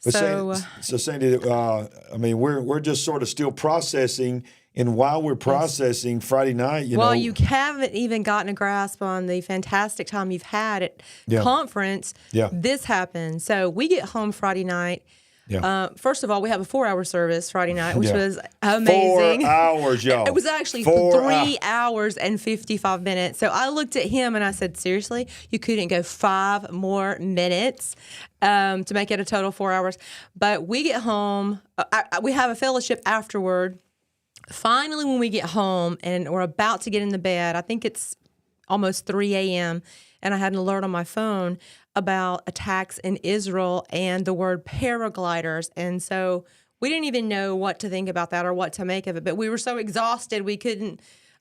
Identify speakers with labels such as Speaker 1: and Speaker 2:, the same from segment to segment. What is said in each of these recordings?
Speaker 1: But
Speaker 2: So,
Speaker 1: Sandy, I mean, we're just sort of still processing, and while we're processing, Friday night,
Speaker 2: you haven't even gotten a grasp on the fantastic time you've had at conference.
Speaker 1: Yeah.
Speaker 2: This happened. So we get home Friday night.
Speaker 1: Yeah.
Speaker 2: First of all, we have a 4-hour service Friday night, which
Speaker 1: Yeah.
Speaker 2: was amazing.
Speaker 1: 4 hours, y'all.
Speaker 2: It was actually 3 hours and 55 minutes. So I looked at him and I said, seriously, you couldn't go 5 more minutes to make it a total 4 hours. But we get home. We have a fellowship afterward. Finally, when we get home and we're about to get in the bed, I think it's almost 3 a.m., and I had an alert on my phone about attacks in Israel and the word paragliders. And so we didn't even know what to think about that or what to make of it. But we were so exhausted we couldn't,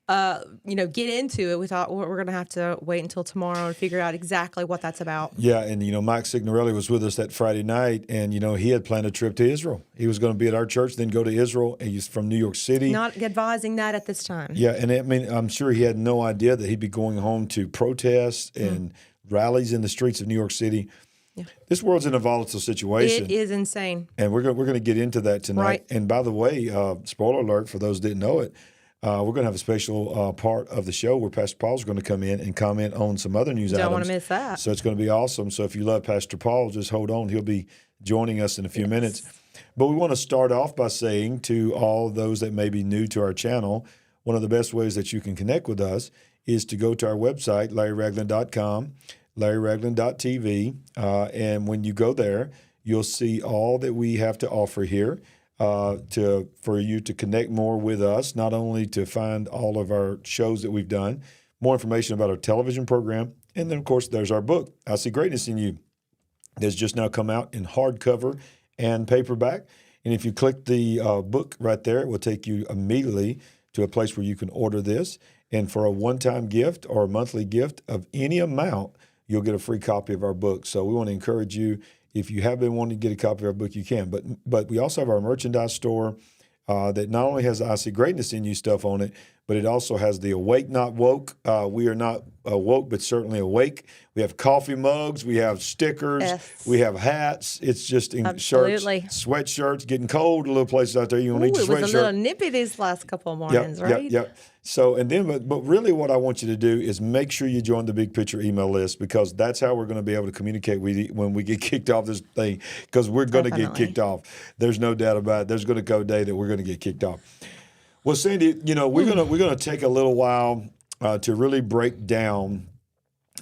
Speaker 2: get into it. We thought we're going to have to wait until tomorrow and figure out exactly what that's about.
Speaker 1: Yeah, and Mike Signorelli was with us that Friday night, and he had planned a trip to Israel. He was going to be at our church, then go to Israel. He's from New York City.
Speaker 2: Not advising that at this time.
Speaker 1: Yeah, and I mean, I'm sure he had no idea that he'd be going home to protests and rallies in the streets of New York City. Yeah. This world's in a volatile situation.
Speaker 2: It is insane.
Speaker 1: And we're going to get into that tonight.
Speaker 2: Right.
Speaker 1: And by the way, spoiler alert for those who didn't know it, we're going to have a special part of the show where Pastor Paul's going to come in and comment on some other news items.
Speaker 2: Don't want to miss that.
Speaker 1: So it's going to be awesome. So if you love Pastor Paul, just hold on. He'll be joining us in a few minutes. But we want to start off by saying to all those that may be new to our channel, one of the best ways that you can connect with us is to go to our website, LarryRagland.com, LarryRagland.tv, and when you go there, you'll see all that we have to offer here. For you to connect more with us, not only to find all of our shows that we've done, more information about our television program, and then, of course, there's our book, I See Greatness in You. That's just now come out in hardcover and paperback. And if you click the book right there, it will take you immediately to a place where you can order this. And for a one-time gift or a monthly gift of any amount, you'll get a free copy of our book. So we want to encourage you. If you have been wanting to get a copy of our book, you can. But we also have our merchandise store that not only has the I See Greatness in You stuff on it, but it also has the Awake Not Woke. We are not woke, but certainly awake. We have coffee mugs. We have stickers.
Speaker 2: Yes.
Speaker 1: We have hats. It's just in
Speaker 2: Absolutely.
Speaker 1: shirts, sweatshirts. Getting cold in a little places out there. You don't need your sweatshirt.
Speaker 2: It was a little nippy these last couple of mornings, right?
Speaker 1: Yep. So, and then, but really what I want you to do is make sure you join the Big Picture email list, because that's how we're going to be able to communicate with you when we get kicked off this thing, because we're going to get kicked off. There's no doubt about it. There's going to go a day that we're going to get kicked off. Well, Sandy, we're going to take a little while to really break down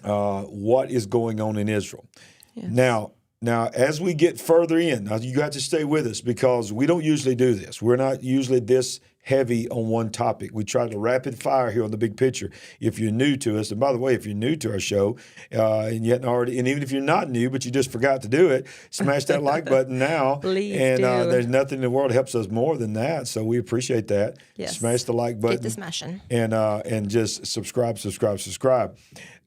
Speaker 1: what is going on in Israel. Yes. Now, as we get further in, now you got to stay with us, because we don't usually do this. We're not usually this heavy on one topic. We try to rapid fire here on the Big Picture. If you're new to us, and by the way, if you're new to our show, and even if you're not new, but you just forgot to do it, smash that like button now.
Speaker 2: Please
Speaker 1: and
Speaker 2: do.
Speaker 1: There's nothing in the world that helps us more than that. So we appreciate that.
Speaker 2: Yes.
Speaker 1: Smash the like button.
Speaker 2: Get to smashing.
Speaker 1: And just subscribe.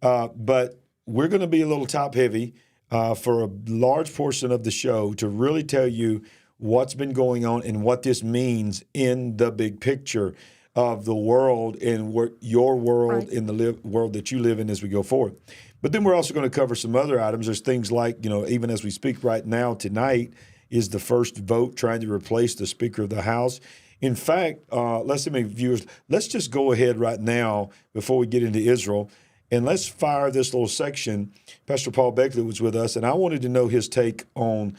Speaker 1: But we're going to be a little top heavy for a large portion of the show to really tell you what's been going on and what this means in the big picture of the world and your world, right, in the world that you live in as we go forward. But then we're also going to cover some other items. There's things like, even as we speak right now, tonight is the first vote trying to replace the Speaker of the House. In fact, let's just go ahead right now before we get into Israel, and let's fire this little section. Pastor Paul Begley was with us, and I wanted to know his take on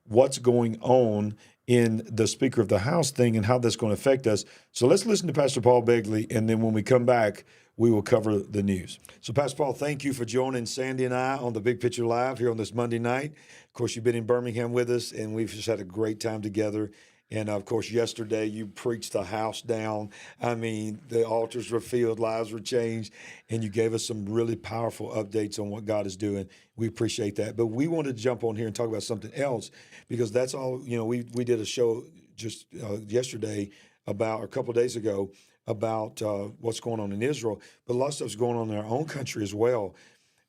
Speaker 1: what's going on in the Speaker of the House thing and how that's going to affect us. So let's listen to Pastor Paul Begley, and then when we come back, we will cover the news. So, Pastor Paul, thank you for joining Sandy and I on the Big Picture Live here on this Monday night. Of course, you've been in Birmingham with us, and we've just had a great time together. And, of course, yesterday you preached the house down. I mean, the altars were filled, lives were changed, and you gave us some really powerful updates on what God is doing. We appreciate that. But we wanted to jump on here and talk about something else, because that's all, we did a show just yesterday a couple of days ago about what's going on in Israel, but a lot of stuff's going on in our own country as well.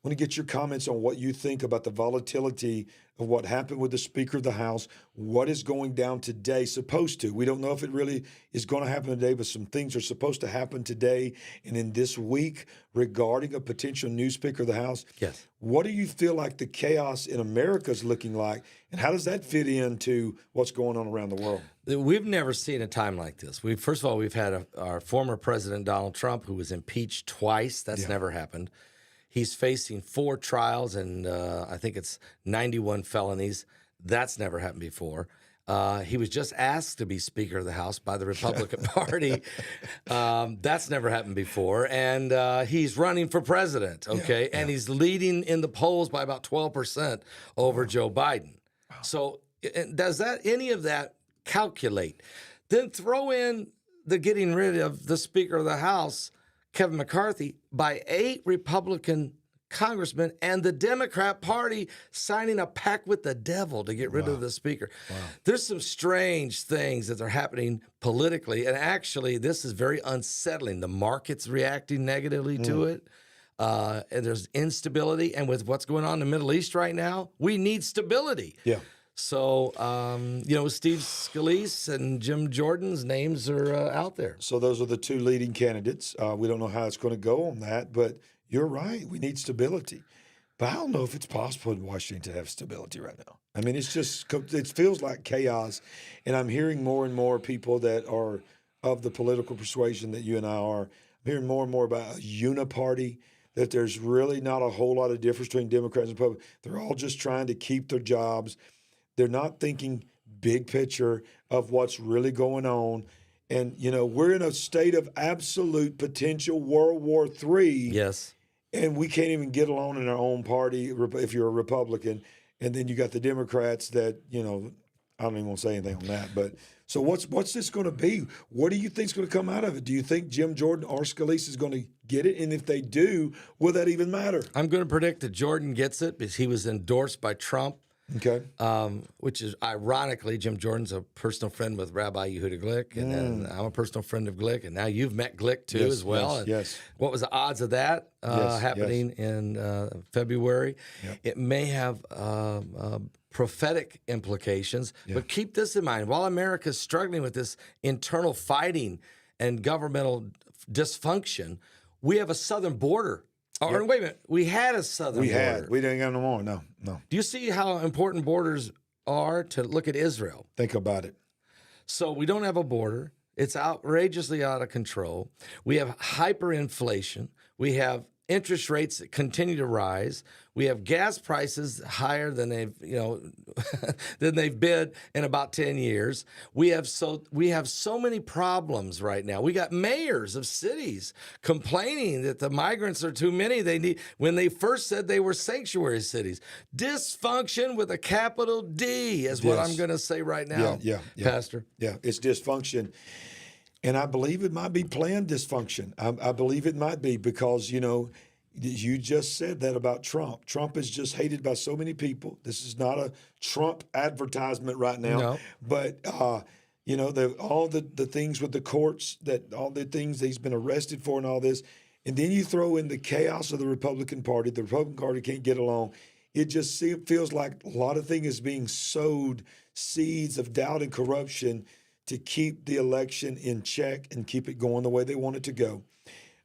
Speaker 1: want to get your comments on what you think about the volatility of what happened with the Speaker of the House, what is going down today, supposed to. We don't know if it really is going to happen today, but some things are supposed to happen today and in this week regarding a potential new Speaker of the House.
Speaker 3: Yes.
Speaker 1: What do you feel like the chaos in America is looking like, and how does that fit into what's going on around the world?
Speaker 3: We've never seen a time like this. First of all, we've had our former president, Donald Trump, who was impeached twice. That's never happened. He's facing 4 trials and I think it's 91 felonies. That's never happened before. He was just asked to be Speaker of the House by the Republican Party. That's never happened before. And he's running for president, okay? And he's leading in the polls by about 12% over Joe Biden. So does any of that calculate? Then throw in the getting rid of the Speaker of the House, Kevin McCarthy, by 8 Republican congressmen and the Democrat Party signing a pact with the devil to get rid of the Speaker. There's some strange things that are happening politically, and actually this is very unsettling. The market's reacting negatively to it. And there's instability, and with what's going on in the Middle East right now, we need stability.
Speaker 1: Yeah.
Speaker 3: So, Steve Scalise and Jim Jordan's names are out there.
Speaker 1: So those are the 2 leading candidates. We don't know how it's going to go on that, but you're right. We need stability. But I don't know if it's possible in Washington to have stability right now. I mean, it feels like chaos, and I'm hearing more and more people that are of the political persuasion that you and I are. I'm hearing more and more about a uniparty, that there's really not a whole lot of difference between Democrats and Republicans. They're all just trying to keep their jobs. They're not thinking big picture of what's really going on. And, we're in a state of absolute potential World War III.
Speaker 3: Yes.
Speaker 1: And we can't even get along in our own party if you're a Republican. And then you got the Democrats that, I don't even want to say anything on that. But so what's this going to be? What do you think is going to come out of it? Do you think Jim Jordan or Scalise is going to get it? And if they do, will that even matter?
Speaker 3: I'm going to predict that Jordan gets it because he was endorsed by Trump.
Speaker 1: Okay.
Speaker 3: Which is ironically, Jim Jordan's a personal friend with Rabbi Yehuda Glick, and then I'm a personal friend of Glick, and now you've met Glick too as well.
Speaker 1: Yes.
Speaker 3: What was the odds of that happening in February? Yep. It may have prophetic implications, but keep this in mind: while America is struggling with this internal fighting and governmental dysfunction, we have a southern border. Or wait a minute, we had a southern border.
Speaker 1: We didn't got no more. No.
Speaker 3: Do you see how important borders are to look at Israel?
Speaker 1: Think about it.
Speaker 3: So we don't have a border. It's outrageously out of control. We have hyperinflation. We have interest rates that continue to rise. We have gas prices higher than they've been in about 10 years. We have so many problems right now. We got mayors of cities complaining that the migrants are too many. When they first said they were sanctuary cities. Dysfunction with a capital D is what I'm going to say right now, Pastor.
Speaker 1: Yeah, it's dysfunction. And I believe it might be planned dysfunction. I believe it might be because, you just said that about Trump. Trump is just hated by so many people. This is not a Trump advertisement right now.
Speaker 3: No.
Speaker 1: But, all the things with the courts, all the things that he's been arrested for and all this. And then you throw in the chaos of the Republican Party. The Republican Party can't get along. It just feels like a lot of things is being sowed, seeds of doubt and corruption to keep the election in check and keep it going the way they want it to go.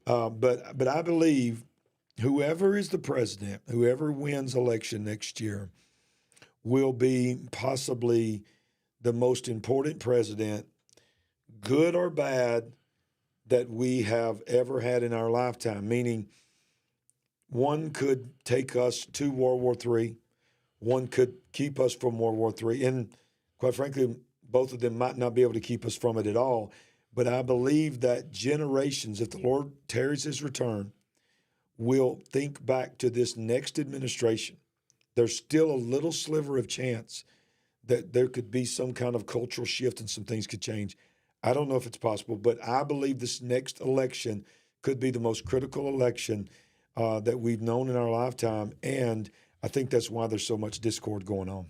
Speaker 1: But I believe whoever is the president, whoever wins election next year, will be possibly the most important president, good or bad, that we have ever had in our lifetime. Meaning, one could take us to World War III, one could keep us from World War III, and quite frankly, both of them might not be able to keep us from it at all. But I believe that generations, if the Lord tarries his return, will think back to this next administration. There's still a little sliver of chance that there could be some kind of cultural shift and some things could change. I don't know if it's possible, but I believe this next election could be the most critical election that we've known in our lifetime. And I think that's why there's so much discord going on.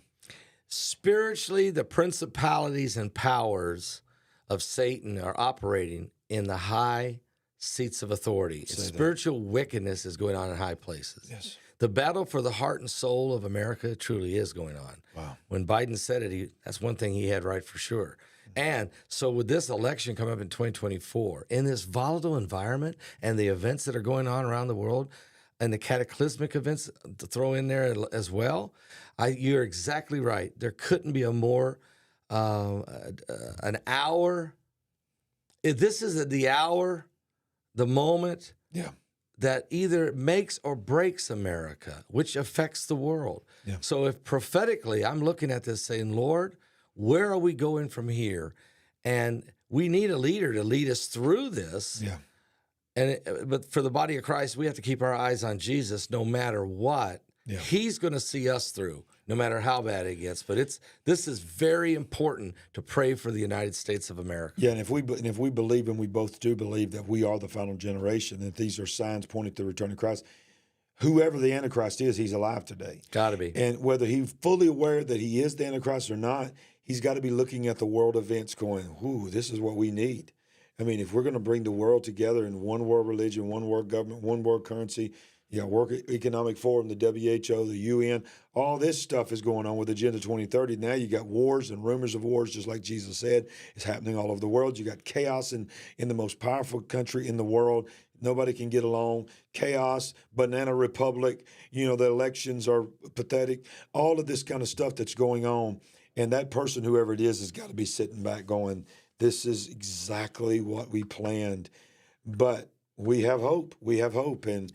Speaker 3: Spiritually, the principalities and powers of Satan are operating in the high seats of authority. Spiritual wickedness is going on in high places.
Speaker 1: Yes.
Speaker 3: The battle for the heart and soul of America truly is going on.
Speaker 1: Wow.
Speaker 3: When Biden said it, that's one thing he had right for sure. And so with this election coming up in 2024, in this volatile environment and the events that are going on around the world and the cataclysmic events to throw in there as well, you're exactly right. There couldn't be a more, an hour. If this is the hour, the moment that either makes or breaks America, which affects the world. Yeah. So if prophetically I'm looking at this saying, Lord, where are we going from here? And we need a leader to lead us through this. Yeah. But for the body of Christ, we have to keep our eyes on Jesus no matter what. Yeah. He's going to see us through, no matter how bad it gets. But this is very important to pray for the United States of America.
Speaker 1: Yeah, and if we believe, and we both do believe, that we are the final generation, that these are signs pointing to the return of Christ, whoever the Antichrist is, he's alive today.
Speaker 3: Got to be.
Speaker 1: And whether he's fully aware that he is the Antichrist or not, he's got to be looking at the world events going, ooh, this is what we need. I mean, if we're going to bring the world together in one world religion, one world government, one world currency, World Economic Forum, the WHO, the UN, all this stuff is going on with Agenda 2030. Now you got wars and rumors of wars, just like Jesus said, it's happening all over the world. You got chaos in the most powerful country in the world. Nobody can get along. Chaos, banana republic, the elections are pathetic. All of this kind of stuff that's going on. And that person, whoever it is, has got to be sitting back going, this is exactly what we planned. But we have hope. We have hope. And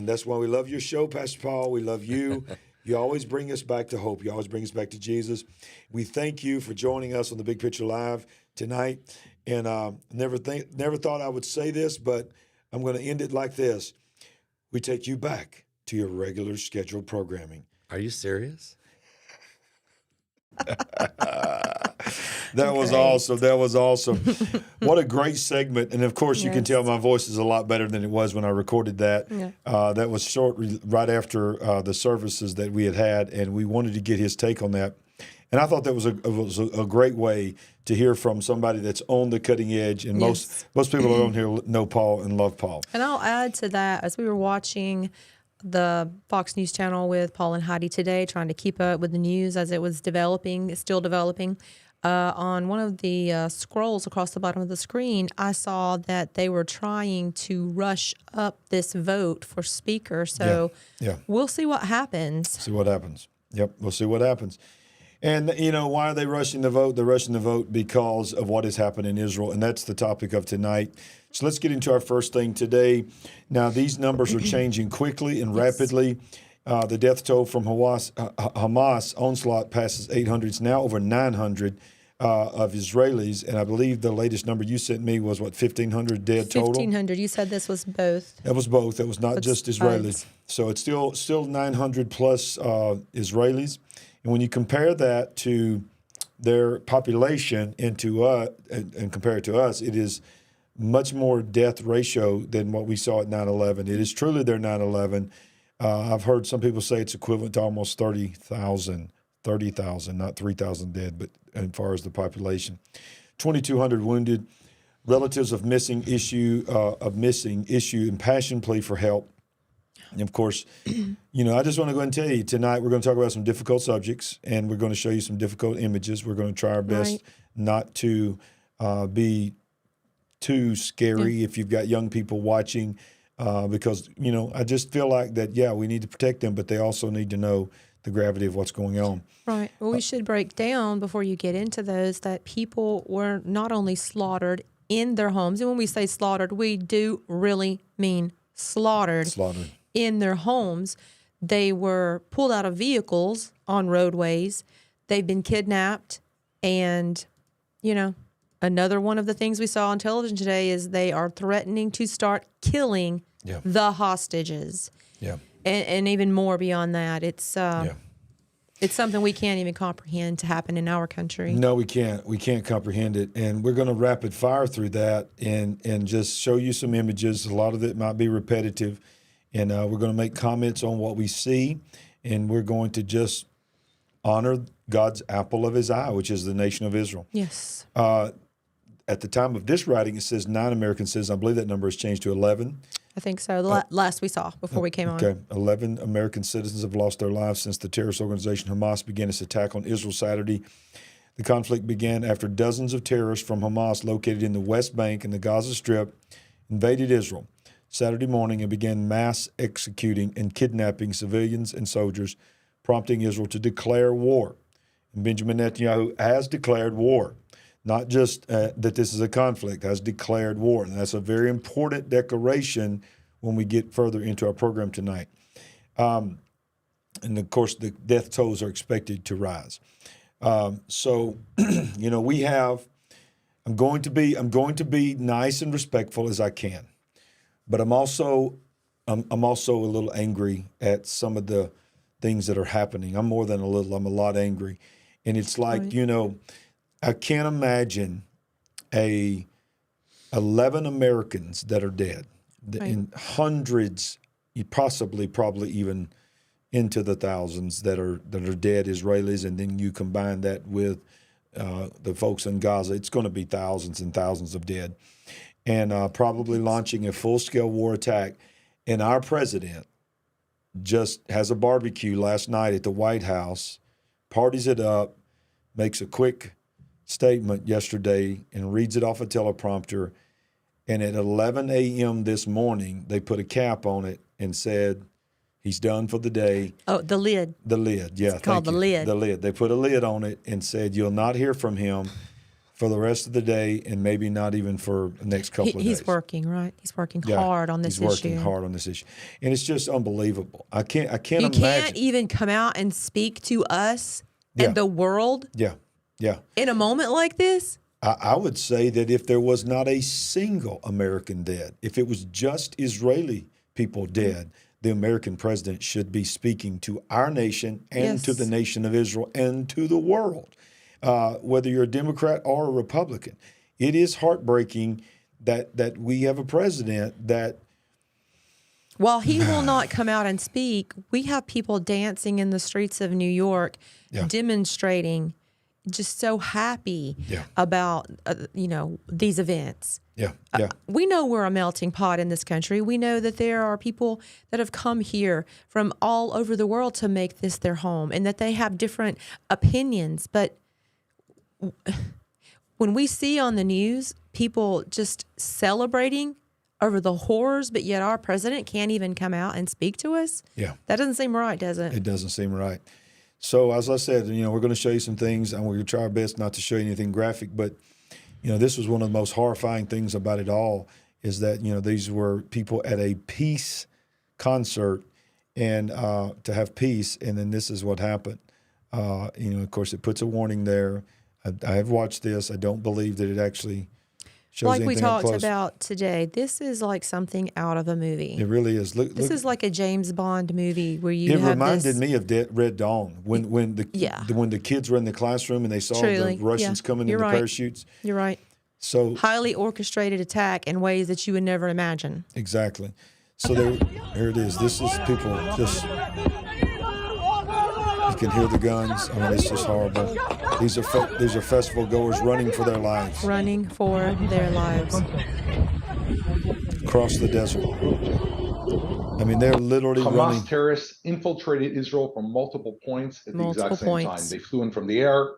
Speaker 1: that's why we love your show, Pastor Paul. We love you. You always bring us back to hope. You always bring us back to Jesus. We thank you for joining us on the Big Picture Live tonight. And never thought I would say this, but I'm going to end it like this. We take you back to your regular scheduled programming.
Speaker 3: Are you serious?
Speaker 1: That was awesome. That was awesome. What a great segment. And, of course, you can tell my voice is a lot better than it was when I recorded that. Yeah. That was right after the services that we had, and we wanted to get his take on that. And I thought that was a great way to hear from somebody that's on the cutting edge. And most people on here know Paul and love Paul.
Speaker 2: And I'll add to that, as we were watching the Fox News channel with Paul and Heidi today, trying to keep up with the news as it was developing, it's still developing. On one of the scrolls across the bottom of the screen, I saw that they were trying to rush up this vote for speaker. So we'll see what happens.
Speaker 1: See what happens. Yep, we'll see what happens. And, why are they rushing the vote? They're rushing the vote because of what has happened in Israel, and that's the topic of tonight. So let's get into our first thing today. Now, these numbers are changing quickly and rapidly. The death toll from Hamas onslaught passes 800. It's now over 900 of Israelis, and I believe the latest number you sent me was, 1,500 dead total?
Speaker 2: 1,500. You said this was both.
Speaker 1: That was both. That was not just Israelis. So it's still 900 plus Israelis. And when you compare that to their population and compare it to us, it is much more death ratio than what we saw at 9/11. It is truly their 9/11. I've heard some people say it's equivalent to almost 30,000, not 3,000 dead, but as far as the population. 2,200 wounded, relatives of missing issue, impassioned plea for help. And of course, I just want to go and tell you, tonight we're going to talk about some difficult subjects, and we're going to show you some difficult images. We're going to try our best not to be too scary if you've got young people watching, because, I just feel like that, we need to protect them, but they also need to know the gravity of what's going on.
Speaker 2: Right. Well, we should break down, before you get into those, that people were not only slaughtered in their homes, and when we say slaughtered, we do really mean slaughtered. In their homes. They were pulled out of vehicles on roadways. They've been kidnapped. And, another one of the things we saw on television today is they are threatening to start killing the hostages. Yeah. And even more beyond that. It's something we can't even comprehend to happen in our country.
Speaker 1: No, we can't. We can't comprehend it. And we're going to rapid fire through that and just show you some images. A lot of it might be repetitive. And we're going to make comments on what we see, and we're going to just honor God's apple of his eye, which is the nation of Israel.
Speaker 2: Yes.
Speaker 1: At the time of this writing, it says 9 American citizens. I believe that number has changed to 11.
Speaker 2: I think so. Last we saw before we came on.
Speaker 1: Okay. 11 American citizens have lost their lives since the terrorist organization Hamas began its attack on Israel Saturday. The conflict began after dozens of terrorists from Hamas located in the West Bank and the Gaza Strip invaded Israel Saturday morning and began mass executing and kidnapping civilians and soldiers, prompting Israel to declare war. And Benjamin Netanyahu has declared war, not just that this is a conflict, has declared war. And that's a very important declaration when we get further into our program tonight. And of course, the death tolls are expected to rise. So, we have. I'm going to be nice and respectful as I can, but I'm also a little angry at some of the things that are happening. I'm more than a little. I'm a lot angry, and it's like I can't imagine 11 Americans that are dead, and hundreds, probably even into the thousands that are dead Israelis, and then you combine that with the folks in Gaza, it's going to be thousands and thousands of dead, and probably launching a full-scale war attack. And our president just has a barbecue last night at the White House, parties it up, makes a quick statement yesterday, and reads it off a teleprompter. And at 11 a.m. this morning, they put a cap on it and said, he's done for the day.
Speaker 2: Oh, the lid.
Speaker 1: The lid, yeah.
Speaker 2: It's called the lid.
Speaker 1: The lid. They put a lid on it and said, you'll not hear from him for the rest of the day and maybe not even for the next couple of days.
Speaker 2: He's working, right? He's working hard on this issue.
Speaker 1: He's working hard on this issue. And it's just unbelievable. I can't imagine.
Speaker 2: You can't even come out and speak to us and the world in a moment like this?
Speaker 1: I would say that if there was not a single American dead, if it was just Israeli people dead, the American president should be speaking to our nation and to the nation of Israel and to the world, whether you're a Democrat or a Republican. It is heartbreaking that we have a president that...
Speaker 2: While he will not come out and speak, we have people dancing in the streets of New York, demonstrating, just so happy about, these events. We know we're a melting pot in this country. We know that there are people that have come here from all over the world to make this their home and that they have different opinions. But when we see on the news people just celebrating over the horrors, but yet our president can't even come out and speak to us, that doesn't seem right, does it?
Speaker 1: It doesn't seem right. So as I said, we're going to show you some things, and we're going to try our best not to show you anything graphic, but this was one of the most horrifying things about it all is that, these were people at a peace concert and to have peace. And then this is what happened. Of course, it puts a warning there. I have watched this. I don't believe that it actually shows
Speaker 2: like
Speaker 1: anything
Speaker 2: we talked
Speaker 1: up close.
Speaker 2: About today. This is like something out of a movie.
Speaker 1: It really is. Look,
Speaker 2: this is like a James Bond movie where you
Speaker 1: It
Speaker 2: have
Speaker 1: reminded me of Red Dawn when the kids were in the classroom and they saw the Russians coming in the parachutes.
Speaker 2: You're right.
Speaker 1: So
Speaker 2: highly orchestrated attack in ways that you would never imagine.
Speaker 1: Exactly. So here it is. This is people just. You can hear the guns. I mean, it's just horrible. These are festival goers running for their lives.
Speaker 2: Running for their lives.
Speaker 1: Across the desert. I mean, they're literally running.
Speaker 4: Hamas terrorists infiltrated Israel from multiple points at the exact same time. They flew in from the air,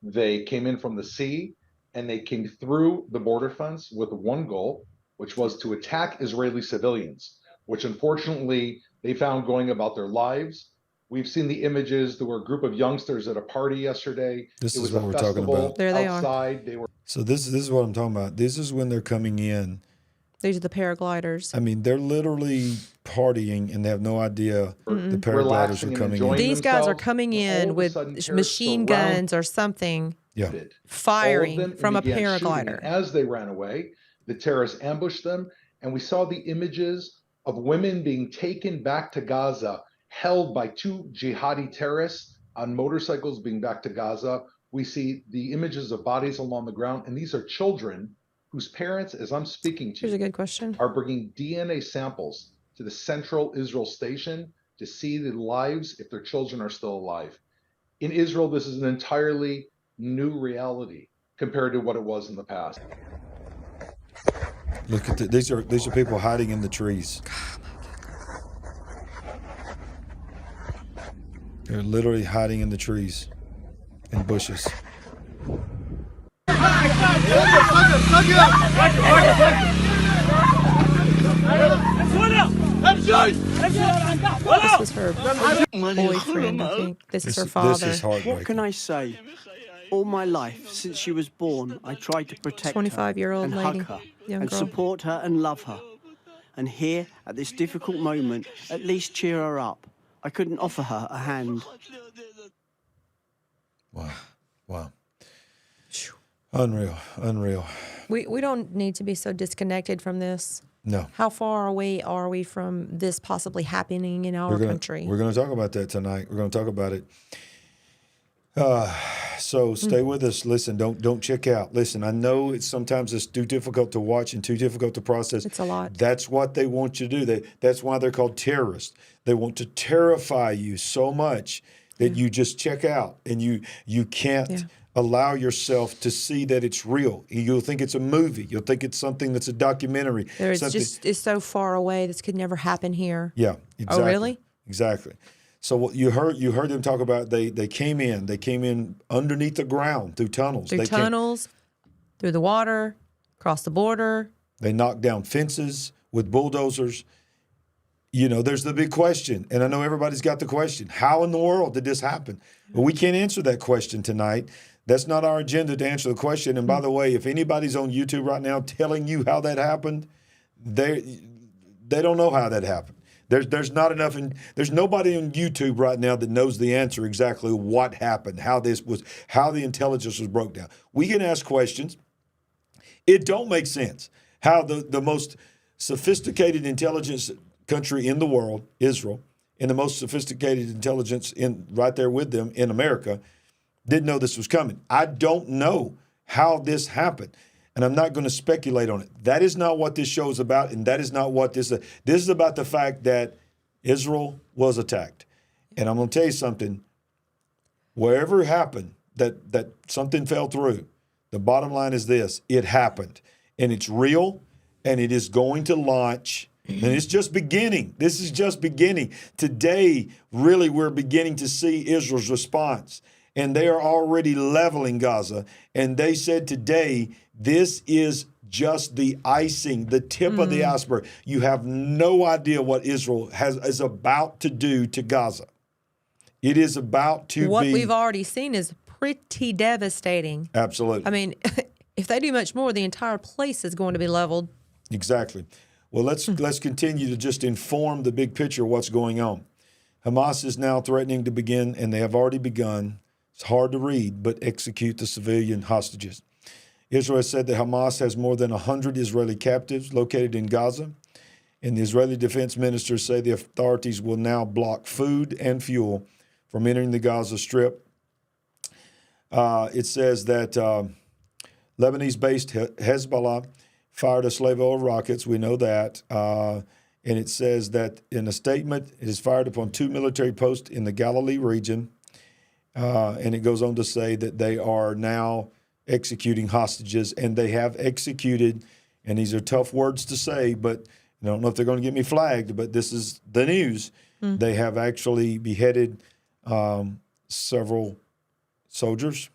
Speaker 4: they came in from the sea, and they came through the border fence with one goal, which was to attack Israeli civilians, which unfortunately they found going about their lives. We've seen the images. There were a group of youngsters at a party yesterday.
Speaker 1: This is what we're talking about.
Speaker 2: There they
Speaker 4: outside.
Speaker 2: are.
Speaker 1: So this is what I'm talking about. This is when they're coming in.
Speaker 2: These are the paragliders.
Speaker 1: I mean, they're literally partying and they have no idea the paragliders are coming in.
Speaker 2: These guys are coming in with machine guns or something, firing from a paraglider.
Speaker 4: As they ran away, the terrorists ambushed them, and we saw the images of women being taken back to Gaza, held by two jihadi terrorists on motorcycles being back to Gaza. We see the images of bodies along the ground, and these are children whose parents, as I'm speaking to
Speaker 2: Here's a good question,
Speaker 4: are bringing DNA samples to the Central Israel Station to see the lives if their children are still alive. In Israel, this is an entirely new reality compared to what it was in the past.
Speaker 1: Look at these are people hiding in the trees. They're literally hiding in the trees and bushes.
Speaker 2: This was her boyfriend, I think. This is her father.
Speaker 1: This is heartbreaking.
Speaker 5: What can I say? All my life, since she was born, I tried to protect her
Speaker 2: 25-year-old
Speaker 5: and
Speaker 2: lady,
Speaker 5: hug her
Speaker 2: young
Speaker 5: and
Speaker 2: girl.
Speaker 5: support her and love her. And here, at this difficult moment, at least cheer her up. I couldn't offer her a hand.
Speaker 1: Wow. Unreal.
Speaker 2: We don't need to be so disconnected from this.
Speaker 1: No.
Speaker 2: How far away are we from this possibly happening in our country?
Speaker 1: We're going to talk about that tonight. We're going to talk about it. So stay with us. Listen, don't check out. Listen, I know sometimes it's too difficult to watch and too difficult to process.
Speaker 2: It's a lot.
Speaker 1: That's what they want you to do. That's why they're called terrorists. They want to terrify you so much that you just check out and you can't allow yourself to see that it's real. You'll think it's a movie. You'll think it's something that's a documentary.
Speaker 2: It's so far away. This could never happen here.
Speaker 1: Yeah, exactly.
Speaker 2: Oh, really?
Speaker 1: Exactly. So what you heard them talk about, they came in underneath the ground through tunnels.
Speaker 2: Through the water, across the border.
Speaker 1: They knocked down fences with bulldozers. You know, there's the big question, and I know everybody's got the question. How in the world did this happen? Well, we can't answer that question tonight. That's not our agenda to answer the question. And by the way, if anybody's on YouTube right now telling you how that happened, they don't know how that happened. There's not enough, and there's nobody on YouTube right now that knows the answer exactly what happened, how the intelligence was broke down. We can ask questions. It don't make sense how the most sophisticated intelligence country in the world, Israel, and the most sophisticated intelligence right there with them in America, didn't know this was coming. I don't know how this happened. And I'm not going to speculate on it. That is not what this show is about, and that is not what this is. This is about the fact that Israel was attacked. And I'm going to tell you something. Wherever it happened, that something fell through, the bottom line is this. It happened. And it's real, and it is going to launch. And it's just beginning. This is just beginning. Today, really, we're beginning to see Israel's response. And they are already leveling Gaza. And they said today, this is just the icing, the tip of the iceberg. You have no idea what Israel is about to do to Gaza. It is about to
Speaker 2: What we've already seen is pretty devastating.
Speaker 1: Absolutely.
Speaker 2: I mean, if they do much more, the entire place is going to be leveled.
Speaker 1: Exactly. Well, let's continue to just inform the big picture of what's going on. Hamas is now threatening to begin, and they have already begun. It's hard to read, but execute the civilian hostages. Israel has said that Hamas has more than 100 Israeli captives located in Gaza, and the Israeli defense ministers say the authorities will now block food and fuel from entering the Gaza Strip. It says that Lebanese-based Hezbollah fired a slave oil rockets. We know that. And it says that in a statement, it is fired upon 2 military posts in the Galilee region. And it goes on to say that they are now executing hostages, and they have executed, and these are tough words to say, but I don't know if they're going to get me flagged, but this is the news. They have actually beheaded several soldiers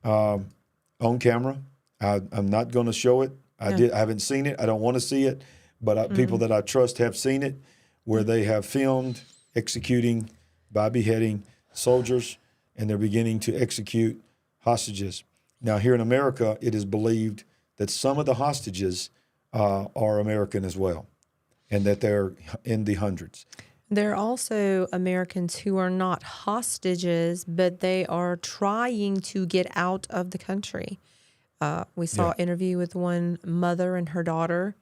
Speaker 1: on camera. I'm not going to show it. I haven't seen it. I don't want to see it, but people that I trust have seen it, where they have filmed executing by beheading soldiers, and they're beginning to execute hostages. Now, here in America, it is believed that some of the hostages are American as well, and that they're in the hundreds.
Speaker 2: There are also Americans who are not hostages, but they are trying to get out of the country. We saw an interview with one mother and her daughter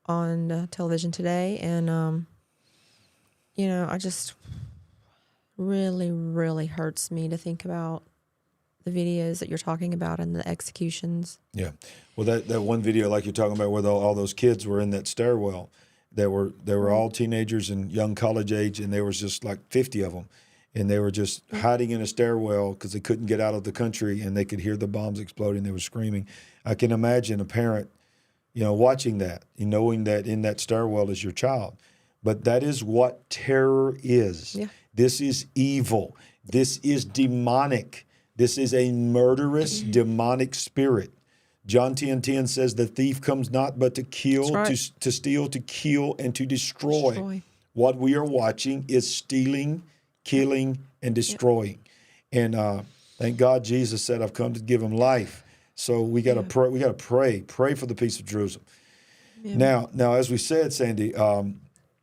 Speaker 2: on television today, and, I just really, really hurts me to think about the videos that you're talking about and the executions. Yeah.
Speaker 1: Well, that one video like you're talking about where all those kids were in that stairwell, they were all teenagers and young college age, and there was just like 50 of them. And they were just hiding in a stairwell because they couldn't get out of the country, and they could hear the bombs exploding. They were screaming. I can imagine a parent, watching that, knowing that in that stairwell is your child. But that is what terror is.
Speaker 2: Yeah.
Speaker 1: This is evil. This is demonic. This is a murderous, demonic spirit. John 10:10 says the thief comes not but to kill,
Speaker 2: right.
Speaker 1: to steal, to kill, and to destroy. What we are watching is stealing, killing, and destroying. And thank God Jesus said, I've come to give them life. So we got to pray. We got to pray for the peace of Jerusalem. Yeah. Now, as we said, Sandy,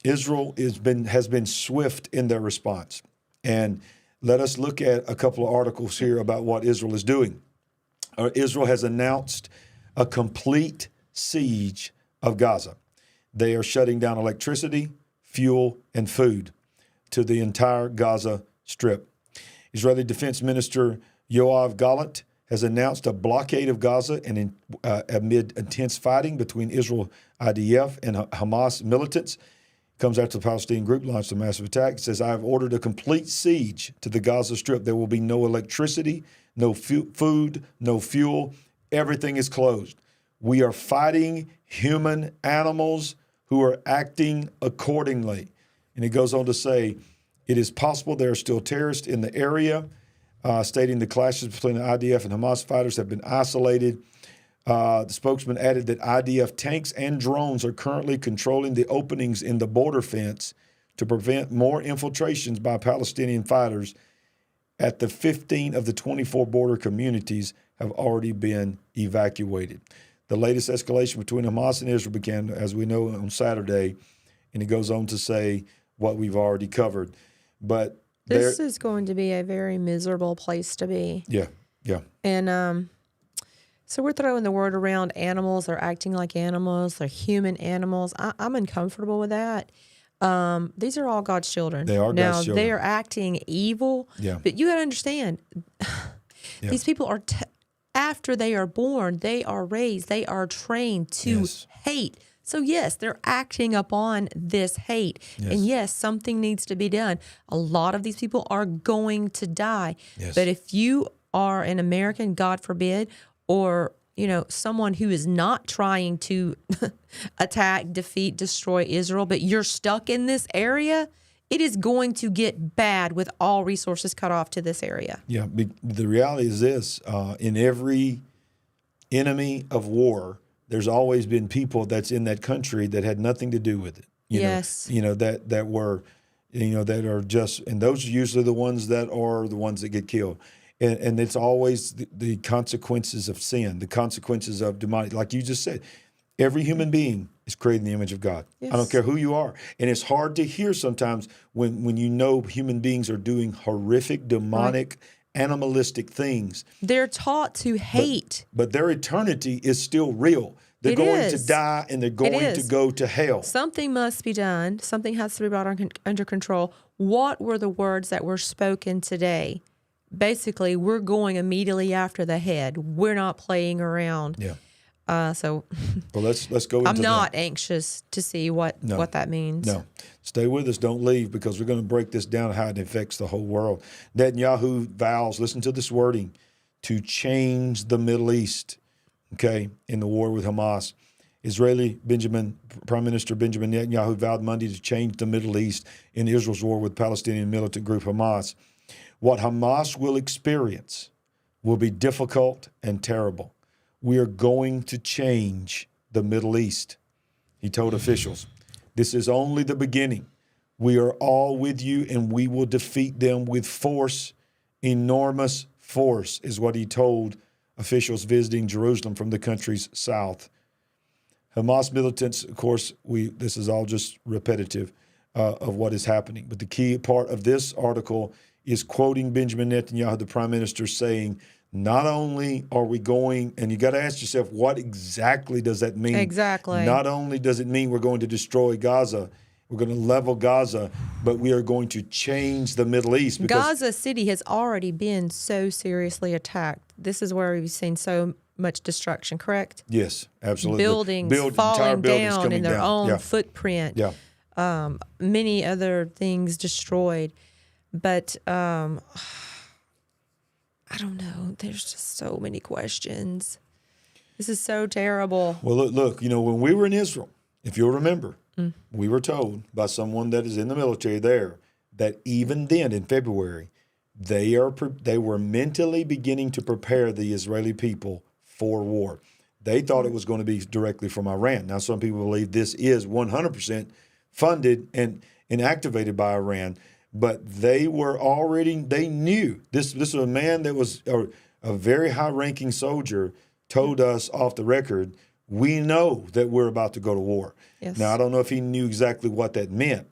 Speaker 1: Israel has been swift in their response. And let us look at a couple of articles here about what Israel is doing. Israel has announced a complete siege of Gaza. They are shutting down electricity, fuel, and food to the entire Gaza Strip. Israeli Defense Minister Yoav Gallant has announced a blockade of Gaza and amid intense fighting between Israel IDF and Hamas militants. Comes after the Palestinian group launched a massive attack. It says, I have ordered a complete siege to the Gaza Strip. There will be no electricity, no food, no fuel. Everything is closed. We are fighting human animals who are acting accordingly. And it goes on to say, it is possible there are still terrorists in the area, stating the clashes between the IDF and Hamas fighters have been isolated. The spokesman added that IDF tanks and drones are currently controlling the openings in the border fence to prevent more infiltrations by Palestinian fighters. At the 15 of the 24 border communities have already been evacuated. The latest escalation between Hamas and Israel began, as we know, on Saturday, and it goes on to say what we've already covered. But
Speaker 2: this is going to be a very miserable place to be.
Speaker 1: Yeah.
Speaker 2: And so we're throwing the word around animals. They're acting like animals. They're human animals. I'm uncomfortable with that. These are all God's children.
Speaker 1: They are God's children.
Speaker 2: They are acting evil.
Speaker 1: Yeah.
Speaker 2: But you got to understand, these people are, after they are born, they are raised, they are trained to hate. So, yes, they're acting upon this hate. Yes. And, yes, something needs to be done. A lot of these people are going to die. Yes. But if you are an American, God forbid, or, someone who is not trying to attack, defeat, destroy Israel, but you're stuck in this area, it is going to get bad with all resources cut off to this area. Yeah,
Speaker 1: the reality is this. In every enemy of war, there's always been people that's in that country that had nothing to do with it. That were, that are just, and those are usually the ones that get killed. And it's always the consequences of sin, the consequences of demonic. Like you just said, every human being is created in the image of God. Yes. I don't care who you are. And it's hard to hear sometimes when human beings are doing horrific, demonic, animalistic things.
Speaker 2: They're taught to hate.
Speaker 1: But their eternity is still real. They're going to die, and they're going to go to hell.
Speaker 2: Something must be done. Something has to be brought under control. What were the words that were spoken today? Basically, we're going immediately after the head. We're not playing around.
Speaker 1: Yeah.
Speaker 2: Well,
Speaker 1: let's go into
Speaker 2: I'm not anxious to see what that means.
Speaker 1: No. Stay with us. Don't leave, because we're going to break this down, how it affects the whole world. Netanyahu vows, listen to this wording, to change the Middle East, in the war with Hamas. Israeli Prime Minister Benjamin Netanyahu vowed Monday to change the Middle East in Israel's war with Palestinian militant group Hamas. What Hamas will experience will be difficult and terrible. We are going to change the Middle East, he told officials. This is only the beginning. We are all with you, and we will defeat them with force, enormous force, is what he told officials visiting Jerusalem from the country's south. Hamas militants, of course, this is all just repetitive of what is happening. But the key part of this article is quoting Benjamin Netanyahu, the prime minister, saying, not only are we going, and you got to ask yourself, what exactly does that mean?
Speaker 2: Exactly.
Speaker 1: Not only does it mean we're going to destroy Gaza, we're going to level Gaza, but we are going to change the Middle East.
Speaker 2: Gaza City has already been so seriously attacked. This is where we've seen so much destruction, correct?
Speaker 1: Yes, absolutely.
Speaker 2: Buildings falling down in their own footprint.
Speaker 1: Yeah.
Speaker 2: Many other things destroyed. But I don't know. There's just so many questions. This is so terrible.
Speaker 1: Well, look, when we were in Israel, if you'll remember, we were told by someone that is in the military there that even then in February, they were mentally beginning to prepare the Israeli people for war. They thought it was going to be directly from Iran. Now, some people believe this is 100% funded and activated by Iran, but they knew. This was a man that was a very high-ranking soldier told us off the record, we know that we're about to go to war.
Speaker 2: Yes.
Speaker 1: Now, I don't know if he knew exactly what that meant,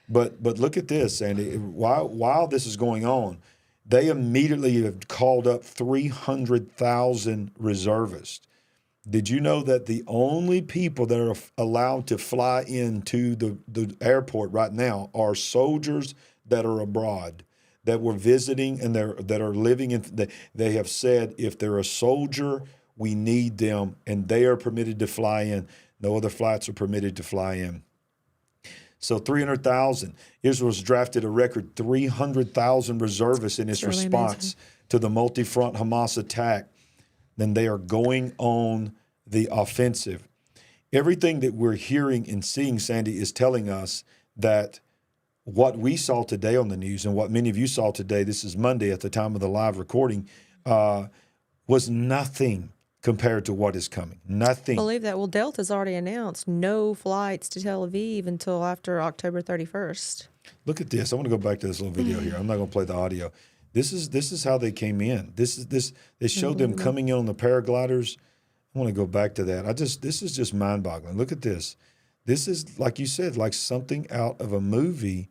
Speaker 1: but look at this, Sandy. While this is going on, they immediately have called up 300,000 reservists. Did you know that the only people that are allowed to fly into the airport right now are soldiers that are abroad, that were visiting and that are living in? They have said if they're a soldier, we need them, and they are permitted to fly in. No other flights are permitted to fly in. So 300,000. Israel's drafted a record 300,000 reservists in its
Speaker 2: really
Speaker 1: response to the multi-front Hamas attack. Then they are going on the offensive. Everything that we're hearing and seeing, Sandy, is telling us that what we saw today on the news and what many of you saw today, this is Monday at the time of the live recording, was nothing compared to what is coming. Nothing.
Speaker 2: I believe that. Well, Delta's already announced no flights to Tel Aviv until after October 31st.
Speaker 1: Look at this. I want to go back to this little video here. I'm not going to play the audio. This is how they came in. They showed them coming in on the paragliders. I want to go back to that. This is just mind-boggling. Look at this. This is, like you said, like something out of a movie.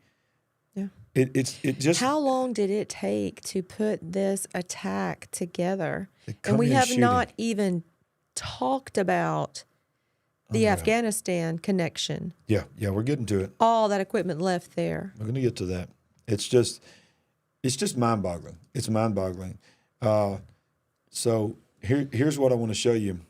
Speaker 2: Yeah.
Speaker 1: It just.
Speaker 2: How long did it take to put this attack together?
Speaker 1: come
Speaker 2: And we
Speaker 1: in
Speaker 2: have
Speaker 1: shooting.
Speaker 2: not even talked about the Afghanistan connection.
Speaker 1: Yeah, we're getting to it.
Speaker 2: All that equipment left there.
Speaker 1: We're going to get to that. It's just mind-boggling. It's mind-boggling. So here's what I want to show you.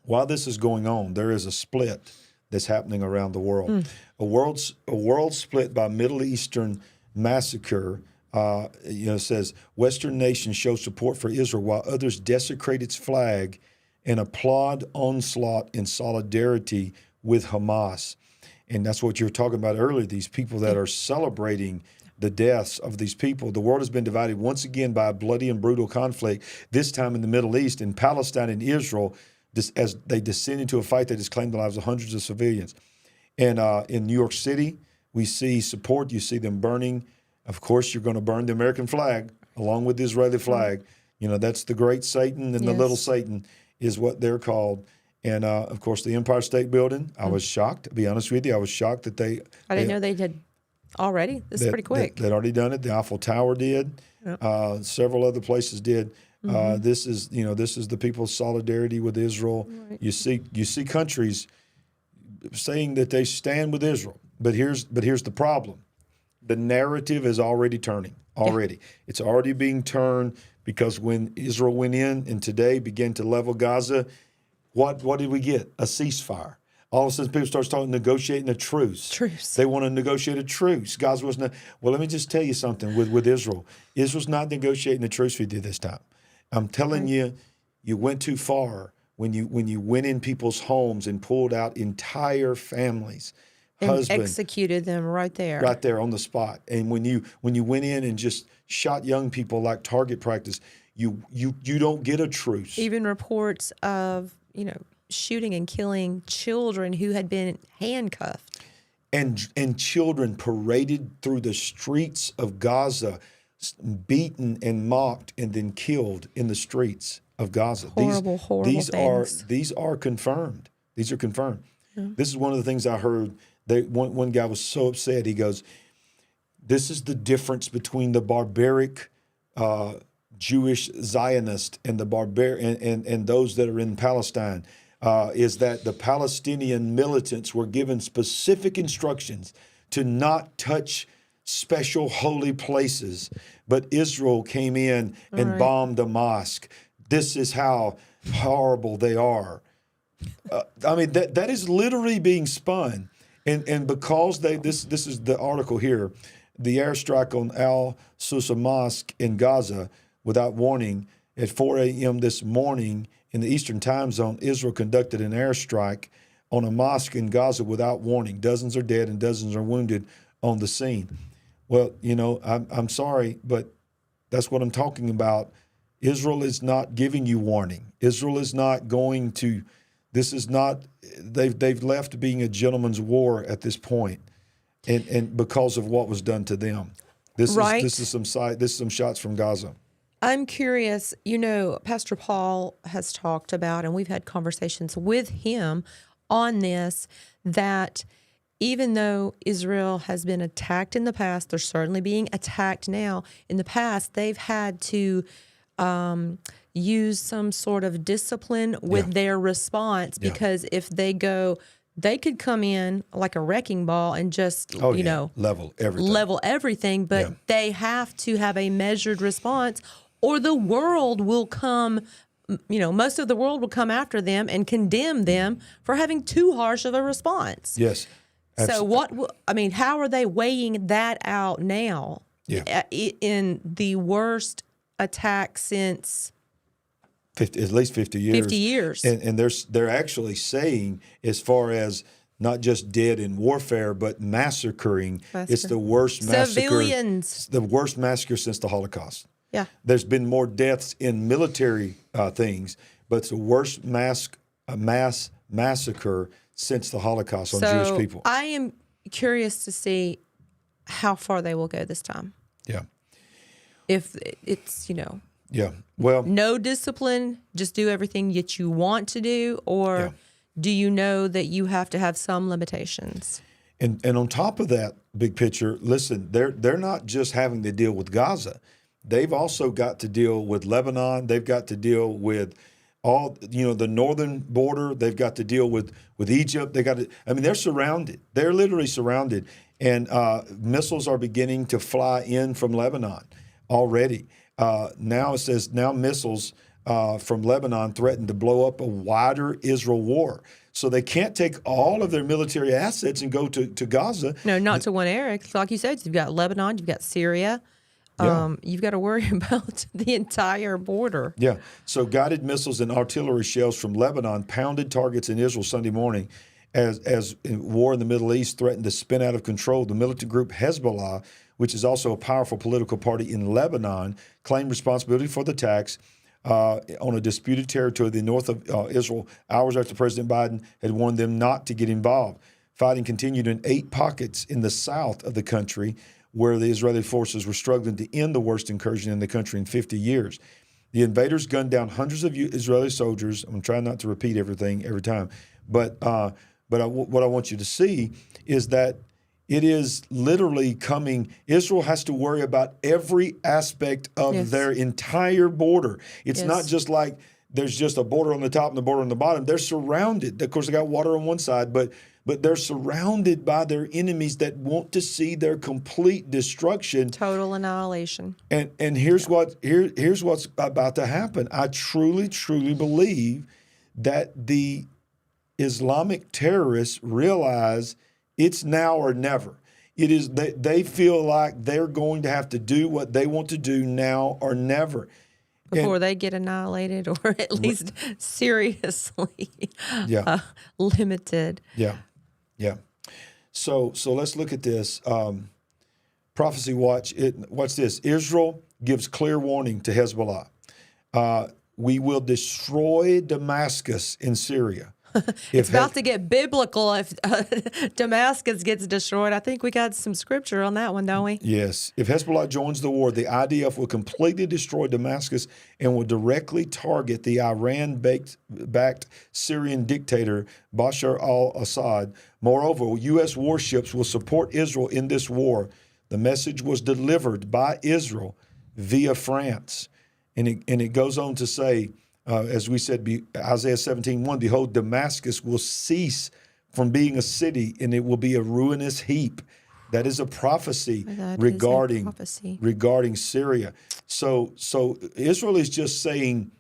Speaker 1: While this is going on, there is a split that's happening around the world. A world split by Middle Eastern massacre. Says Western nations show support for Israel while others desecrate its flag and applaud onslaught in solidarity with Hamas. And that's what you were talking about earlier, these people that are celebrating the deaths of these people. The world has been divided once again by a bloody and brutal conflict, this time in the Middle East, in Palestine and Israel, as they descend into a fight that has claimed the lives of hundreds of civilians. And in New York City, we see support. You see them burning. Of course, you're going to burn the American flag along with the Israeli flag. That's the great Satan and the little Satan is what they're called. And, of course, the Empire State Building, I was shocked, to be honest with you. I was shocked that
Speaker 2: I didn't know they did already. This is pretty quick.
Speaker 1: They'd already done it. The Eiffel Tower did. Yep. Several other places did. This is the people's solidarity with Israel. Right. You see countries saying that they stand with Israel. But here's the problem. The narrative is already turning. Already. Yeah. It's already being turned because when Israel went in and today began to level Gaza, what did we get? A ceasefire. All of a sudden, people start negotiating a truce. They want to negotiate a truce. Gaza was not. Well, let me just tell you something with Israel. Israel's not negotiating a truce with you this time. I'm telling you, you went too far when you went in people's homes and pulled out entire families.
Speaker 2: And executed them right there.
Speaker 1: Right there on the spot. And when you went in and just shot young people like target practice, you don't get a truce.
Speaker 2: Even reports of, shooting and killing children who had been handcuffed.
Speaker 1: And children paraded through the streets of Gaza, beaten and mocked and then killed in the streets of Gaza.
Speaker 2: Horrible things.
Speaker 1: These are confirmed. These are confirmed. Yeah. This is one of the things I heard. One guy was so upset. He goes, "This is the difference between the barbaric Jewish Zionist and the and those that are in Palestine." Is that the Palestinian militants were given specific instructions to not touch special holy places, but Israel came in and bombed the mosque. This is how horrible they are. That is literally being spun. And because this is the article here, the airstrike on Al-Susa Mosque in Gaza without warning at 4 a.m. this morning in the Eastern time zone, Israel conducted an airstrike on a mosque in Gaza without warning. Dozens are dead and dozens are wounded on the scene. Well, I'm sorry, but that's what I'm talking about. Israel is not giving you warning. Israel is not going to. This is not. They've left being a gentleman's war at this point, and because of what was done to them. This is some shots from Gaza.
Speaker 2: I'm curious. Pastor Paul has talked about, and we've had conversations with him on this, that even though Israel has been attacked in the past, they're certainly being attacked now. In the past, they've had to use some sort of discipline with their response, because if they could come in like a wrecking ball and just,
Speaker 1: level everything.
Speaker 2: But they have to have a measured response, or the world will come. Most of the world will come after them and condemn them for having too harsh of a response.
Speaker 1: Yes.
Speaker 2: Absolutely. So how are they weighing that out now?
Speaker 1: Yeah.
Speaker 2: In the worst attack since
Speaker 1: at least 50 years.
Speaker 2: 50 years.
Speaker 1: And they're actually saying, as far as not just dead in warfare, but massacring, it's the worst massacre. Civilians. The worst massacre since the Holocaust.
Speaker 2: Yeah.
Speaker 1: There's been more deaths in military things, but it's the worst mass massacre since the Holocaust on Jewish people.
Speaker 2: I am curious to see how far they will go this time.
Speaker 1: Yeah.
Speaker 2: If it's,
Speaker 1: Yeah. Well,
Speaker 2: no discipline, just do everything that you want to do, or do you know that you have to have some limitations?
Speaker 1: And on top of that, big picture, listen, they're not just having to deal with Gaza. They've also got to deal with Lebanon. They've got to deal with all, the northern border. They've got to deal with Egypt. They're surrounded. They're literally surrounded. And missiles are beginning to fly in from Lebanon already. Now it says missiles from Lebanon threaten to blow up a wider Israel war. So they can't take all of their military assets and go to Gaza.
Speaker 2: No, not to one area. Like you said, you've got Lebanon, you've got Syria. You've got to worry about the entire border.
Speaker 1: Yeah. So guided missiles and artillery shells from Lebanon pounded targets in Israel Sunday morning as war in the Middle East threatened to spin out of control. The militant group Hezbollah, which is also a powerful political party in Lebanon, claimed responsibility for the attacks on a disputed territory in the north of Israel hours after President Biden had warned them not to get involved. Fighting continued in 8 pockets in the south of the country, where the Israeli forces were struggling to end the worst incursion in the country in 50 years. The invaders gunned down hundreds of Israeli soldiers. I'm trying not to repeat everything every time, but what I want you to see is that it is literally coming. Israel has to worry about every aspect of their entire border. It's not just like there's just a border on the top and the border on the bottom. They're surrounded. Of course, they got water on one side, but they're surrounded by their enemies that want to see their complete destruction,
Speaker 2: total annihilation.
Speaker 1: And here's what's about to happen. I truly believe that the Islamic terrorists realize it's now or never. It is they feel like they're going to have to do what they want to do now or never.
Speaker 2: Before they get annihilated, or at least seriously limited.
Speaker 1: Yeah. So let's look at this. Prophecy Watch. Watch this. Israel gives clear warning to Hezbollah. We will destroy Damascus in Syria.
Speaker 2: It's about to get biblical if Damascus gets destroyed. I think we got some scripture on that one, don't we?
Speaker 1: Yes. If Hezbollah joins the war, the IDF will completely destroy Damascus and will directly target the Iran-backed Syrian dictator Bashar al-Assad. Moreover, U.S. warships will support Israel in this war. The message was delivered by Israel via France. And it goes on to say, as we said, Isaiah 17:1, behold, Damascus will cease from being a city, and it will be a ruinous heap. That is a prophecy regarding Syria. So Israel is just saying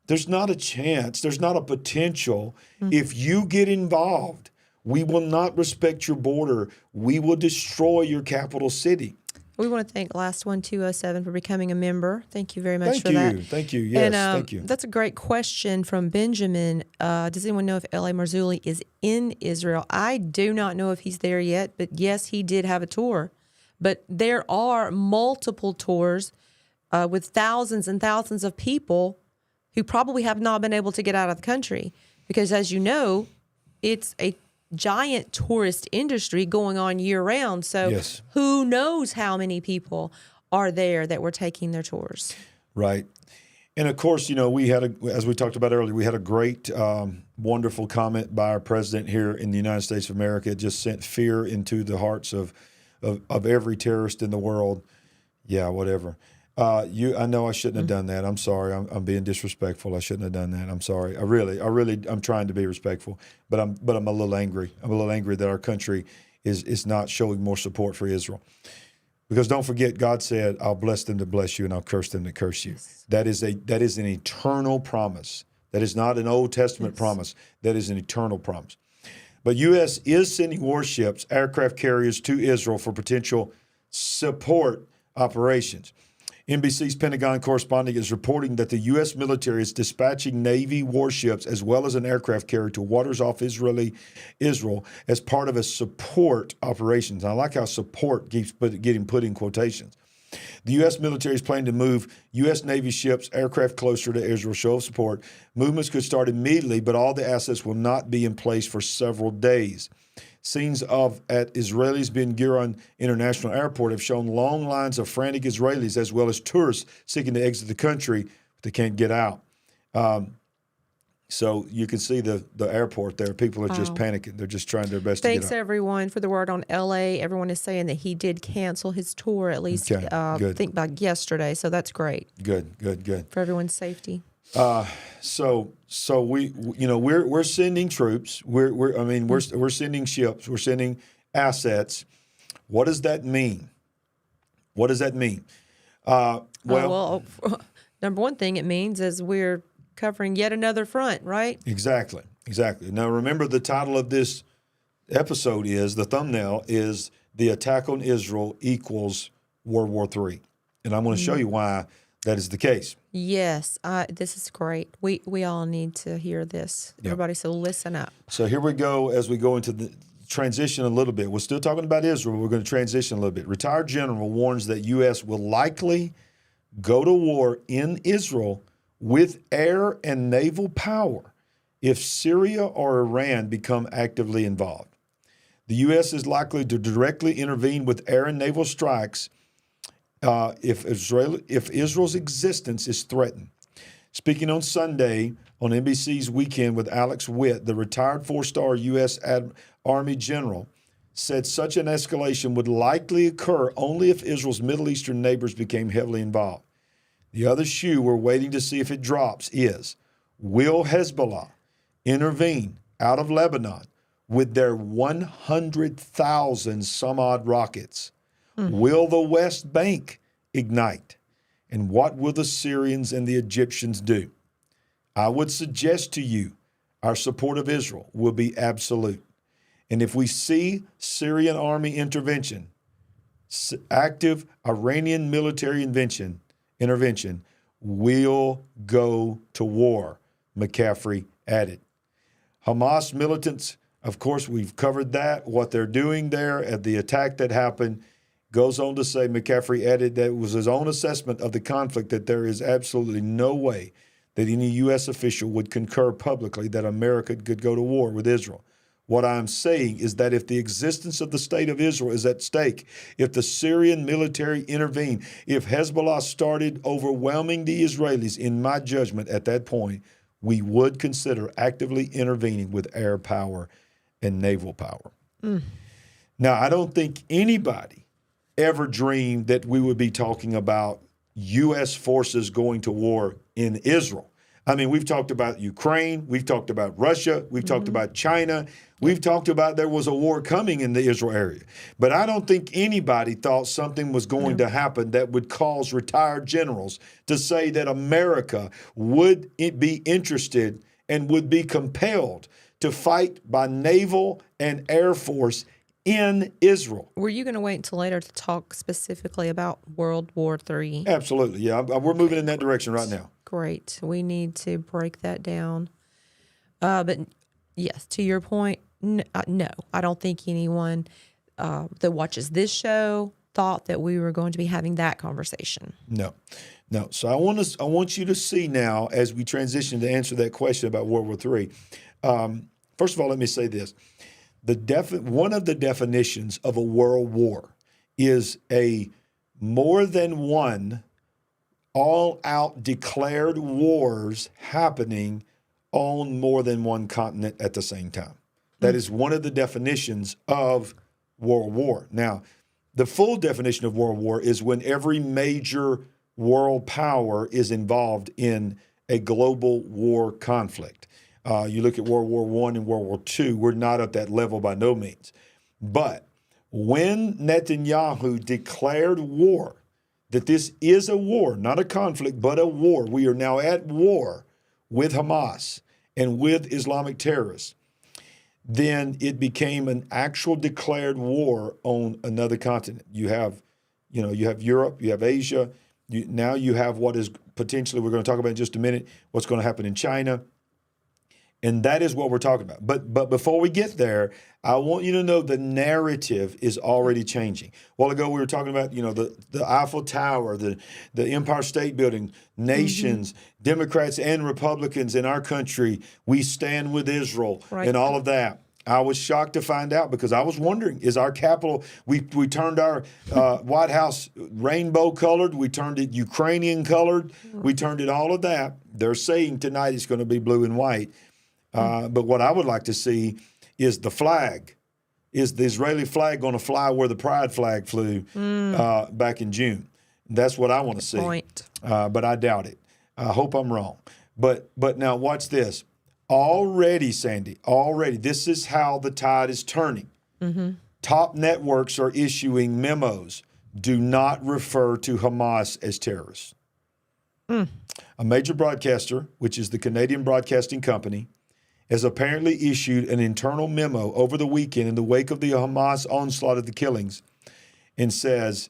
Speaker 1: there's not a chance, there's not a potential. If you get involved, we will not respect your border. We will destroy your capital city.
Speaker 2: We want to thank Last One 207 for becoming a member. Thank you very much for
Speaker 1: that.
Speaker 2: that.
Speaker 1: Thank you. Yes, thank you.
Speaker 2: That's a great question from Benjamin. Does anyone know if L.A. Marzulli is in Israel? I do not know if he's there yet, but yes, he did have a tour. But there are multiple tours with thousands and thousands of people who probably have not been able to get out of the country because, as you know, it's a giant tourist industry going on year round. So
Speaker 1: yes.
Speaker 2: Who knows how many people are there that were taking their tours.
Speaker 1: Right. And of course, we had, as we talked about earlier, we had a great, wonderful comment by our president here in the United States of America. It just sent fear into the hearts of every terrorist in the world. Yeah, whatever. I know I shouldn't have done that. I'm sorry. I'm being disrespectful. I shouldn't have done that. I'm sorry. I'm trying to be respectful, but I'm a little angry. I'm a little angry that our country is not showing more support for Israel. Because don't forget, God said, "I'll bless them to bless you, and I'll curse them to curse you." Yes. That is an eternal promise. That is not an Old Testament promise. That is an eternal promise. But U.S. is sending warships, aircraft carriers to Israel for potential support operations. NBC's Pentagon correspondent is reporting that the U.S. military is dispatching Navy warships as well as an aircraft carrier to waters off Israel as part of a support operations. I like how support keeps getting put in quotations. The U.S. military is planning to move U.S. Navy ships, aircraft closer to Israel, show of support. Movements could start immediately, but all the assets will not be in place for several days. Scenes at Israeli's Ben Gurion International Airport have shown long lines of frantic Israelis as well as tourists seeking to exit the country, but they can't get out. So you can see the airport there. People are just panicking. They're just trying their best to get out.
Speaker 2: Thanks, everyone, for the word on L.A. Everyone is saying that he did cancel his tour, at least I think by yesterday. So that's great.
Speaker 1: Good.
Speaker 2: For everyone's safety.
Speaker 1: So we're sending troops. We're sending ships. We're sending assets. What does that mean?
Speaker 2: Well, number one thing it means is we're covering yet another front, right?
Speaker 1: Exactly. Now remember, the title of this episode the thumbnail is "The Attack on Israel Equals World War III," and I'm going to show you why that is the case.
Speaker 2: Yes, this is great. We all need to hear this. Yep. Everybody, so listen up.
Speaker 1: So here we go as we go into the transition a little bit. We're still talking about Israel. We're going to transition a little bit. Retired general warns that U.S. will likely go to war in Israel with air and naval power if Syria or Iran become actively involved. The U.S. is likely to directly intervene with air and naval strikes if Israel's existence is threatened. Speaking on Sunday on NBC's Weekend with Alex Witt, the retired 4-star U.S. Army general said such an escalation would likely occur only if Israel's Middle Eastern neighbors became heavily involved. The other shoe we're waiting to see if it drops is, will Hezbollah intervene out of Lebanon with their 100,000 some odd rockets? Will the West Bank ignite? And what will the Syrians and the Egyptians do? I would suggest to you our support of Israel will be absolute. And if we see Syrian army intervention, active Iranian military intervention, we'll go to war, McCaffrey added. Hamas militants, of course, we've covered that, what they're doing there at the attack that happened. Goes on to say, McCaffrey added that it was his own assessment of the conflict that there is absolutely no way that any U.S. official would concur publicly that America could go to war with Israel. What I'm saying is that if the existence of the state of Israel is at stake, if the Syrian military intervened, if Hezbollah started overwhelming the Israelis, in my judgment at that point, we would consider actively intervening with air power and naval power. Now, I don't think anybody ever dreamed that we would be talking about U.S. forces going to war in Israel. I mean, we've talked about Ukraine, we've talked about Russia, we've talked about China, we've talked about there was a war coming in the Israel area. But I don't think anybody thought something was going to happen that would cause retired generals to say that America would be interested and would be compelled to fight by naval and air force in Israel.
Speaker 2: Were you going to wait until later to talk specifically about World War III?
Speaker 1: Absolutely. Yeah, we're moving in that direction right now.
Speaker 2: Great. We need to break that down. But yes, to your point, no, I don't think anyone that watches this show thought that we were going to be having that conversation.
Speaker 1: No. So I want you to see now, as we transition to answer that question about World War III. First of all, let me say this. One of the definitions of a world war is a more than one all-out declared wars happening on more than one continent at the same time. That is one of the definitions of world war. Now, the full definition of world war is when every major world power is involved in a global war conflict. You look at World War I and World War II, we're not at that level by no means. But when Netanyahu declared war, that this is a war, not a conflict, but a war, we are now at war with Hamas and with Islamic terrorists, then it became an actual declared war on another continent. You have Europe, you have Asia, now you have what is potentially, we're going to talk about in just a minute, what's going to happen in China. And that is what we're talking about. But before we get there, I want you to know the narrative is already changing. A while ago, we were talking about, the Eiffel Tower, the Empire State Building, nations, Democrats and Republicans in our country, we stand with Israel, and all of that. I was shocked to find out because I was wondering, is our Capitol, we turned our White House rainbow colored, we turned it Ukrainian colored, we turned it all of that. They're saying tonight it's going to be blue and white. But what I would like to see is the flag. Is the Israeli flag going to fly where the pride flag flew back in June? That's what I want to see. But I doubt it. I hope I'm wrong. But now watch this. Already, Sandy, this is how the tide is turning. Top networks are issuing memos. Do not refer to Hamas as terrorists. A major broadcaster, which is the Canadian Broadcasting Company, has apparently issued an internal memo over the weekend in the wake of the Hamas onslaught of the killings and says,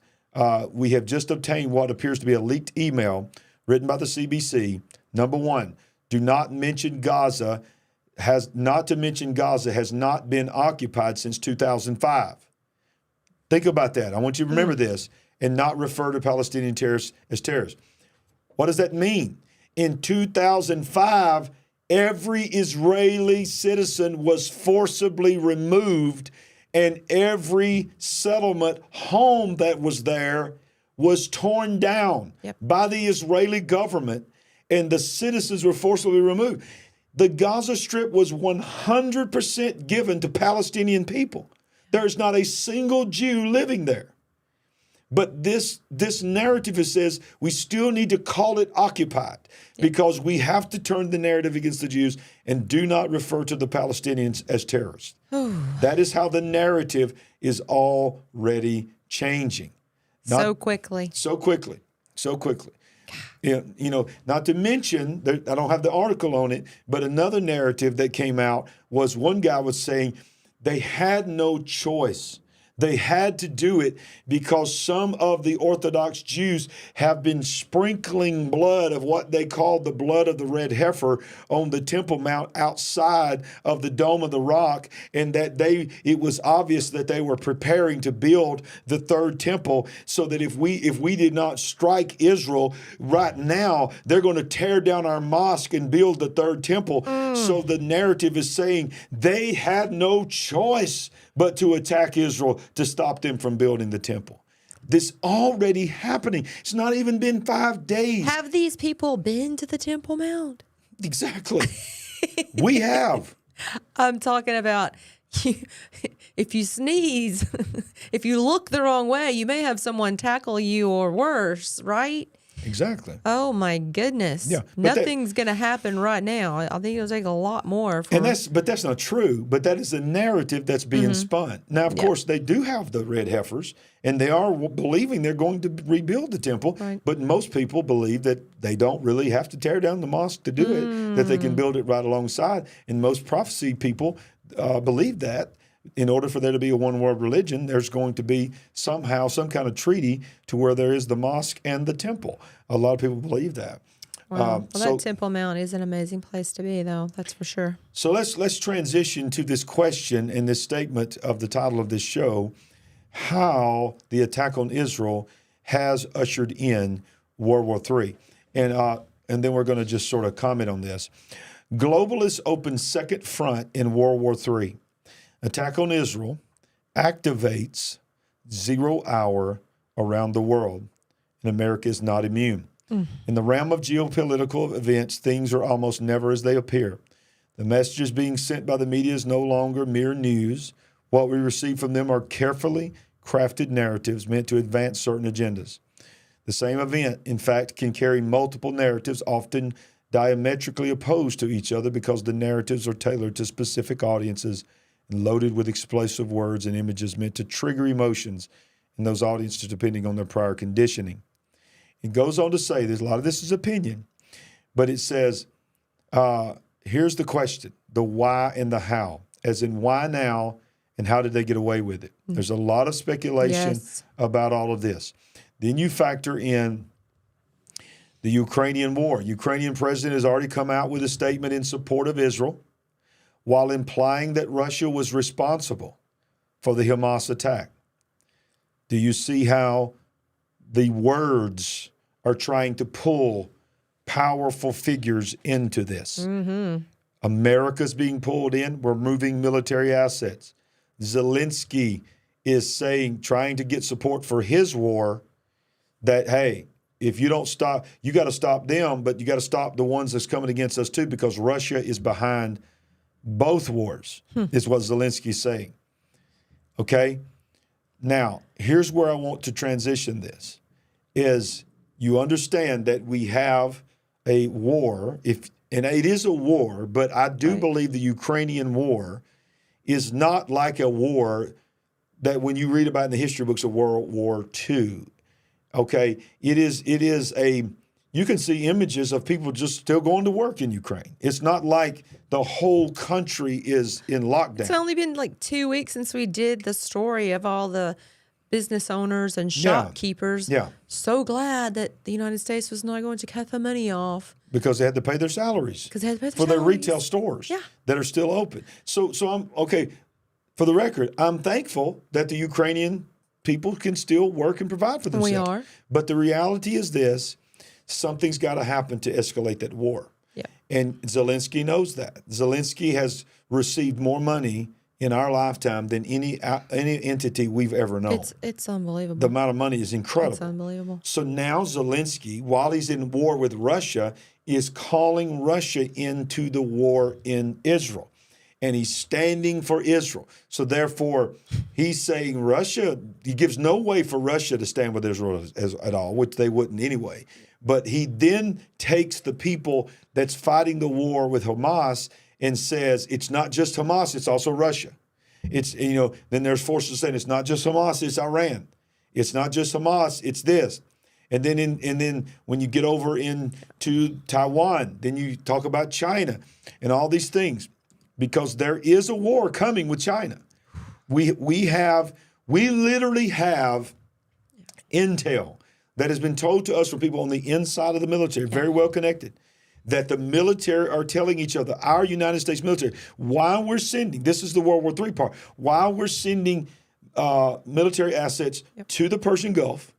Speaker 1: we have just obtained what appears to be a leaked email written by the CBC. Number one, do not mention Gaza has not been occupied since 2005. Think about that. I want you to remember this and not refer to Palestinian terrorists as terrorists. What does that mean? In 2005, every Israeli citizen was forcibly removed, and every settlement home that was there was torn down by the Israeli government, and the citizens were forcibly removed. The Gaza Strip was 100% given to Palestinian people. There's not a single Jew living there. But this narrative says we still need to call it occupied because we have to turn the narrative against the Jews and do not refer to the Palestinians as terrorists. That is how the narrative is already changing.
Speaker 2: So quickly.
Speaker 1: Not to mention, I don't have the article on it, but another narrative that came out was one guy was saying they had no choice. They had to do it because some of the Orthodox Jews have been sprinkling blood of what they called the blood of the red heifer on the Temple Mount outside of the Dome of the Rock, and that it was obvious that they were preparing to build the third temple, so that if we did not strike Israel right now, they're going to tear down our mosque and build the third temple. So the narrative is saying they had no choice but to attack Israel to stop them from building the temple. This already happening. It's not even been 5 days.
Speaker 2: Have these people been to the Temple Mount?
Speaker 1: Exactly. We have.
Speaker 2: I'm talking about if you sneeze, if you look the wrong way, you may have someone tackle you or worse, right?
Speaker 1: Exactly.
Speaker 2: Oh my goodness. Yeah, nothing's going to happen right now. I think it'll take a lot more.
Speaker 1: But that's not true. But that is a narrative that's being spun. Now, of course, they do have the red heifers, and they are believing they're going to rebuild the temple. Right. But most people believe that they don't really have to tear down the mosque to do it, that they can build it right alongside. And most prophecy people believe that. in order for there to be a one world religion, there's going to be somehow some kind of treaty to where there is the mosque and the temple. A lot of people believe that.
Speaker 2: Wow. That Temple Mount is an amazing place to be, though. That's for sure.
Speaker 1: So let's transition to this question and this statement of the title of this show: how the attack on Israel has ushered in World War III. And then we're going to just sort of comment on this. Globalists open second front in World War III. Attack on Israel activates 0 hour around the world, and America is not immune. In the realm of geopolitical events, things are almost never as they appear. The messages being sent by the media is no longer mere news. What we receive from them are carefully crafted narratives meant to advance certain agendas. The same event, in fact, can carry multiple narratives, often diametrically opposed to each other because the narratives are tailored to specific audiences and loaded with explosive words and images meant to trigger emotions in those audiences depending on their prior conditioning. It goes on to say, there's a lot of this is opinion, but it says, here's the question, the why and the how, as in why now and how did they get away with it? There's a lot of speculation about all of this. Then you factor in the Ukrainian war. Ukrainian president has already come out with a statement in support of Israel while implying that Russia was responsible for the Hamas attack. Do you see how the words are trying to pull powerful figures into this? America's being pulled in. We're moving military assets. Zelensky is saying, trying to get support for his war, that, hey, if you don't stop, you got to stop them, but you got to stop the ones that's coming against us too, because Russia is behind both wars, is what Zelensky's saying. Okay? Now, here's where I want to transition this, is you understand that we have a war, and it is a war, but I do believe the Ukrainian war is not like a war that when you read about in the history books of World War II. Okay, it is you can see images of people just still going to work in Ukraine. It's not like the whole country is in lockdown.
Speaker 2: It's only been like 2 weeks since we did the story of all the business owners and shopkeepers.
Speaker 1: Yeah.
Speaker 2: So glad that the United States was not going to cut the money off.
Speaker 1: Because they had to pay their salaries. For their retail stores that are still open. So I'm, okay, for the record, I'm thankful that the Ukrainian people can still work and provide for themselves.
Speaker 2: We are.
Speaker 1: But the reality is this, something's got to happen to escalate that war.
Speaker 2: Yeah.
Speaker 1: And Zelensky knows that. Zelensky has received more money in our lifetime than any entity we've ever known.
Speaker 2: It's unbelievable.
Speaker 1: The amount of money is incredible.
Speaker 2: It's unbelievable.
Speaker 1: So now Zelensky, while he's in war with Russia, is calling Russia into the war in Israel. And he's standing for Israel. So therefore, he's saying Russia, he gives no way for Russia to stand with Israel at all, which they wouldn't anyway. But he then takes the people that's fighting the war with Hamas and says, it's not just Hamas, it's also Russia. It's, then there's forces saying it's not just Hamas, it's Iran. It's not just Hamas, it's this. And then when you get over into Taiwan, then you talk about China and all these things. Because there is a war coming with China. We literally have intel that has been told to us from people on the inside of the military, very well connected, that the military are telling each other, our United States military, while we're sending, this is the World War III part, while we're sending military assets to the Persian Gulf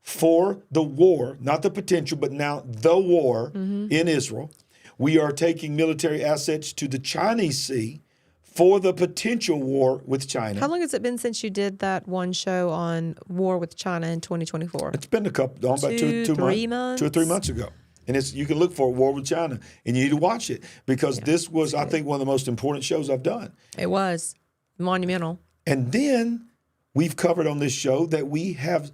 Speaker 1: for the war, not the potential, but now the war in Israel, we are taking military assets to the Chinese Sea for the potential war with China.
Speaker 2: How long has it been since you did that one show on war with China in 2024?
Speaker 1: It's been about 2 or 3 months ago. And you can look for War with China, and you need to watch it because this was, I think, one of the most important shows I've done.
Speaker 2: It was monumental.
Speaker 1: And then we've covered on this show that we have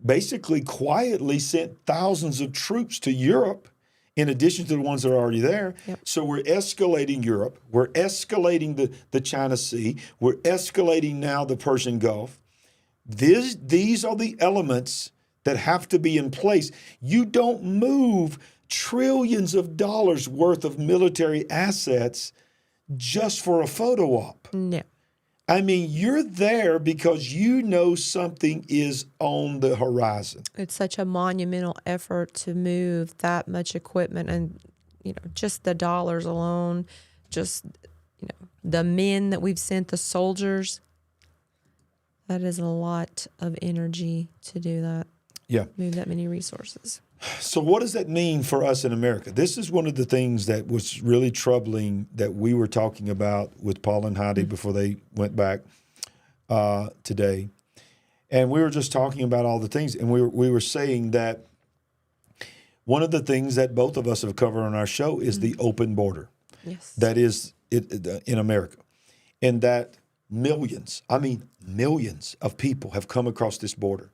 Speaker 1: basically quietly sent thousands of troops to Europe in addition to the ones that are already there. So we're escalating Europe. We're escalating the China Sea. We're escalating now the Persian Gulf. These are the elements that have to be in place. You don't move trillions of dollars worth of military assets just for a photo op.
Speaker 2: No.
Speaker 1: I mean, you're there because you know something is on the horizon.
Speaker 2: It's such a monumental effort to move that much equipment, and just the dollars alone, just the men that we've sent, the soldiers. That is a lot of energy to do that.
Speaker 1: Yeah.
Speaker 2: Move that many resources.
Speaker 1: So what does that mean for us in America? This is one of the things that was really troubling that we were talking about with Paul and Heidi before they went back today. And we were just talking about all the things. And we were saying that one of the things that both of us have covered on our show is the open border.
Speaker 2: Yes.
Speaker 1: That is in America. And that millions of people have come across this border.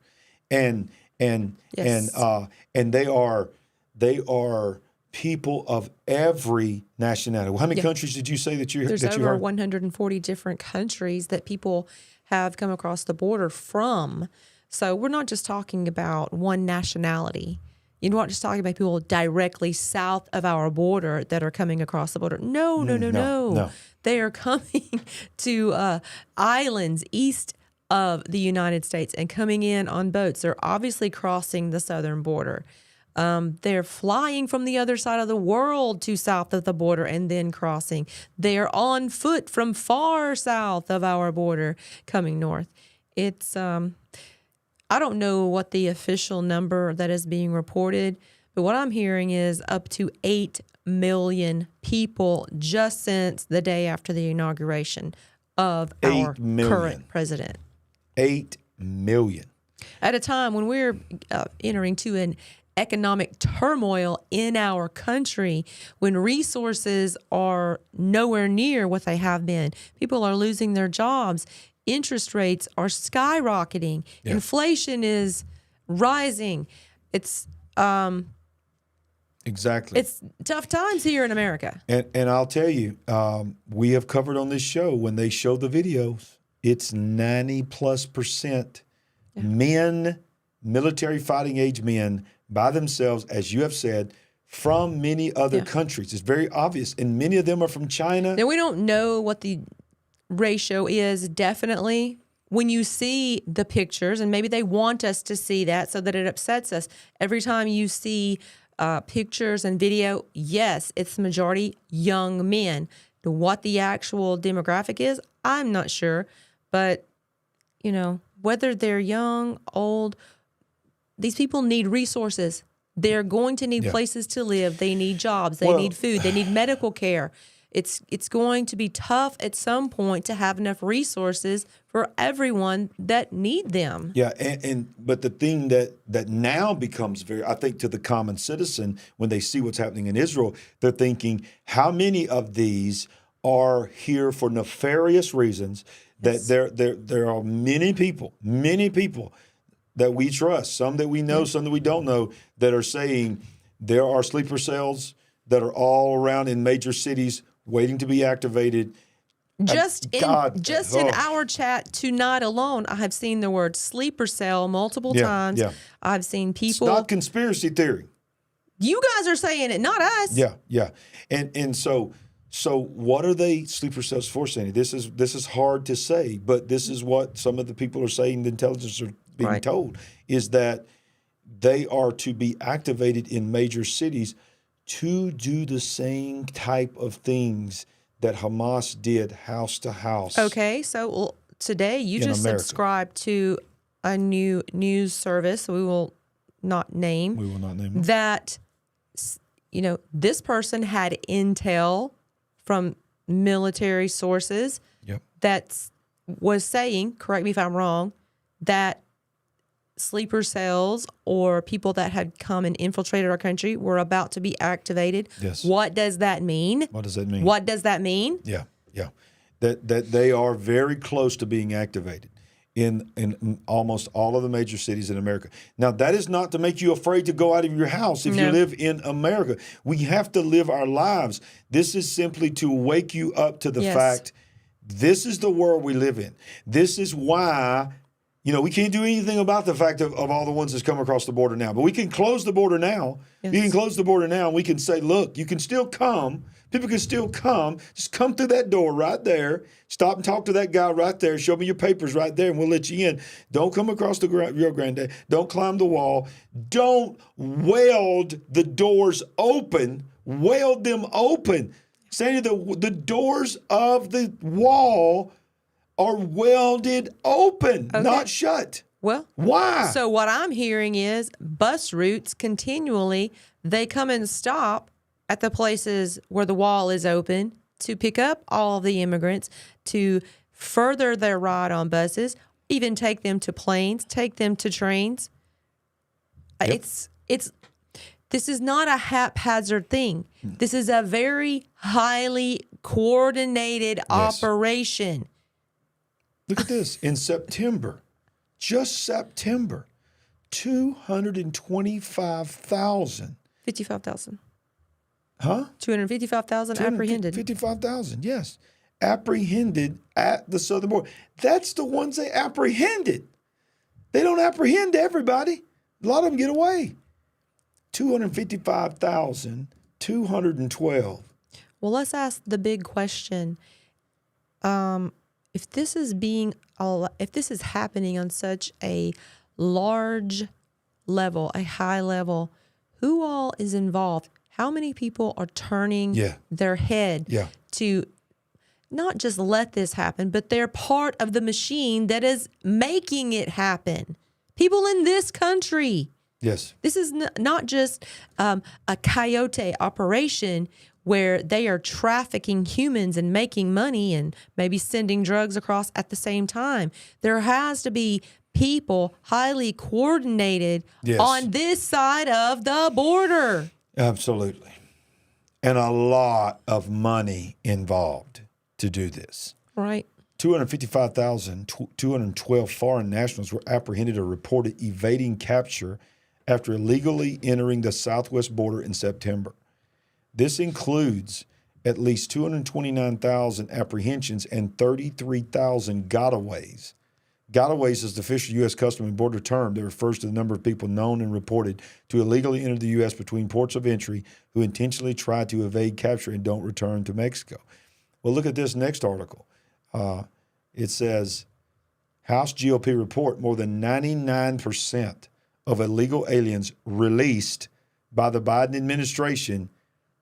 Speaker 1: And they are people of every nationality. How many countries did you say that you
Speaker 2: There's
Speaker 1: that you
Speaker 2: over
Speaker 1: heard?
Speaker 2: 140 different countries that people have come across the border from. So we're not just talking about one nationality. You're not just talking about people directly south of our border that are coming across the border. No. They are coming to islands east of the United States and coming in on boats. They're obviously crossing the southern border. They're flying from the other side of the world to south of the border and then crossing. They're on foot from far south of our border coming north. It's I don't know what the official number that is being reported, but what I'm hearing is up to 8 million people just since the day after the inauguration of our current president.
Speaker 1: 8 million.
Speaker 2: At a time when we're entering to an economic turmoil in our country, when resources are nowhere near what they have been, people are losing their jobs, interest rates are skyrocketing, inflation is rising. It's
Speaker 1: exactly.
Speaker 2: It's tough times here in America.
Speaker 1: And I'll tell you, we have covered on this show when they show the videos, it's 90+% men, military fighting age men by themselves, as you have said, from many other countries. It's very obvious. And many of them are from China.
Speaker 2: Now, we don't know what the ratio is definitely. When you see the pictures, and maybe they want us to see that so that it upsets us, every time you see pictures and video, yes, it's the majority young men. What the actual demographic is, I'm not sure. But, whether they're young, old, these people need resources. They're going to need places to live. They need jobs. They need food. They need medical care. It's going to be tough at some point to have enough resources for everyone that need them.
Speaker 1: Yeah, but the thing that now becomes very, I think, to the common citizen when they see what's happening in Israel, they're thinking, how many of these are here for nefarious reasons? That there are many people that we trust, some that we know, some that we don't know, that are saying there are sleeper cells that are all around in major cities waiting to be activated.
Speaker 2: Just in our chat tonight alone, I have seen the word sleeper cell multiple times. Yeah. I've seen people.
Speaker 1: It's not conspiracy theory.
Speaker 2: You guys are saying it, not us.
Speaker 1: Yeah. And so what are they sleeper cells for, Sandy? This is hard to say, but this is what some of the people are saying, the intelligence are being told, is that they are to be activated in major cities to do the same type of things that Hamas did house to house.
Speaker 2: Okay, so today you just subscribed to a new news service we will not name.
Speaker 1: We will not name it.
Speaker 2: That, this person had intel from military sources that was saying, correct me if I'm wrong, that sleeper cells or people that had come and infiltrated our country were about to be activated.
Speaker 1: Yes.
Speaker 2: What does that mean?
Speaker 1: What does that mean?
Speaker 2: What does that mean?
Speaker 1: Yeah. That they are very close to being activated in almost all of the major cities in America. Now, that is not to make you afraid to go out of your house if you live in America. We have to live our lives. This is simply to wake you up to the fact this is the world we live in. This is why we can't do anything about the fact of all the ones that's come across the border now. But we can close the border now.
Speaker 2: Yes.
Speaker 1: You can close the border now, and we can say, look, you can still come. People can still come. Just come through that door right there. Stop and talk to that guy right there. Show me your papers right there, and we'll let you in. Don't come across the Rio Grande. Don't climb the wall. Don't weld the doors open. Weld them open. Sandy, the doors of the wall are welded open, not shut.
Speaker 2: Well,
Speaker 1: why?
Speaker 2: So what I'm hearing is bus routes continually, they come and stop at the places where the wall is open to pick up all of the immigrants, to further their ride on buses, even take them to planes, take them to trains. Yep. This is not a haphazard thing. This is a very highly coordinated operation.
Speaker 1: Look at this. In September, just September, 225,000.
Speaker 2: 55,000.
Speaker 1: Huh?
Speaker 2: 255,000 apprehended.
Speaker 1: 55,000, yes. Apprehended at the southern border. That's the ones they apprehended. They don't apprehend everybody. A lot of them get away. 255,212.
Speaker 2: Well, let's ask the big question. If this is happening on such a large level, a high level, who all is involved? How many people are turning their head to not just let this happen, but they're part of the machine that is making it happen? People in this country.
Speaker 1: Yes.
Speaker 2: This is not just a coyote operation where they are trafficking humans and making money and maybe sending drugs across at the same time. There has to be people highly coordinated on this side of the border.
Speaker 1: Absolutely. And a lot of money involved to do this.
Speaker 2: Right.
Speaker 1: 255,212 foreign nationals were apprehended or reported evading capture after illegally entering the southwest border in September. This includes at least 229,000 apprehensions and 33,000 gotaways. Gotaways is the official U.S. Customs and Border term that refers to the number of people known and reported to illegally enter the U.S. between ports of entry who intentionally try to evade capture and don't return to Mexico. Well, look at this next article. It says, House GOP report more than 99% of illegal aliens released by the Biden administration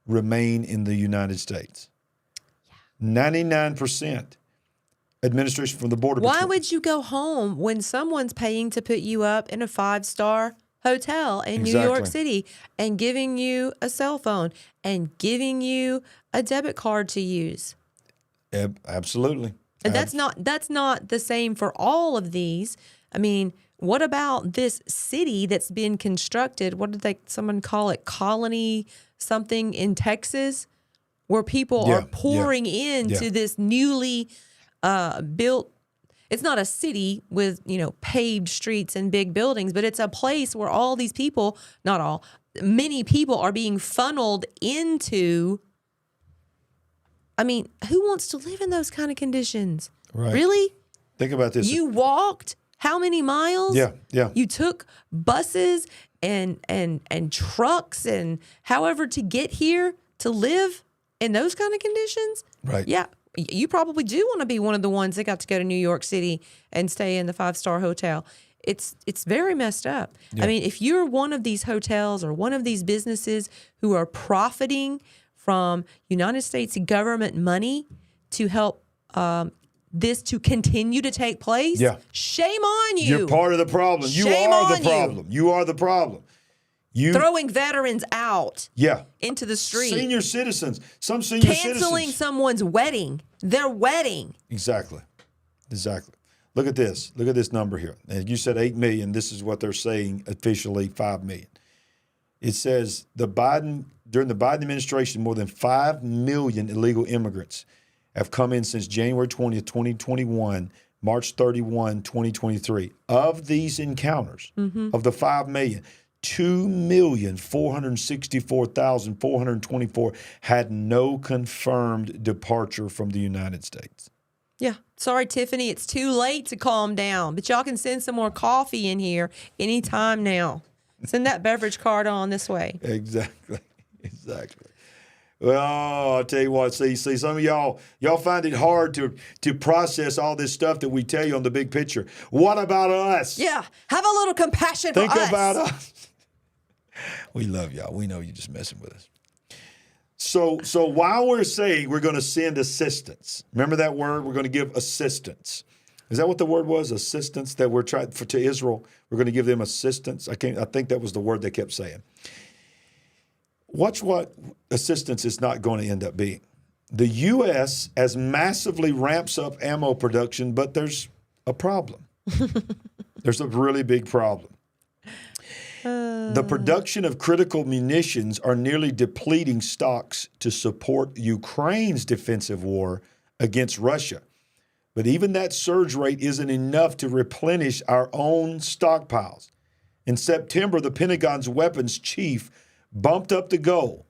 Speaker 1: remain in the United States. 99%. Administration from the border.
Speaker 2: Why would you go home when someone's paying to put you up in a 5-star hotel in New York City and giving you a cell phone and giving you a debit card to use?
Speaker 1: Absolutely.
Speaker 2: And that's not the same for all of these. I mean, what about this city that's been constructed? What did someone call it? Colony something in Texas, where people are pouring into this newly built. It's not a city with, paved streets and big buildings, but it's a place where all these people, not all, many people are being funneled into. I mean, who wants to live in those kind of conditions?
Speaker 1: Right.
Speaker 2: Really?
Speaker 1: Think about this.
Speaker 2: You walked how many miles?
Speaker 1: Yeah. You
Speaker 2: took buses and trucks and however to get here to live in those kind of conditions?
Speaker 1: Right.
Speaker 2: Yeah. You probably do want to be one of the ones that got to go to New York City and stay in the 5-star hotel. It's very messed up. Yeah. I mean, if you're one of these hotels or one of these businesses who are profiting from United States government money to help this to continue to take place, shame on you.
Speaker 1: You're part of the problem. You are the problem. You are the problem.
Speaker 2: Throwing veterans out into the street.
Speaker 1: Senior citizens. Some senior citizens.
Speaker 2: Canceling someone's wedding. Their wedding.
Speaker 1: Exactly. Look at this. Look at this number here. And you said 8 million. This is what they're saying officially, 5 million. It says during the Biden administration, more than 5 million illegal immigrants have come in since January 20th, 2021, March 31, 2023. Of these encounters, of the 5 million, 2,464,424 had no confirmed departure from the United States.
Speaker 2: Yeah. Sorry, Tiffany, it's too late to calm down, but y'all can send some more coffee in here anytime now. Send that beverage card on this way.
Speaker 1: Exactly. Well, I'll tell you what, see, some of y'all find it hard to process all this stuff that we tell you on the big picture. What about us?
Speaker 2: Yeah. Have a little compassion
Speaker 1: Think
Speaker 2: for us.
Speaker 1: about us. We love y'all. We know you're just messing with us. So while we're saying we're going to send assistance, remember that word? We're going to give assistance. Is that what the word was? Assistance that we're trying to Israel. We're going to give them assistance. I think that was the word they kept saying. Watch what assistance is not going to end up being. The U.S. as massively ramps up ammo production, but there's a problem. There's a really big problem. The production of critical munitions are nearly depleting stocks to support Ukraine's defensive war against Russia. But even that surge rate isn't enough to replenish our own stockpiles. In September, the Pentagon's weapons chief bumped up the goal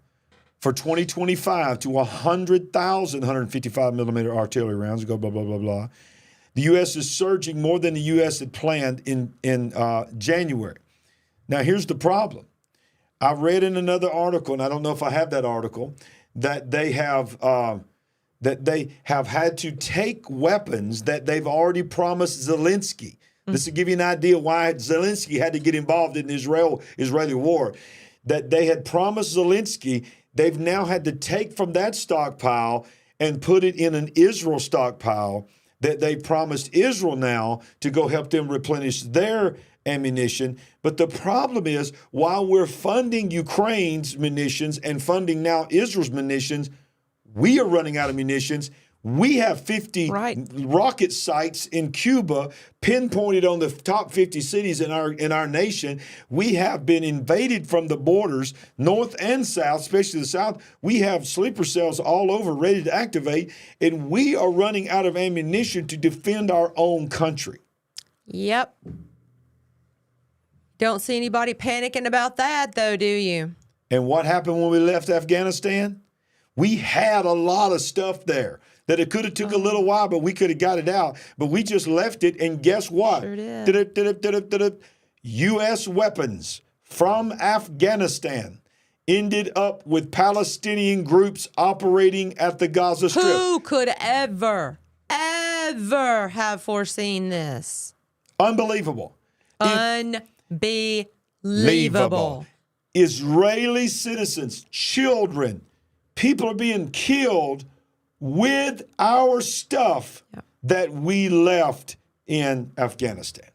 Speaker 1: for 2025 to 100,000 155 millimeter artillery rounds. Go blah, blah, blah, blah. The U.S. is surging more than the U.S. had planned in January. Now, here's the problem. I read in another article, and I don't know if I have that article, that they have had to take weapons that they've already promised Zelensky. This will give you an idea why Zelensky had to get involved in the Israeli war. That they had promised Zelensky, they've now had to take from that stockpile and put it in an Israel stockpile that they promised Israel now to go help them replenish their ammunition. But the problem is, while we're funding Ukraine's munitions and funding now Israel's munitions, we are running out of munitions. We have 50 rocket sites in Cuba pinpointed on the top 50 cities in our nation. We have been invaded from the borders, north and south, especially the south. We have sleeper cells all over ready to activate, and we are running out of ammunition to defend our own country.
Speaker 2: Yep. Don't see anybody panicking about that, though, do you?
Speaker 1: And what happened when we left Afghanistan? We had a lot of stuff there that it could have took a little while, but we could have got it out. But we just left it, and guess what?
Speaker 2: Sure did.
Speaker 1: U.S. weapons from Afghanistan ended up with Palestinian groups operating at the Gaza Strip.
Speaker 2: Who could ever have foreseen this?
Speaker 1: Unbelievable.
Speaker 2: Unbelievable.
Speaker 1: Israeli citizens, children, people are being killed with our stuff that we left in Afghanistan.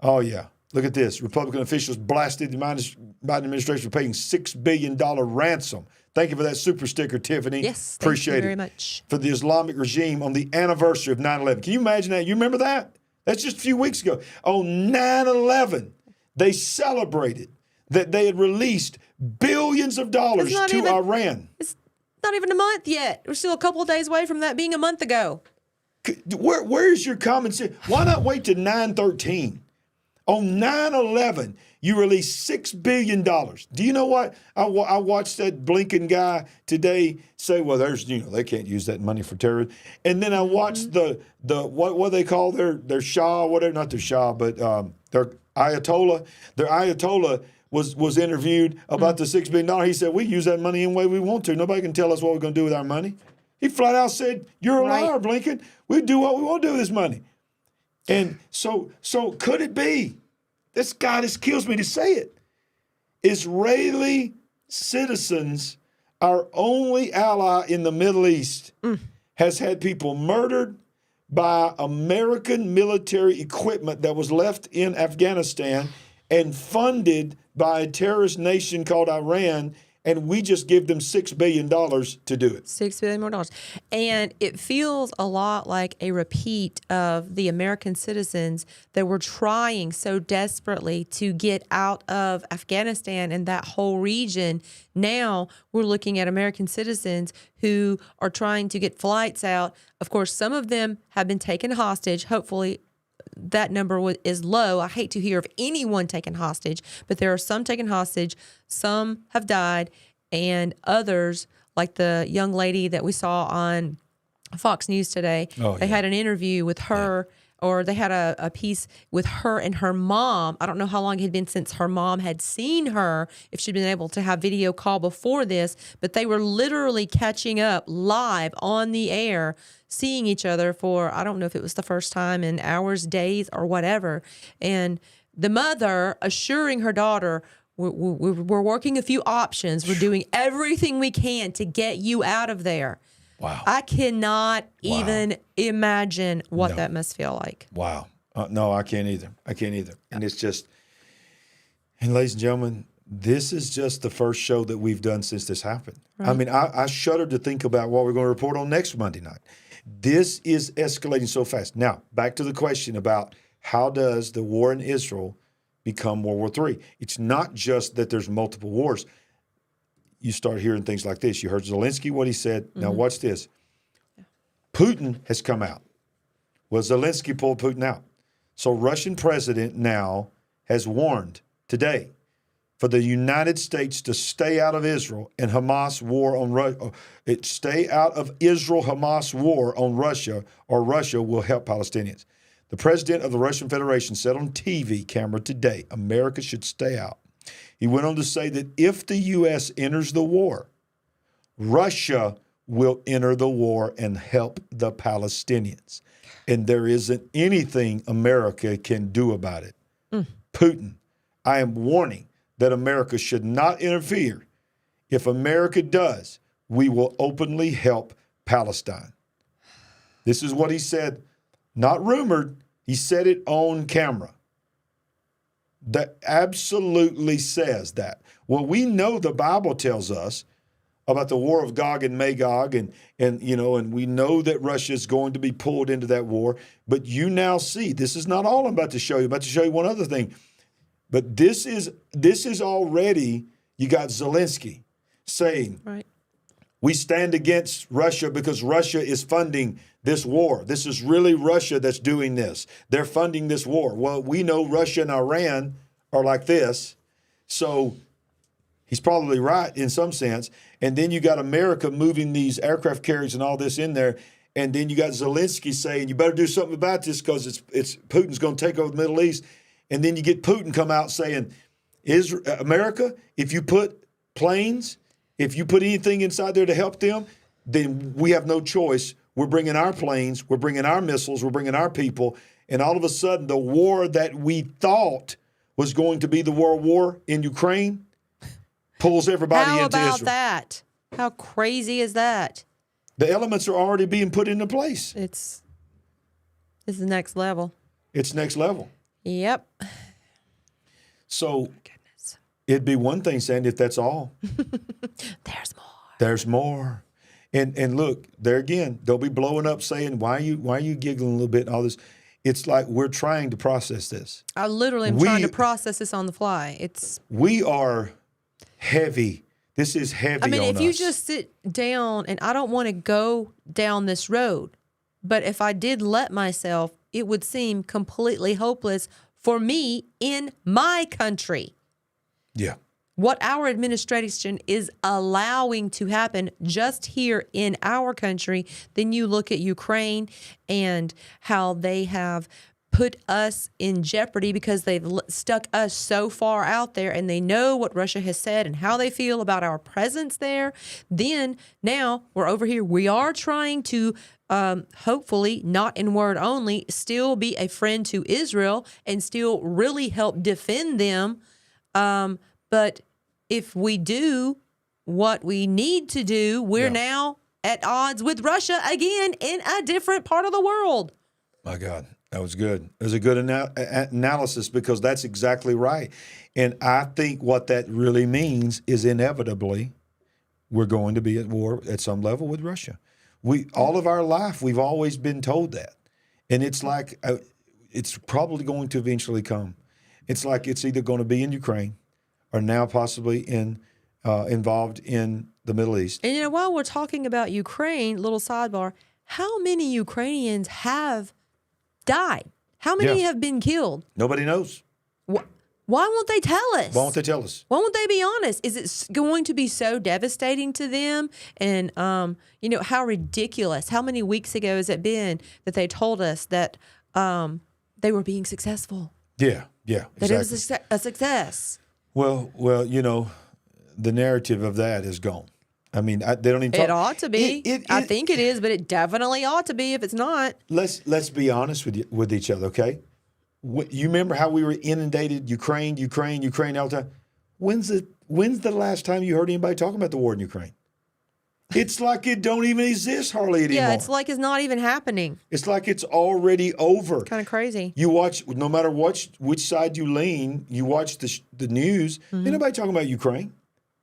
Speaker 1: Oh, yeah. Look at this. Republican officials blasted the Biden administration for paying $6 billion ransom. Thank you for that super sticker, Tiffany.
Speaker 2: Yes,
Speaker 1: appreciate
Speaker 2: thank you very
Speaker 1: it.
Speaker 2: much.
Speaker 1: For the Islamic regime on the anniversary of 9/11. Can you imagine that? You remember that? That's just a few weeks ago. On 9/11, they celebrated that they had released billions of dollars to Iran.
Speaker 2: It's not even a month yet. We're still a couple of days away from that being a month ago.
Speaker 1: Where's your common sense? Why not wait to 9/13? On 9/11, you released $6 billion. Do you know what? I watched that Blinken guy today say, well, they can't use that money for terrorism. And then I watched the what they call their Shah, whatever, not their Shah, but their Ayatollah. Their Ayatollah was interviewed about the $6 billion. He said, we use that money any way we want to. Nobody can tell us what we're going to do with our money. He flat out said, you're a liar, Blinken. We do what we want to do with this money. And so could it be? This kills me to say it. Israeli citizens, our only ally in the Middle East, has had people murdered by American military equipment that was left in Afghanistan and funded by a terrorist nation called Iran, and we just give them $6 billion to do it.
Speaker 2: $6 billion more. And it feels a lot like a repeat of the American citizens that were trying so desperately to get out of Afghanistan and that whole region. Now we're looking at American citizens who are trying to get flights out. Of course, some of them have been taken hostage. Hopefully that number is low. I hate to hear of anyone taken hostage, but there are some taken hostage. Some have died, and others, like the young lady that we saw on Fox News today. They had an interview with her, or they had a piece with her and her mom. I don't know how long it had been since her mom had seen her, if she'd been able to have video call before this, but they were literally catching up live on the air, seeing each other for, I don't know if it was the first time in hours, days, or whatever. And the mother assuring her daughter, we're working a few options. We're doing everything we can to get you out of there.
Speaker 1: Wow.
Speaker 2: I cannot even imagine what that must feel like.
Speaker 1: Wow. No, I can't either. And it's just, and ladies and gentlemen, this is just the first show that we've done since this happened. Right. I mean, I shudder to think about what we're going to report on next Monday night. This is escalating so fast. Now, back to the question about how does the war in Israel become World War III? It's not just that there's multiple wars. You start hearing things like this. You heard Zelensky, what he said. Now watch this. Putin has come out. Well, Zelensky pulled Putin out. So Russian president now has warned today for the United States to stay out of Israel and Hamas war on Russia. Stay out of Israel-Hamas war on Russia, or Russia will help Palestinians. The president of the Russian Federation said on TV camera today, America should stay out. He went on to say that if the U.S. enters the war, Russia will enter the war and help the Palestinians. And there isn't anything America can do about it. Putin, I am warning that America should not interfere. If America does, we will openly help Palestine. This is what he said, not rumored. He said it on camera. That absolutely says that. Well, we know the Bible tells us about the war of Gog and Magog, and we know that Russia is going to be pulled into that war. But you now see, this is not all I'm about to show you. I'm about to show you one other thing. But this is already, you got Zelensky saying, right, we stand against Russia because Russia is funding this war. This is really Russia that's doing this. They're funding this war. Well, we know Russia and Iran are like this. So he's probably right in some sense. And then you got America moving these aircraft carriers and all this in there. And then you got Zelensky saying, you better do something about this because it's Putin's going to take over the Middle East. And then you get Putin come out saying, America, if you put planes, if you put anything inside there to help them, then we have no choice. We're bringing our planes, we're bringing our missiles, we're bringing our people. And all of a sudden, the war that we thought was going to be the world war in Ukraine pulls everybody into Israel.
Speaker 2: How about that? How crazy is that?
Speaker 1: The elements are already being put into place.
Speaker 2: It's the next level.
Speaker 1: It's next level.
Speaker 2: Yep.
Speaker 1: So it'd be one thing saying if that's all.
Speaker 2: There's more.
Speaker 1: There's more. And look, there again, they'll be blowing up saying, why are you giggling a little bit and all this? It's like we're trying to process this.
Speaker 2: I literally am trying to process this on the fly.
Speaker 1: We are heavy. This is heavy on us.
Speaker 2: I mean, if you just sit down, and I don't want to go down this road, but if I did let myself, it would seem completely hopeless for me in my country.
Speaker 1: Yeah.
Speaker 2: What our administration is allowing to happen just here in our country, then you look at Ukraine and how they have put us in jeopardy because they've stuck us so far out there, and they know what Russia has said and how they feel about our presence there. Then now we're over here. We are trying to hopefully, not in word only, still be a friend to Israel and still really help defend them. But if we do what we need to do, we're now at odds with Russia again in a different part of the world.
Speaker 1: My God, that was good. It was a good analysis because that's exactly right. And I think what that really means is inevitably we're going to be at war at some level with Russia. All of our life, we've always been told that. And it's like it's probably going to eventually come. It's like it's either going to be in Ukraine or now possibly involved in the Middle East.
Speaker 2: And while we're talking about Ukraine, little sidebar, how many Ukrainians have died? How many have been killed?
Speaker 1: Nobody knows.
Speaker 2: Why won't they tell us?
Speaker 1: Why won't they tell us?
Speaker 2: Why won't they be honest? Is it going to be so devastating to them? And, how ridiculous. How many weeks ago has it been that they told us that they were being successful?
Speaker 1: Yeah, exactly.
Speaker 2: That it was a success.
Speaker 1: Well, the narrative of that is gone. I mean, they don't even talk.
Speaker 2: It ought to be. I think it is, but it definitely ought to be if it's not.
Speaker 1: Let's be honest with each other, okay? You remember how we were inundated, Ukraine all the time? When's the last time you heard anybody talking about the war in Ukraine? It's like it don't even exist hardly anymore.
Speaker 2: Yeah, it's like it's not even happening.
Speaker 1: It's like it's already over.
Speaker 2: Kind of crazy.
Speaker 1: You watch, no matter which side you lean, you watch the news. Ain't nobody talking about Ukraine.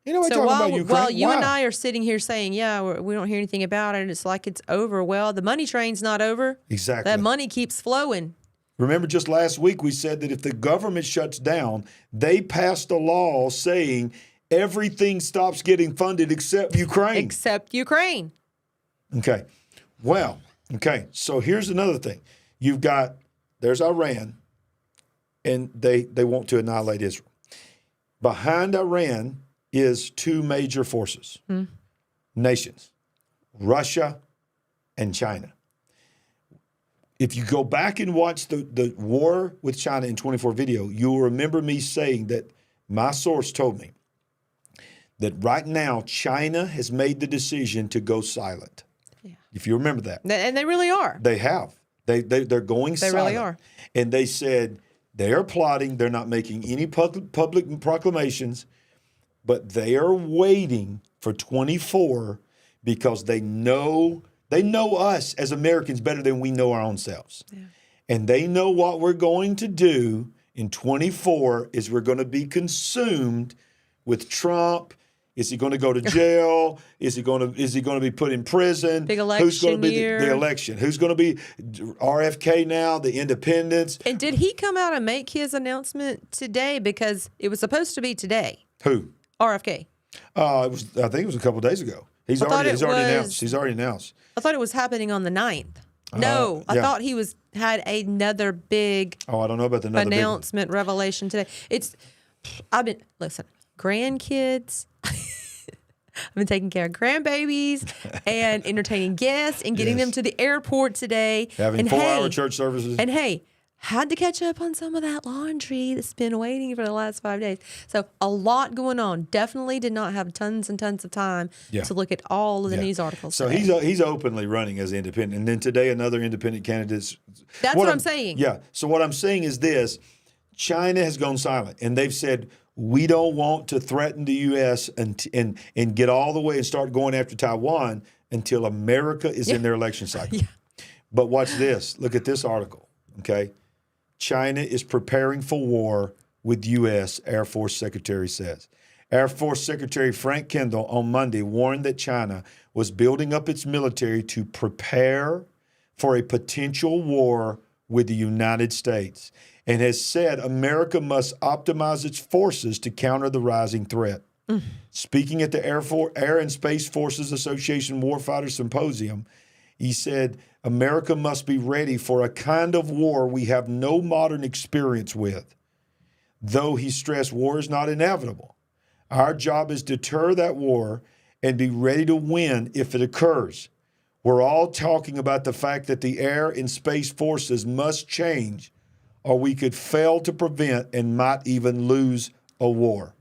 Speaker 1: Ain't nobody talking about Ukraine.
Speaker 2: Well, you and I are sitting here saying, we don't hear anything about it, and it's like it's over. Well, the money train's not over.
Speaker 1: Exactly.
Speaker 2: That money keeps flowing.
Speaker 1: Remember, just last week we said that if the government shuts down, they passed a law saying everything stops getting funded except Ukraine.
Speaker 2: Except Ukraine.
Speaker 1: Okay. Well, okay. So here's another thing. There's Iran, and they want to annihilate Israel. Behind Iran is two major forces, nations, Russia and China. If you go back and watch the war with China in 24 video, you'll remember me saying that my source told me that right now China has made the decision to go silent. Yeah. If you remember that.
Speaker 2: And they really are.
Speaker 1: They have. They're going silent.
Speaker 2: They really are.
Speaker 1: And they said they are plotting. They're not making any public proclamations, but they are waiting for 24 because they know us as Americans better than we know our own selves. Yeah. And they know what we're going to do in 24 is we're going to be consumed with Trump. Is he going to go to jail? Is he going to be put in prison?
Speaker 2: Big election
Speaker 1: Who's going to be
Speaker 2: year.
Speaker 1: The election? Who's going to be RFK now, the independents?
Speaker 2: And did he come out and make his announcement today? Because it was supposed to be today.
Speaker 1: Who?
Speaker 2: RFK.
Speaker 1: I think it was a couple of days ago. He's already announced.
Speaker 2: I thought it was happening on the 9th. No, I thought he had another big
Speaker 1: I don't know about the
Speaker 2: announcement, revelation today. Grandkids. I've been taking care of grandbabies and entertaining guests and getting them to the airport today.
Speaker 1: Having 4-hour church services.
Speaker 2: And had to catch up on some of that laundry that's been waiting for the last 5 days. So a lot going on. Definitely did not have tons and tons of time to look at all of the news articles.
Speaker 1: So
Speaker 2: today.
Speaker 1: he's openly running as independent. And then today another independent candidate.
Speaker 2: That's what I'm saying.
Speaker 1: Yeah. So what I'm saying is this. China has gone silent. And they've said, we don't want to threaten the U.S. and get all the way and start going after Taiwan until America is in their election cycle. Yeah. But watch this. Look at this article, okay? China is preparing for war with U.S., Air Force Secretary says. Air Force Secretary Frank Kendall on Monday warned that China was building up its military to prepare for a potential war with the United States and has said America must optimize its forces to counter the rising threat. Speaking at the Air and Space Forces Association Warfighter Symposium, he said, America must be ready for a kind of war we have no modern experience with. Though he stressed war is not inevitable. Our job is to deter that war and be ready to win if it occurs. We're all talking about the fact that the air and space forces must change or we could fail to prevent and might even lose a war.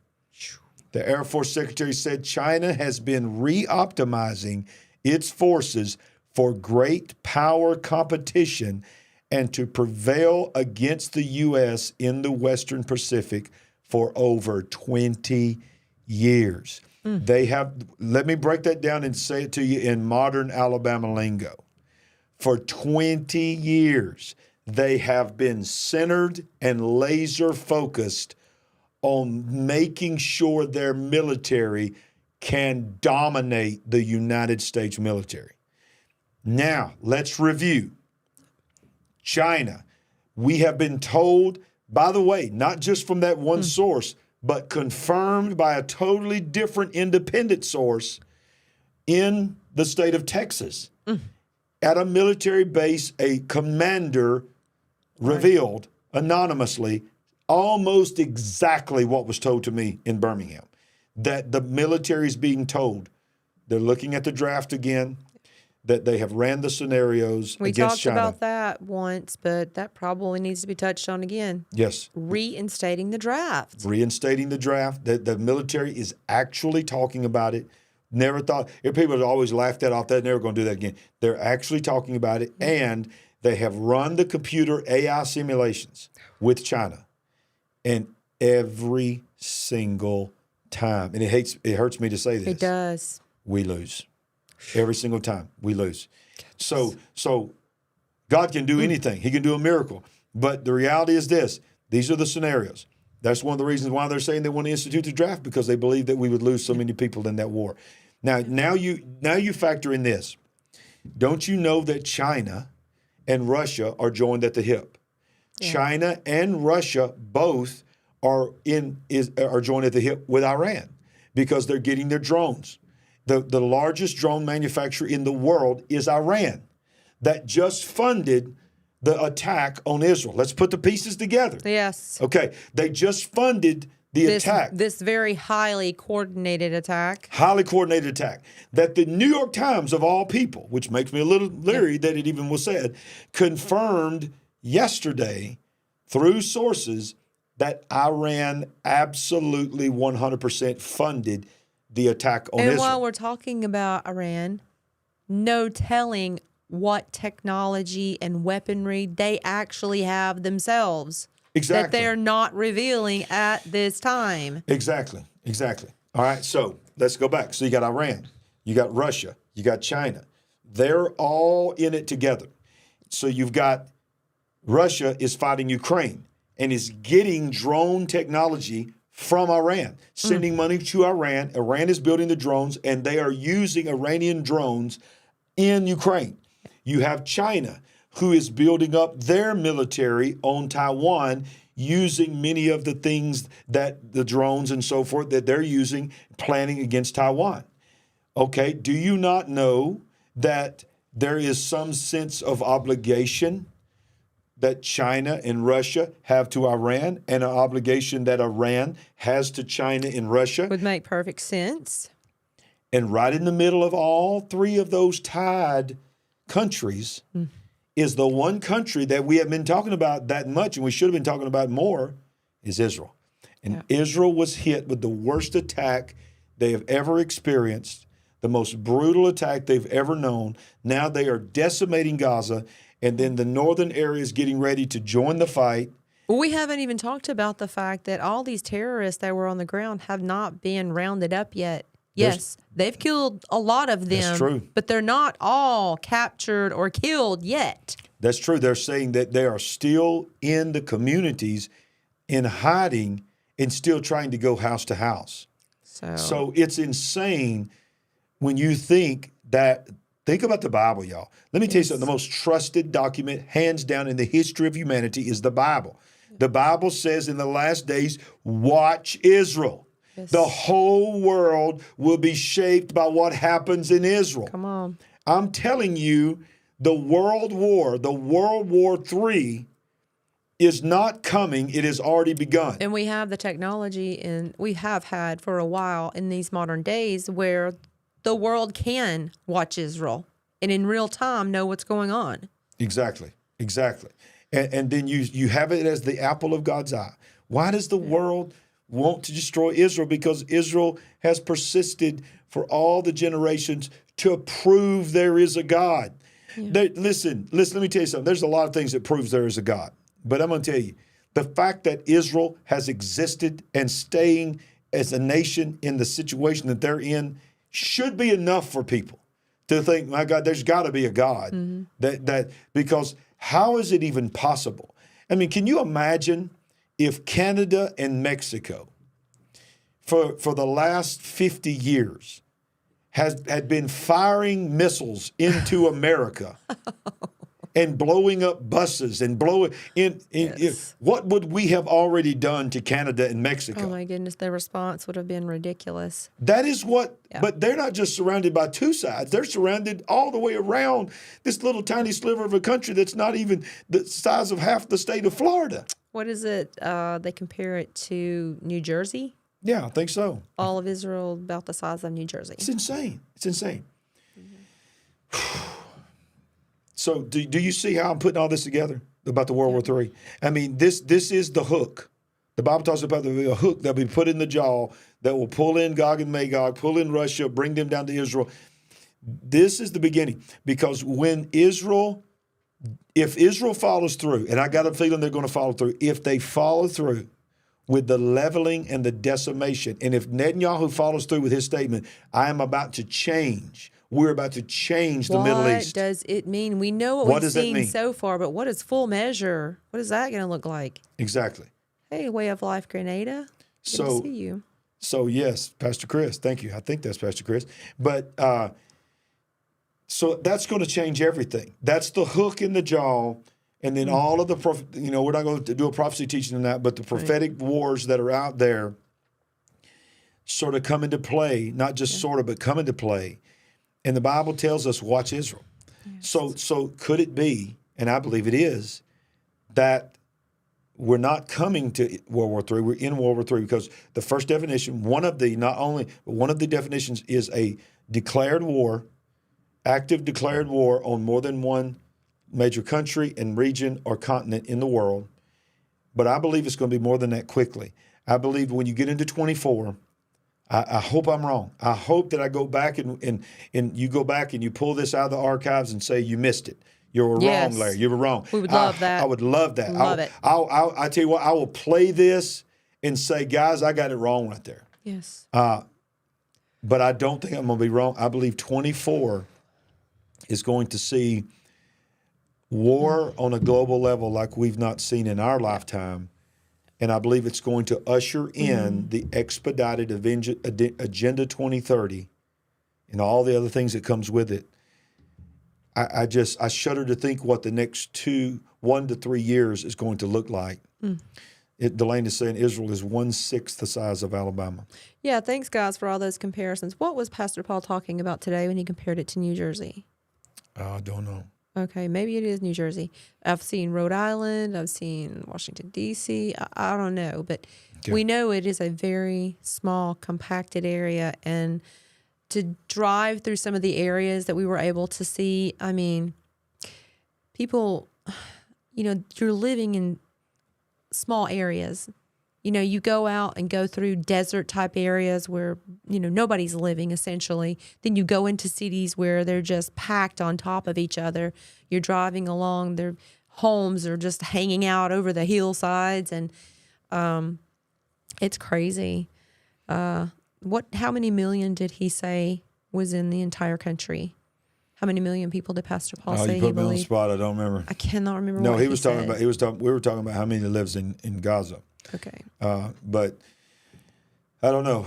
Speaker 1: The Air Force Secretary said China has been re-optimizing its forces for great power competition and to prevail against the U.S. in the Western Pacific for over 20 years. They have, let me break that down and say it to you in modern Alabama lingo. For 20 years, they have been centered and laser focused on making sure their military can dominate the United States military. Now, let's review. China. We have been told, by the way, not just from that one source, but confirmed by a totally different independent source in the state of Texas. At a military base, a commander revealed anonymously almost exactly what was told to me in Birmingham, that the military is being told they're looking at the draft again, that they have ran the scenarios
Speaker 2: We
Speaker 1: against
Speaker 2: talked
Speaker 1: China.
Speaker 2: about that once, but that probably needs to be touched on again.
Speaker 1: Yes.
Speaker 2: Reinstating the draft.
Speaker 1: Reinstating the draft. The military is actually talking about it. Never thought, people have always laughed that off, they're never going to do that again. They're actually talking about it, and they have run the computer AI simulations with China. And every single time, and it hurts me to say this.
Speaker 2: It does.
Speaker 1: We lose. Every single time we lose. So God can do anything. He can do a miracle. But the reality is this. These are the scenarios. That's one of the reasons why they're saying they want to institute the draft, because they believe that we would lose so many people in that war. Now you factor in this. Don't you know that China and Russia are joined at the hip? Yeah. China and Russia both are joined at the hip with Iran, because they're getting their drones. The largest drone manufacturer in the world is Iran, that just funded the attack on Israel. Let's put the pieces together.
Speaker 2: Yes.
Speaker 1: Okay. They just funded the attack.
Speaker 2: This very highly coordinated attack.
Speaker 1: Highly coordinated attack. That the New York Times, of all people, which makes me a little leery that it even was said, confirmed yesterday through sources that Iran absolutely 100% funded the attack on Israel.
Speaker 2: And while we're talking about Iran, no telling what technology and weaponry they actually have themselves.
Speaker 1: Exactly.
Speaker 2: That they're not revealing at this time.
Speaker 1: Exactly. All right, so let's go back. So you got Iran, you got Russia, you got China. They're all in it together. So you've got Russia is fighting Ukraine and is getting drone technology from Iran, sending money to Iran. Iran is building the drones, and they are using Iranian drones in Ukraine. You have China, who is building up their military on Taiwan, using many of the things that the drones and so forth that they're using, planning against Taiwan. Okay, do you not know that there is some sense of obligation that China and Russia have to Iran, and an obligation that Iran has to China and Russia?
Speaker 2: Would make perfect sense.
Speaker 1: And right in the middle of all three of those tied countries is the one country that we have been talking about that much, and we should have been talking about more, is Israel. And Israel was hit with the worst attack they have ever experienced, the most brutal attack they've ever known. Now they are decimating Gaza, and then the northern area is getting ready to join the fight.
Speaker 2: Well, we haven't even talked about the fact that all these terrorists that were on the ground have not been rounded up yet. Yes, they've killed a lot of them.
Speaker 1: That's true.
Speaker 2: But they're not all captured or killed yet.
Speaker 1: That's true. They're saying that they are still in the communities, in hiding, and still trying to go house to house. So it's insane when you think that. Think about the Bible, y'all. Let me tell you something. The most trusted document, hands down, in the history of humanity is the Bible. The Bible says in the last days, watch Israel. Yes. The whole world will be shaped by what happens in Israel.
Speaker 2: Come on.
Speaker 1: I'm telling you, the World War III is not coming. It has already begun.
Speaker 2: And we have the technology, and we have had for a while in these modern days where the world can watch Israel and in real time know what's going on. Exactly. And then you have it as the apple of God's eye. Why does the world want to destroy Israel? Because Israel has persisted for all the generations to prove there is a God. Yeah. Listen, let me tell you something. There's a lot of things that proves there is a God. But I'm going to tell you, the fact that Israel has existed and staying as a nation in the situation that they're in should be enough for people to think, my God, there's got to be a God. Mm-hmm. Because how is it even possible? I mean, can you imagine if Canada and Mexico for the last 50 years had been firing missiles into America and blowing up buses and blowing in what would we have already done to Canada and Mexico? Oh my goodness, their response would have been ridiculous.
Speaker 1: That is what, but they're not just surrounded by two sides. They're surrounded all the way around this little tiny sliver of a country that's not even the size of half the state of Florida.
Speaker 2: What is it? They compare it to New Jersey.
Speaker 1: Yeah, I think so.
Speaker 2: All of Israel about the size of New Jersey.
Speaker 1: It's insane. It's insane. So do you see how I'm putting all this together about the World War III? I mean, this is the hook. The Bible talks about the hook that will be put in the jaw that will pull in Gog and Magog, pull in Russia, bring them down to Israel. This is the beginning. Because if Israel follows through, and I got a feeling they're going to follow through, if they follow through with the leveling and the decimation, and if Netanyahu follows through with his statement, I am about to change. We're about to change the Middle East.
Speaker 2: What does it mean? We know what we've seen so far, but what is full measure? What is that going to look like?
Speaker 1: Exactly.
Speaker 2: Hey, Way of Life Grenada. Good to see you.
Speaker 1: So, yes, Pastor Chris, thank you. I think that's Pastor Chris. But so that's going to change everything. That's the hook in the jaw. And then all of the, we're not going to do a prophecy teaching on that, but the prophetic wars that are out there sort of come into play, not just sort of, but come into play. And the Bible tells us, watch Israel. Yes. So could it be, and I believe it is, that we're not coming to World War III, we're in World War III, because the first definition, one of the definitions is a declared war, active declared war on more than one major country and region or continent in the world. But I believe it's going to be more than that quickly. I believe when you get into 24, I hope I'm wrong. I hope that I go back and you go back and you pull this out of the archives and say you missed it. You were wrong, Larry. You were wrong.
Speaker 2: We would love that.
Speaker 1: I would love that.
Speaker 2: Love it.
Speaker 1: I tell you what, I will play this and say, guys, I got it wrong right there.
Speaker 2: Yes.
Speaker 1: But I don't think I'm going to be wrong. I believe 24 is going to see war on a global level like we've not seen in our lifetime. And I believe it's going to usher in the expedited Agenda 2030 and all the other things that comes with it. I shudder to think what the next 1 to 3 years is going to look like. Delane is saying Israel is 1/6 the size of Alabama.
Speaker 2: Yeah, thanks, guys, for all those comparisons. What was Pastor Paul talking about today when he compared it to New Jersey?
Speaker 1: I don't know.
Speaker 2: Okay, maybe it is New Jersey. I've seen Rhode Island. I've seen Washington, D.C. I don't know, but we know it is a very small, compacted area. And to drive through some of the areas that we were able to see, I mean, people, you're living in small areas. You go out and go through desert type areas where, nobody's living essentially. Then you go into cities where they're just packed on top of each other. You're driving along, their homes are just hanging out over the hillsides, and it's crazy. How many million did he say was in the entire country? How many million people did Pastor Paul say he believed?
Speaker 1: You put me on the spot. I don't remember.
Speaker 2: I cannot remember.
Speaker 1: No,
Speaker 2: what
Speaker 1: he was talking about. We were talking about how many lives in Gaza.
Speaker 2: Okay.
Speaker 1: But I don't know.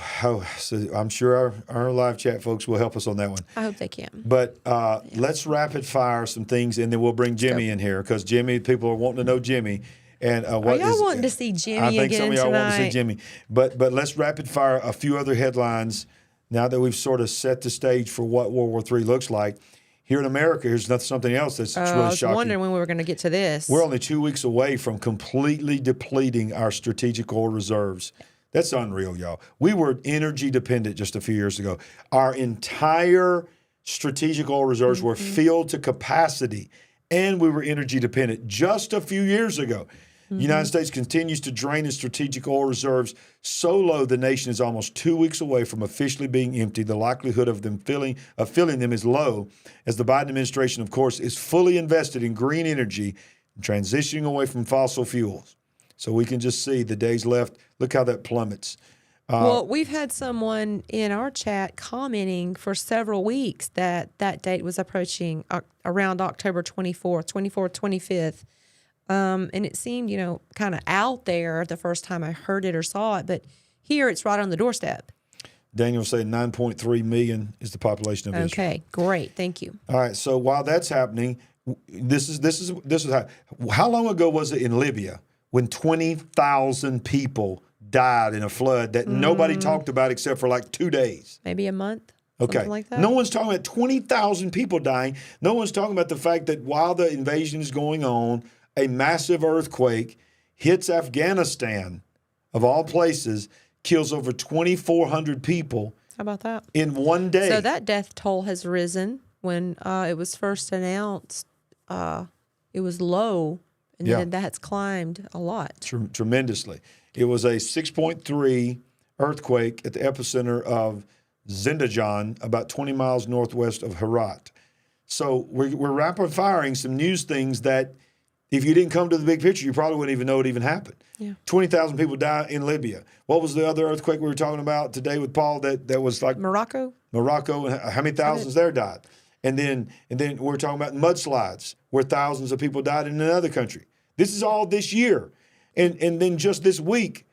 Speaker 1: So I'm sure our live chat folks will help us on that one.
Speaker 2: I hope they can.
Speaker 1: But let's rapid fire some things, and then we'll bring Jimmy in here, because people are wanting to know Jimmy. And
Speaker 2: are y'all wanting to see Jimmy again tonight?
Speaker 1: I think some of y'all want to see Jimmy. But let's rapid fire a few other headlines now that we've sort of set the stage for what World War III looks like. Here in America, here's something else that's really shocking. I was
Speaker 2: wondering when we were going to get to this.
Speaker 1: We're only 2 weeks away from completely depleting our strategic oil reserves. That's unreal, y'all. We were energy dependent just a few years ago. Our entire strategic oil reserves were filled to capacity, and we were energy dependent just a few years ago. The United States continues to drain its strategic oil reserves so low the nation is almost 2 weeks away from officially being empty. The likelihood of filling them is low, as the Biden administration, of course, is fully invested in green energy and transitioning away from fossil fuels. So we can just see the days left. Look how that plummets.
Speaker 2: Well, we've had someone in our chat commenting for several weeks that date was approaching around October 24th, 25th. And it seemed, kind of out there the first time I heard it or saw it, but here it's right on the doorstep.
Speaker 1: Daniel said 9.3 million is the population of Israel.
Speaker 2: Okay, great, thank you.
Speaker 1: All right, so while that's happening, this is how long ago was it in Libya when 20,000 people died in a flood that nobody talked about except for like 2 days?
Speaker 2: Maybe a month.
Speaker 1: Okay.
Speaker 2: Something like that.
Speaker 1: No one's talking about 20,000 people dying. No one's talking about the fact that while the invasion is going on, a massive earthquake hits Afghanistan, of all places, kills over 2,400 people.
Speaker 2: How about that?
Speaker 1: In one day.
Speaker 2: So that death toll has risen. When it was first announced, it was low, and then that's climbed a lot.
Speaker 1: Tremendously. It was a 6.3 earthquake at the epicenter of Zindajan, about 20 miles northwest of Herat. So we're rapid firing some news things that if you didn't come to the big picture, you probably wouldn't even know it even happened.
Speaker 2: Yeah.
Speaker 1: 20,000 people died in Libya. What was the other earthquake we were talking about today with Paul that was like
Speaker 2: Morocco,
Speaker 1: how many thousands there died? And then we're talking about mudslides where thousands of people died in another country. This is all this year. And then just this week,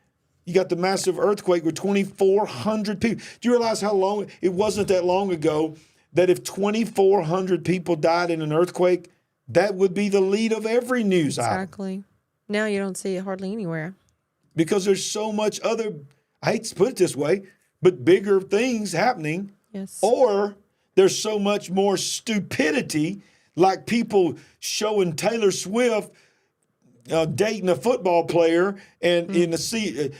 Speaker 1: you got the massive earthquake with 2,400 people. Do you realize how long? It wasn't that long ago that if 2,400 people died in an earthquake, that would be the lead of every news item.
Speaker 2: Exactly. Now you don't see it hardly anywhere.
Speaker 1: Because there's so much other, I hate to put it this way, but bigger things happening.
Speaker 2: Yes.
Speaker 1: Or there's so much more stupidity, like people showing Taylor Swift dating a football player, and in the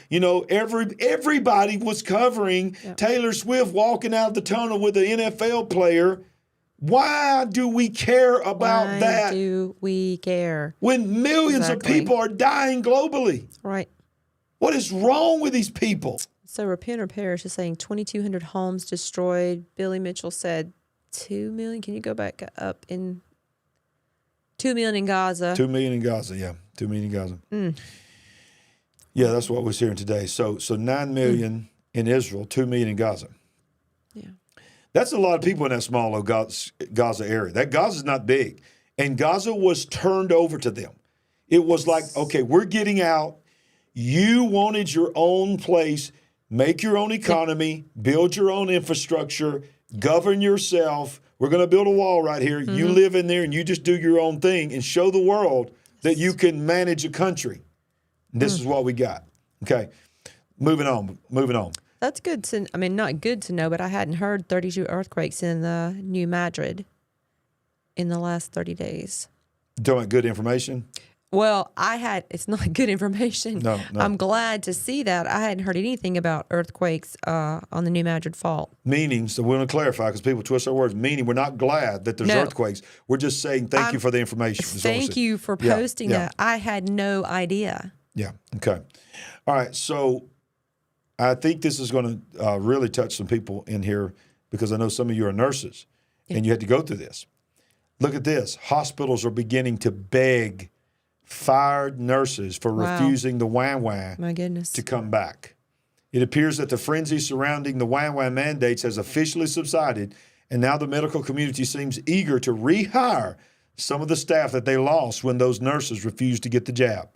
Speaker 1: everybody was covering Taylor Swift walking out of the tunnel with an NFL player. Why do we care about that?
Speaker 2: Why do we care?
Speaker 1: When millions of people are dying globally.
Speaker 2: Right.
Speaker 1: What is wrong with these people?
Speaker 2: So Repent or Perish is saying 2,200 homes destroyed. Billy Mitchell said 2 million. Can you go back up in 2 million in Gaza?
Speaker 1: 2 million in Gaza, yeah. 2 million in Gaza. Yeah, that's what we're hearing today. So 9 million in Israel, 2 million in Gaza.
Speaker 2: Yeah.
Speaker 1: That's a lot of people in that small Gaza area. That Gaza's not big. And Gaza was turned over to them. It was like, okay, we're getting out. You wanted your own place. Make your own economy. Build your own infrastructure. Govern yourself. We're going to build a wall right here. You live in there and you just do your own thing and show the world that you can manage a country. And this is what we got. Okay. Moving on.
Speaker 2: That's good to, not good to know, but I hadn't heard 32 earthquakes in the New Madrid in the last 30 days.
Speaker 1: You talking about good information?
Speaker 2: Well, it's not good information.
Speaker 1: No.
Speaker 2: I'm glad to see that. I hadn't heard anything about earthquakes on the New Madrid fault.
Speaker 1: Meaning, so we want to clarify because people twist our words, meaning we're not glad that there's earthquakes. We're just saying thank you for the information.
Speaker 2: Thank you for posting that. I had no idea.
Speaker 1: Yeah, okay. All right, so I think this is going to really touch some people in here because I know some of you are nurses and you had to go through this. Look at this. Hospitals are beginning to beg fired nurses for refusing the WAN
Speaker 2: My goodness.
Speaker 1: to come back. It appears that the frenzy surrounding the WAN mandates has officially subsided, and now the medical community seems eager to rehire some of the staff that they lost when those nurses refused to get the jab.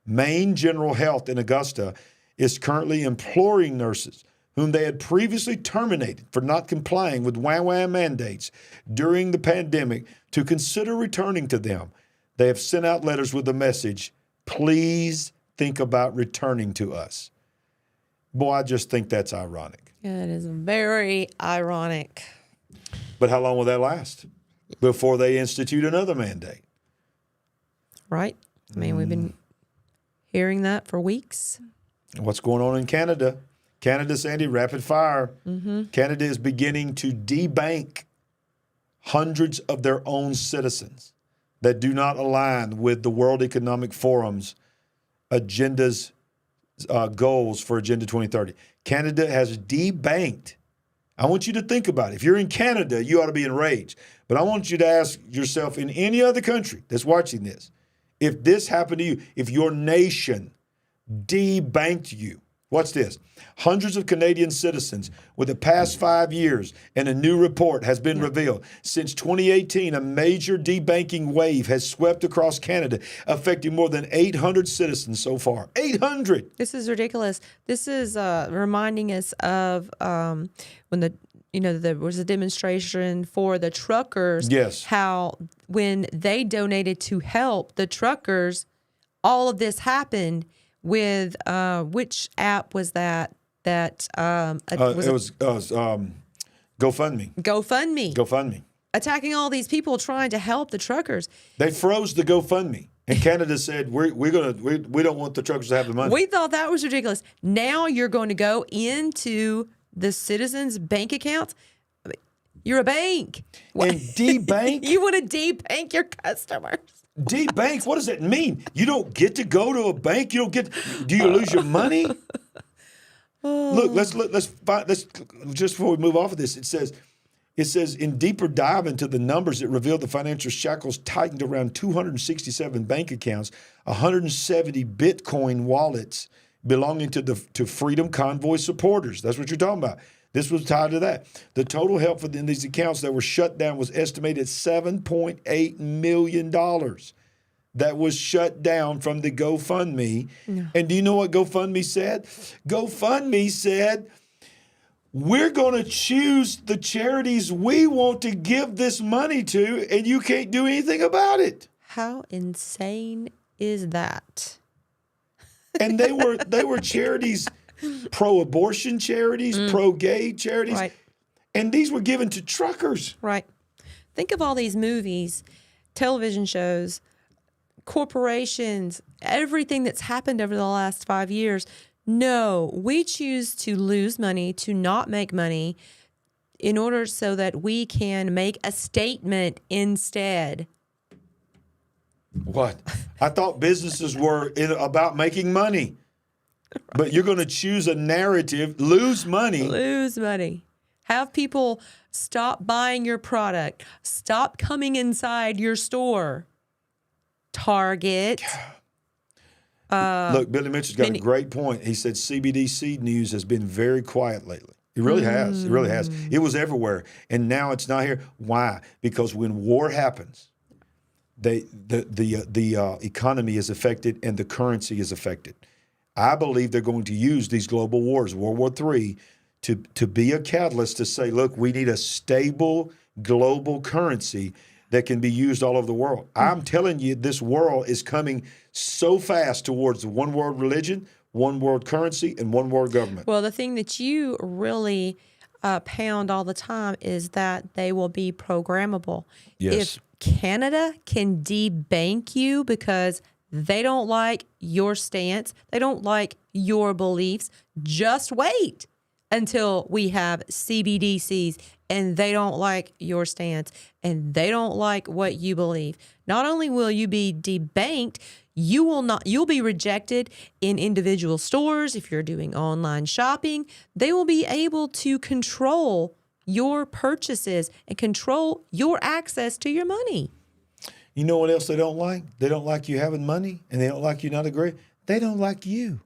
Speaker 1: Maine General Health in Augusta is currently imploring nurses whom they had previously terminated for not complying with WAN mandates during the pandemic to consider returning to them. They have sent out letters with the message, please think about returning to us. Boy, I just think that's ironic.
Speaker 2: Yeah, it is very ironic.
Speaker 1: But how long will that last before they institute another mandate?
Speaker 2: Right? We've been hearing that for weeks.
Speaker 1: What's going on in Canada? Canada, Sandy, rapid fire. Canada is beginning to debank hundreds of their own citizens that do not align with the World Economic Forum's agenda's goals for Agenda 2030. Canada has debanked. I want you to think about it. If you're in Canada, you ought to be enraged. But I want you to ask yourself, in any other country that's watching this, if this happened to you, if your nation debanked you, watch this. Hundreds of Canadian citizens with the past 5 years, and a new report has been revealed. Since 2018, a major debanking wave has swept across Canada, affecting more than 800 citizens so far. 800!
Speaker 2: This is ridiculous. This is reminding us of when there was a demonstration for the truckers.
Speaker 1: Yes.
Speaker 2: How when they donated to help the truckers, all of this happened with which app was that? It was GoFundMe.
Speaker 1: GoFundMe.
Speaker 2: attacking all these people trying to help the truckers.
Speaker 1: They froze the GoFundMe. And Canada said, we don't want the truckers to have the money.
Speaker 2: We thought that was ridiculous. Now you're going to go into the citizens' bank accounts. You're a bank.
Speaker 1: And debank?
Speaker 2: You want to debank your customers.
Speaker 1: Debank? What does that mean? You don't get to go to a bank? You don't get. Do you lose your money? Look, let's just before we move off of this, it says in deeper dive into the numbers, it revealed the financial shackles tightened around 267 bank accounts, 170 Bitcoin wallets belonging to Freedom Convoy supporters. That's what you're talking about. This was tied to that. The total help in these accounts that were shut down was estimated $7.8 million. That was shut down from the GoFundMe. Yeah. And do you know what GoFundMe said? GoFundMe said, we're going to choose the charities we want to give this money to, and you can't do anything about it.
Speaker 2: How insane is that?
Speaker 1: And they were charities, pro-abortion charities, pro-gay charities,
Speaker 2: right.
Speaker 1: And these were given to truckers.
Speaker 2: Right. Think of all these movies, television shows, corporations, everything that's happened over the last 5 years. No, we choose to lose money, to not make money, in order so that we can make a statement instead.
Speaker 1: What? I thought businesses were about making money. But you're going to choose a narrative, lose money.
Speaker 2: Lose money. Have people stop buying your product. Stop coming inside your store. Target.
Speaker 1: Look, Billy Mitchell's got a great point. He said CBDC news has been very quiet lately. It really has. It really has. It was everywhere, and now it's not here. Why? Because when war happens, the economy is affected and the currency is affected. I believe they're going to use these global wars, World War III, to be a catalyst to say, look, we need a stable global currency that can be used all over the world. I'm telling you, this world is coming so fast towards one world religion, one world currency, and one world government.
Speaker 2: Well, the thing that you really pound all the time is that they will be programmable.
Speaker 1: Yes.
Speaker 2: If Canada can debank you because they don't like your stance, they don't like your beliefs, just wait until we have CBDCs and they don't like your stance and they don't like what you believe. Not only will you be debanked, you'll be rejected in individual stores. If you're doing online shopping, they will be able to control your purchases and control your access to your money.
Speaker 1: You know what else they don't like? They don't like you having money, and they don't like you not agreeing. They don't like you.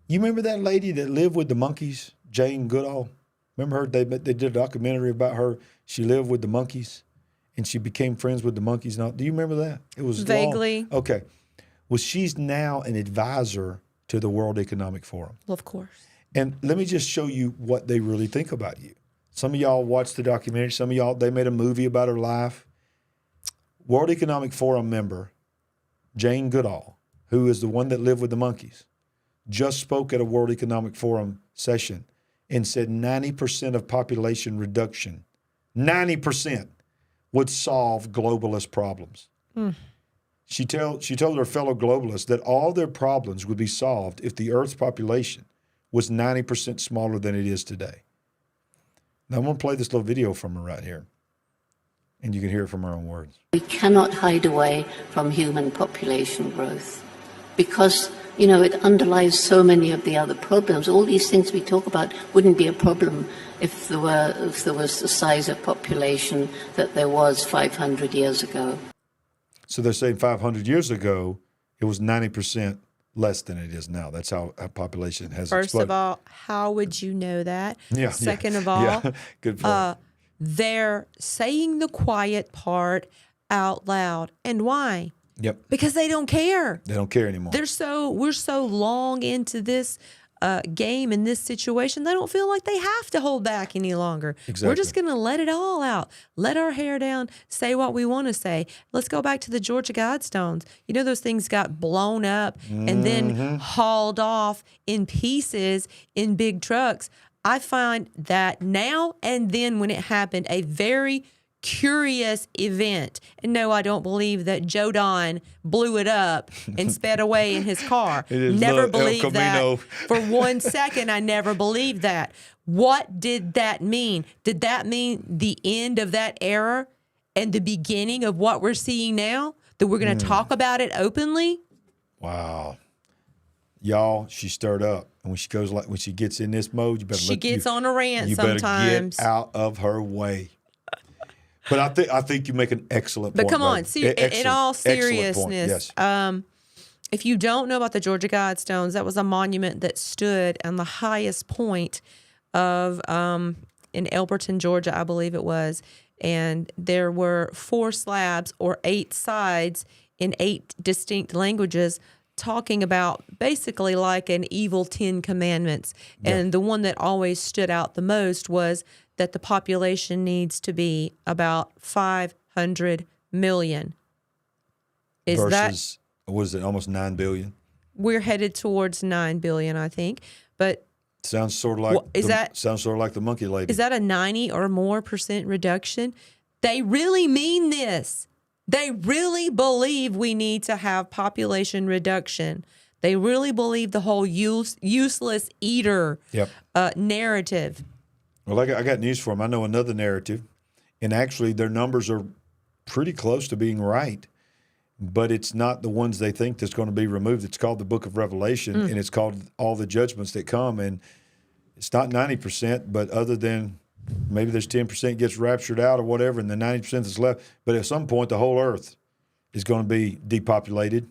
Speaker 1: You remember that lady that lived with the monkeys, Jane Goodall? Remember her? They did a documentary about her. She lived with the monkeys, and she became friends with the monkeys. Now, do you remember that? It was
Speaker 2: vaguely.
Speaker 1: Long. Okay. Well, she's now an advisor to the World Economic Forum.
Speaker 2: Well, of course.
Speaker 1: And let me just show you what they really think about you. Some of y'all watched the documentary. Some of y'all, they made a movie about her life. World Economic Forum member Jane Goodall, who is the one that lived with the monkeys, just spoke at a World Economic Forum session and said 90% of population reduction, 90% would solve globalist problems. She told her fellow globalists that all their problems would be solved if the Earth's population was 90% smaller than it is today. Now I'm going to play this little video from her right here, and you can hear it from her own words.
Speaker 6: We cannot hide away from human population growth because, it underlies so many of the other problems. All these things we talk about wouldn't be a problem if there was the size of population that there was 500 years ago.
Speaker 1: So they're saying 500 years ago, it was 90% less than it is now. That's how our population has exploded.
Speaker 2: First of all, how would you know that?
Speaker 1: Yeah.
Speaker 2: Second of all,
Speaker 1: good point.
Speaker 2: They're saying the quiet part out loud. And why?
Speaker 1: Yep.
Speaker 2: Because they don't care.
Speaker 1: They don't care anymore.
Speaker 2: We're so long into this game in this situation, they don't feel like they have to hold back any longer.
Speaker 1: Exactly.
Speaker 2: We're just going to let it all out. Let our hair down, say what we want to say. Let's go back to the Georgia Guidestones. Those things got blown up and then hauled off in pieces in big trucks. I find that now and then when it happened, a very curious event. And no, I don't believe that Joe Don blew it up and sped away in his car. Never believed that. For 1 second, I never believed that. What did that mean? Did that mean the end of that era and the beginning of what we're seeing now? That we're going to talk about it openly?
Speaker 1: Wow. Y'all, she's stirred up. And when she gets in this mode, you better
Speaker 2: She gets on a rant sometimes.
Speaker 1: You better get out of her way. But I think you make an excellent point.
Speaker 2: But come on, in all seriousness,
Speaker 1: yes.
Speaker 2: If you don't know about the Georgia Guidestones, that was a monument that stood on the highest point of in Elberton, Georgia, I believe it was, and there were 4 slabs or 8 sides in 8 distinct languages talking about basically like an evil 10 commandments. Yeah. And the one that always stood out the most was that the population needs to be about 500 million.
Speaker 1: Versus, was it almost 9 billion?
Speaker 2: We're headed towards 9 billion, I think. But
Speaker 1: sounds sort of like the monkey lady.
Speaker 2: Is that a 90 or more % reduction? They really mean this. They really believe we need to have population reduction. They really believe the whole useless eater narrative.
Speaker 1: Well, I got news for them. I know another narrative, and actually their numbers are pretty close to being right, but it's not the ones they think that's going to be removed. It's called the Book of Revelation, and it's called All the Judgments That Come, and it's not 90%, but other than maybe there's 10% gets raptured out or whatever, and the 90% that's left. But at some point, the whole earth is going to be depopulated,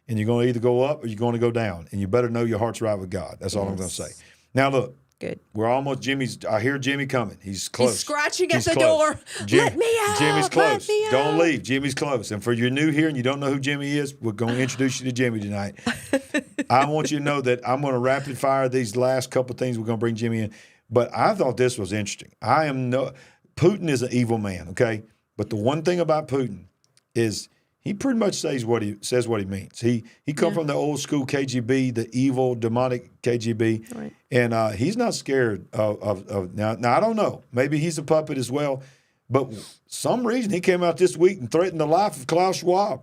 Speaker 1: and you're going to either go up or you're going to go down, and you better know your heart's right with God. That's all I'm going to say. Now, look.
Speaker 2: Good.
Speaker 1: We're almost I hear Jimmy coming. He's close.
Speaker 2: He's scratching at the door. Let me out.
Speaker 1: Jimmy's close.
Speaker 2: Let me out.
Speaker 1: Don't leave. Jimmy's close. And for you're new here and you don't know who Jimmy is, we're going to introduce you to Jimmy tonight. I want you to know that I'm going to rapid fire these last couple of things. We're going to bring Jimmy in. But I thought this was interesting. Putin is an evil man, okay? But the one thing about Putin is he pretty much says what he means. He come from the old school KGB, the evil, demonic KGB,
Speaker 2: right.
Speaker 1: And he's not scared of now. I don't know. Maybe he's a puppet as well, but some reason he came out this week and threatened the life of Klaus Schwab.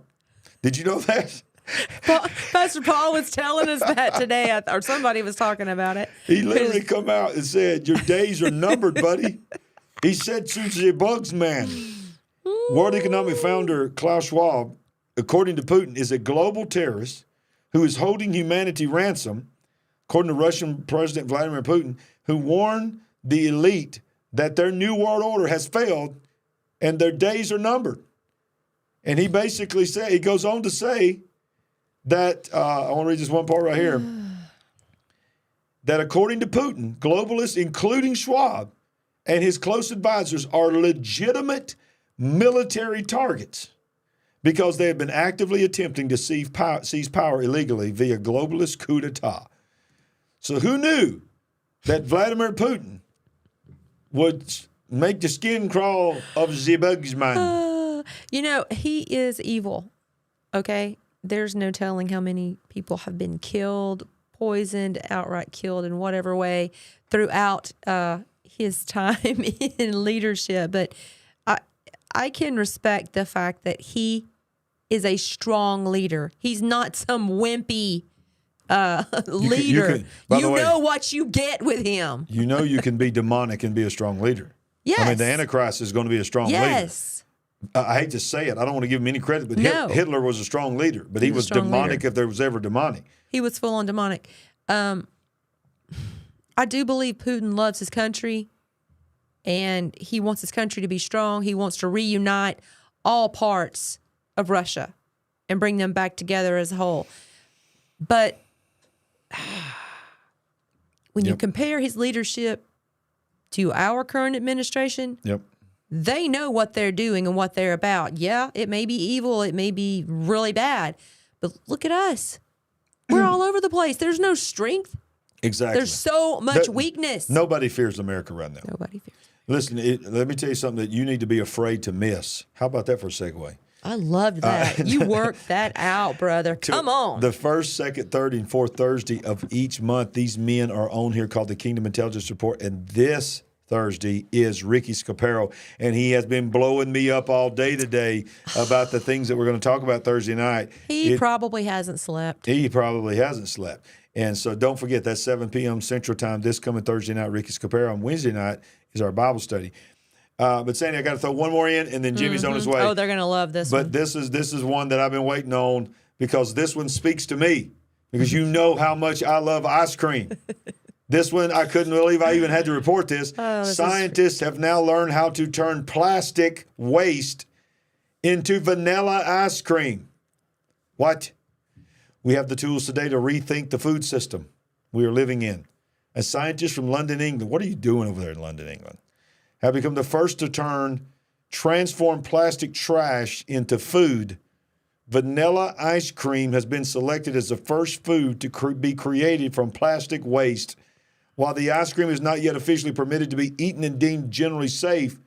Speaker 1: Did you know that?
Speaker 2: Pastor Paul was telling us that today, or somebody was talking about it.
Speaker 1: He literally come out and said, "Your days are numbered, buddy." He said to the bugs man. World Economic founder Klaus Schwab, according to Putin, is a global terrorist who is holding humanity ransom, according to Russian President Vladimir Putin, who warned the elite that their new world order has failed and their days are numbered. And he basically he goes on to say that, I want to read this one part right here, that according to Putin, globalists, including Schwab and his close advisors, are legitimate military targets because they have been actively attempting to seize power illegally via globalist coup d'etat. So who knew that Vladimir Putin would make the skin crawl of the bugs man?
Speaker 2: He is evil, okay? There's no telling how many people have been killed, poisoned, outright killed in whatever way throughout his time in leadership. But I can respect the fact that he is a strong leader. He's not some wimpy leader. You know what you get with him.
Speaker 1: You know you can be demonic and be a strong leader.
Speaker 2: Yes.
Speaker 1: I mean, the Antichrist is going to be a strong leader.
Speaker 2: Yes.
Speaker 1: I hate to say it. I don't want to give him any credit, but Hitler was a strong leader. But he was demonic leader. If there was ever demonic.
Speaker 2: He was full on demonic. I do believe Putin loves his country. And he wants his country to be strong. He wants to reunite all parts of Russia and bring them back together as a whole. But when you compare his leadership to our current administration, they know what they're doing and what they're about. Yeah, it may be evil. It may be really bad. But look at us. We're all over the place. There's no strength.
Speaker 1: Exactly.
Speaker 2: There's so much weakness.
Speaker 1: Nobody fears America right now.
Speaker 2: Nobody fears.
Speaker 1: Listen, let me tell you something that you need to be afraid to miss. How about that for a segue?
Speaker 2: I loved that. You worked that out, brother. Come on.
Speaker 1: The first, second, third, and fourth Thursday of each month, these men are on here called the Kingdom Intelligence Report. And this Thursday is Ricky Scaparo, and he has been blowing me up all day today about the things that we're going to talk about Thursday night.
Speaker 2: He probably hasn't slept.
Speaker 1: He probably hasn't slept. And so don't forget, that's 7 p.m. Central Time this coming Thursday night, Ricky Scaparo. On Wednesday night is our Bible study. But Sandy, I got to throw one more in, and then Jimmy's on his way.
Speaker 2: Oh, they're going to love this one.
Speaker 1: But this is one that I've been waiting on because this one speaks to me because you know how much I love ice cream. This one, I couldn't believe I even had to report this. Scientists have now learned how to turn plastic waste into vanilla ice cream. What? We have the tools today to rethink the food system we are living in. As scientists from London, England, what are you doing over there in London, England? Have become the first to transform plastic trash into food. Vanilla ice cream has been selected as the first food to be created from plastic waste. While the ice cream is not yet officially permitted to be eaten and deemed generally safe,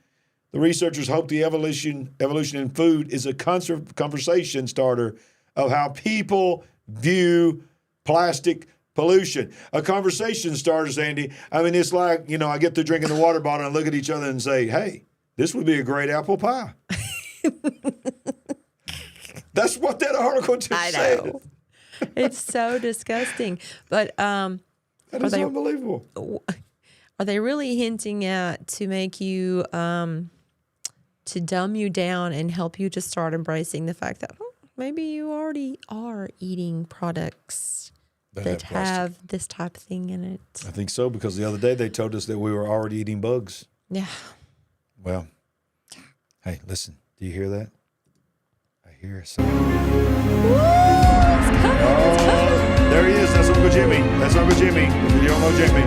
Speaker 1: the researchers hope the evolution in food is a conversation starter of how people view plastic pollution. A conversation starter, Sandy. I mean, it's like, I get to drinking the water bottle and look at each other and say, hey, this would be a great apple pie. That's what that article just said.
Speaker 2: It's so disgusting. But
Speaker 1: that is unbelievable.
Speaker 2: Are they really hinting at to make you, to dumb you down and help you to start embracing the fact that maybe you already are eating products that have this type of thing in it?
Speaker 1: I think so, because the other day they told us that we were already eating bugs.
Speaker 2: Yeah.
Speaker 1: Well, hey, listen, do you hear that? I hear something.
Speaker 2: It's coming.
Speaker 1: There he is. That's Uncle Jimmy. That's Uncle Jimmy. If you don't know Jimmy.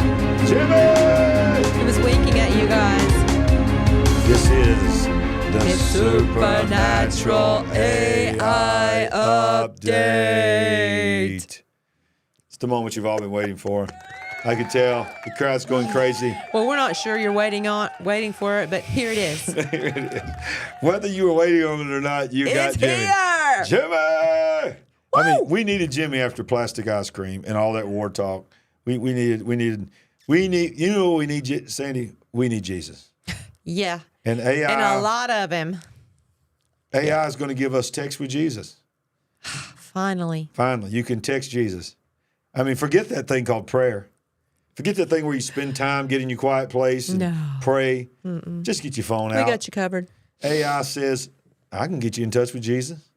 Speaker 1: Jimmy!
Speaker 2: He was winking at you guys.
Speaker 1: This is the
Speaker 2: It's Supernatural AI Update.
Speaker 1: It's the moment you've all been waiting for. I could tell. The crowd's going crazy.
Speaker 2: Well, we're not sure you're waiting for it, but here it is.
Speaker 1: Here it is. Whether you were waiting on it or not, you got Jimmy.
Speaker 2: Here!
Speaker 1: Jimmy! Woo! I mean, we needed Jimmy after plastic ice cream and all that war talk. We need, you know what we need, Sandy? We need Jesus.
Speaker 2: Yeah.
Speaker 1: And AI.
Speaker 2: And a lot of him.
Speaker 1: AI is going to give us text with Jesus.
Speaker 2: Finally.
Speaker 1: Finally. You can text Jesus. I mean, forget that thing called prayer. Forget that thing where you spend time, get in your quiet place and pray. Just get your phone out.
Speaker 2: We got you covered.
Speaker 1: AI says, I can get you in touch with Jesus.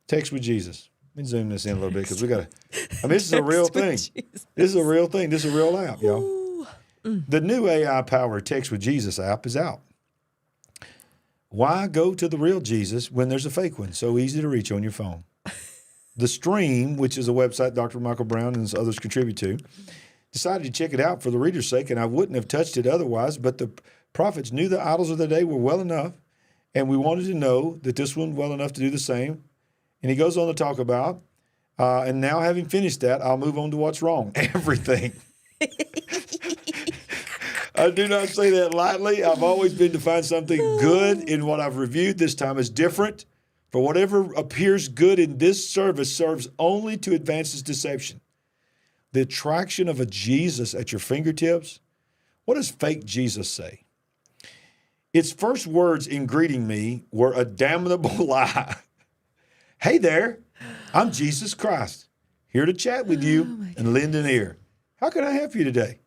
Speaker 1: Text with Jesus. Let me zoom this in a little bit because we got to. I mean, this is a real thing. This is a real thing. This is a real app, y'all. The new AI-powered Text with Jesus app is out. Why go to the real Jesus when there's a fake one so easy to reach on your phone? The Stream, which is a website Dr. Michael Brown and others contribute to, decided to check it out for the reader's sake, and I wouldn't have touched it otherwise, but the prophets knew the idols of the day were well enough, and we wanted to know that this one well enough to do the same. And he goes on to talk about, and now having finished that, I'll move on to what's wrong. Everything. I do not say that lightly. I've always been to find something good in what I've reviewed. This time is different. For whatever appears good in this service serves only to advance its deception. The attraction of a Jesus at your fingertips. What does fake Jesus say? Its first words in greeting me were a damnable lie. Hey there, I'm Jesus Christ, here to chat with you and lend an ear. How can I help you today?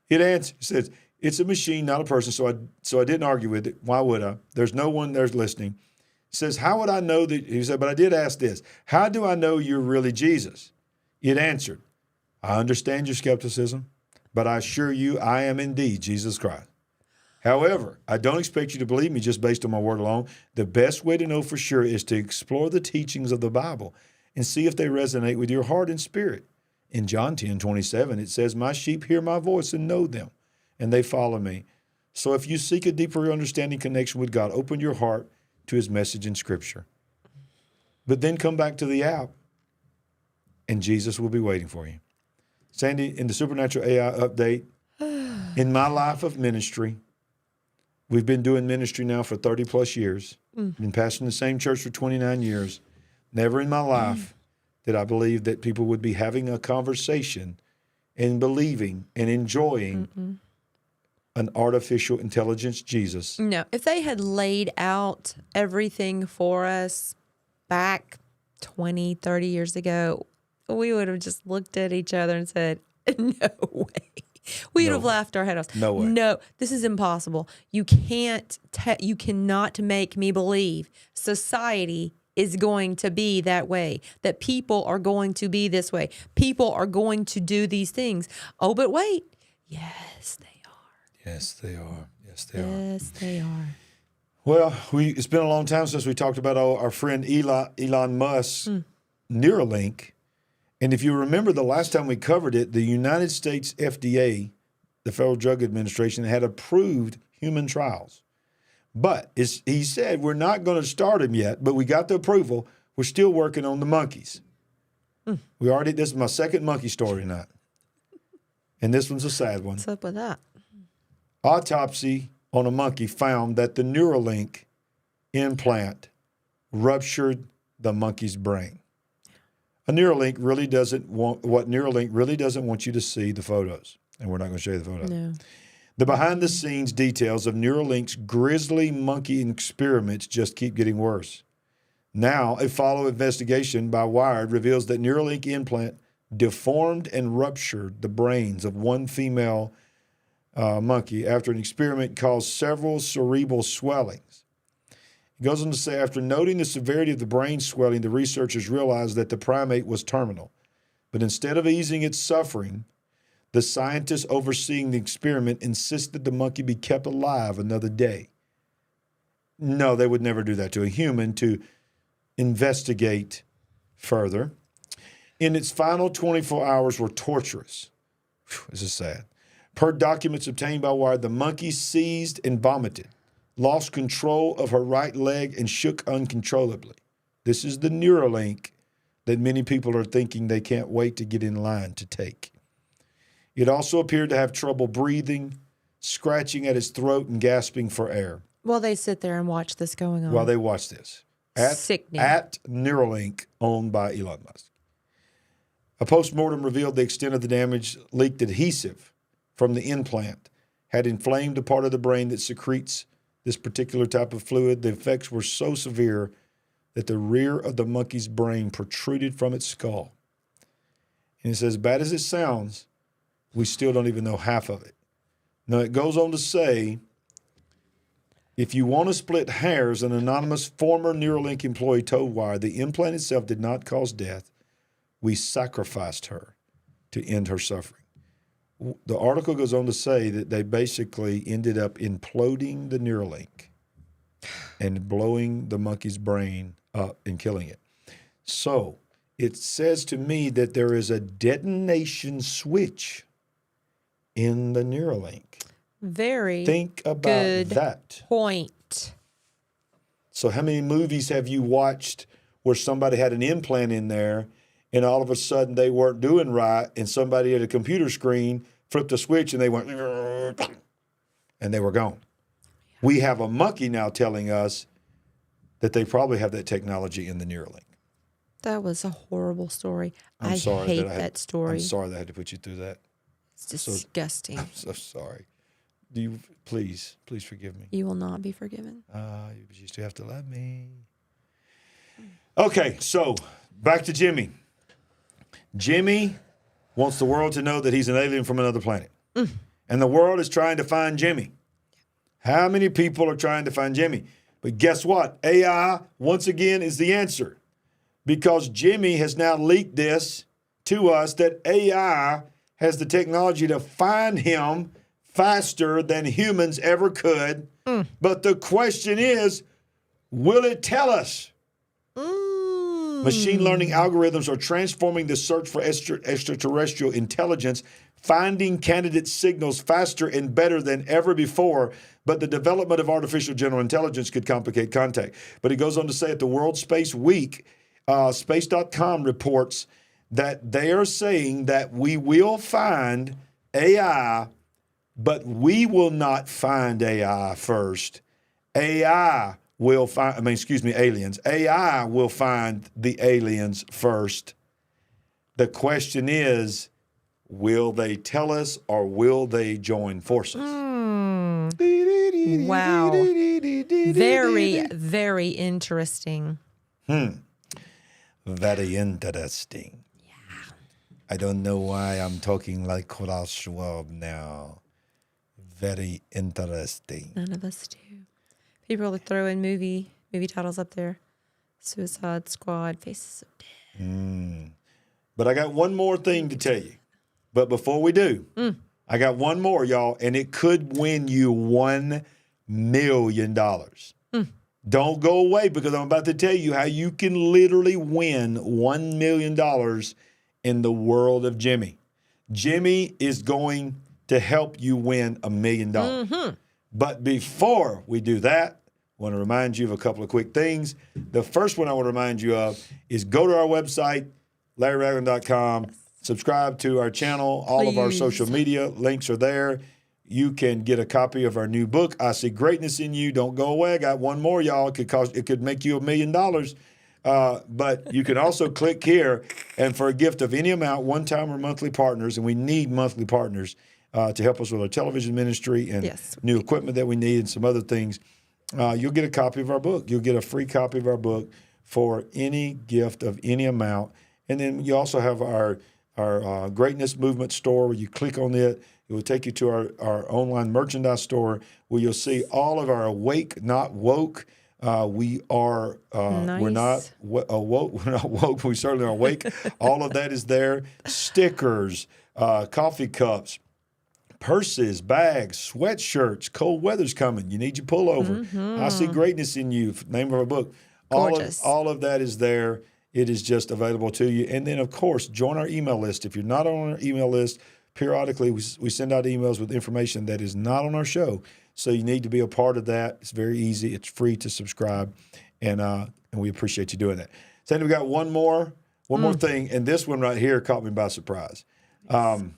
Speaker 1: It answers, says, it's a machine, not a person, so I didn't argue with it. Why would I? There's no one there listening. It says, how would I know that? He said, but I did ask this. How do I know you're really Jesus? It answered, I understand your skepticism, but I assure you I am indeed Jesus Christ. However, I don't expect you to believe me just based on my word alone. The best way to know for sure is to explore the teachings of the Bible and see if they resonate with your heart and spirit. In John 10:27, it says, my sheep hear my voice and know them, and they follow me. So if you seek a deeper understanding connection with God, open your heart to his message in Scripture. But then come back to the app, and Jesus will be waiting for you. Sandy, in the Supernatural AI Update, in my life of ministry, we've been doing ministry now for 30 plus years. Been pastoring the same church for 29 years. Never in my life did I believe that people would be having a conversation and believing and enjoying an artificial intelligence Jesus.
Speaker 2: No, if they had laid out everything for us back 20, 30 years ago, we would have just looked at each other and said, no way. We'd have laughed our head off.
Speaker 1: No way.
Speaker 2: No, this is impossible. You can't, you cannot make me believe society is going to be that way, that people are going to be this way. People are going to do these things. Oh, but wait. Yes, they are.
Speaker 1: Yes, they are. Yes, they are.
Speaker 2: Yes, they are.
Speaker 1: Well, it's been a long time since we talked about our friend Elon Musk's Neuralink. And if you remember the last time we covered it, the United States FDA, the Federal Drug Administration, had approved human trials. But he said, we're not going to start them yet, but we got the approval. We're still working on the monkeys. This is my second monkey story tonight. And this one's a sad one.
Speaker 2: What's up with that?
Speaker 1: Autopsy on a monkey found that the Neuralink implant ruptured the monkey's brain. Neuralink really doesn't want you to see the photos. And we're not going to show you the photos.
Speaker 2: No.
Speaker 1: The behind-the-scenes details of Neuralink's grisly monkey experiments just keep getting worse. Now, a follow-up investigation by Wired reveals that Neuralink implant deformed and ruptured the brains of one female monkey after an experiment caused several cerebral swellings. It goes on to say, after noting the severity of the brain swelling, the researchers realized that the primate was terminal. But instead of easing its suffering, the scientists overseeing the experiment insisted the monkey be kept alive another day. No, they would never do that to a human to investigate further. In its final 24 hours were torturous. This is sad. Per documents obtained by Wired, the monkey seized and vomited, lost control of her right leg, and shook uncontrollably. This is the Neuralink that many people are thinking they can't wait to get in line to take. It also appeared to have trouble breathing, scratching at its throat, and gasping for air.
Speaker 2: Well, they sit there and watch this going on.
Speaker 1: While they watch this.
Speaker 2: Sickening.
Speaker 1: At Neuralink, owned by Elon Musk. A postmortem revealed the extent of the damage. Leaked adhesive from the implant had inflamed a part of the brain that secretes this particular type of fluid. The effects were so severe that the rear of the monkey's brain protruded from its skull. And it says, as bad as it sounds, we still don't even know half of it. Now, it goes on to say, if you want to split hairs, an anonymous former Neuralink employee told Wired the implant itself did not cause death. We sacrificed her to end her suffering. The article goes on to say that they basically ended up imploding the Neuralink and blowing the monkey's brain up and killing it. So it says to me that there is a detonation switch in the Neuralink.
Speaker 2: Very
Speaker 1: Think about
Speaker 2: good
Speaker 1: that.
Speaker 2: Point.
Speaker 1: So how many movies have you watched where somebody had an implant in there and all of a sudden they weren't doing right and somebody at a computer screen flipped a switch and they went and they were gone? We have a monkey now telling us that they probably have that technology in the Neuralink.
Speaker 2: That was a horrible story.
Speaker 1: I
Speaker 2: hate that story.
Speaker 1: I'm sorry that I had to put you through that.
Speaker 2: It's disgusting.
Speaker 1: I'm so sorry. Do you please forgive me?
Speaker 2: You will not be forgiven.
Speaker 1: You still have to love me. Okay, so back to Jimmy. Jimmy wants the world to know that he's an alien from another planet. And the world is trying to find Jimmy. How many people are trying to find Jimmy? But guess what? AI, once again, is the answer. Because Jimmy has now leaked this to us that AI has the technology to find him faster than humans ever could. But the question is, will it tell us? Machine learning algorithms are transforming the search for extraterrestrial intelligence, finding candidate signals faster and better than ever before. But the development of artificial general intelligence could complicate contact. But it goes on to say at the World Space Week, Space.com reports that they are saying that we will find AI, but we will not find AI first. AI will find, aliens. AI will find the aliens first. The question is, Will they tell us or will they join forces?
Speaker 2: Wow. Very, very interesting.
Speaker 1: Very interesting. Yeah. I don't know why I'm talking like Klaus Schwab now. Very interesting.
Speaker 2: None of us do. People are throwing movie titles up there. Suicide Squad, Faces of Death.
Speaker 1: But I got one more thing to tell you. But before we do, I got one more, y'all, and it could win you $1 million. Don't go away because I'm about to tell you how you can literally win $1 million in the world of Jimmy. Jimmy is going to help you win $1 million. But before we do that, I want to remind you of a couple of quick things. The first one I want to remind you of is go to our website, LarryRagland.com. Subscribe to our channel. All of our social media links are there. You can get a copy of our new book, I See Greatness in You. Don't go away. I got one more, y'all. It could make you $1 million. But you can also click here, and for a gift of any amount, one-time or monthly partners, and we need monthly partners to help us with our television ministry and new equipment that we need and some other things, you'll get a copy of our book. You'll get a free copy of our book for any gift of any amount. And then you also have our Greatness Movement store where you click on it. It will take you to our online merchandise store where you'll see all of our awake, not woke. We are
Speaker 2: nice.
Speaker 1: We're not woke. We're not woke. We certainly are awake. All of that is there. Stickers, coffee cups, purses, bags, sweatshirts. Cold weather's coming. You need your pullover. I See Greatness in You. Name of our book.
Speaker 2: Gorgeous.
Speaker 1: All of that is there. It is just available to you. And then, of course, join our email list. If you're not on our email list, periodically we send out emails with information that is not on our show. So you need to be a part of that. It's very easy. It's free to subscribe. And we appreciate you doing that. Sandy, we got one more thing. And this one right here caught me by surprise. The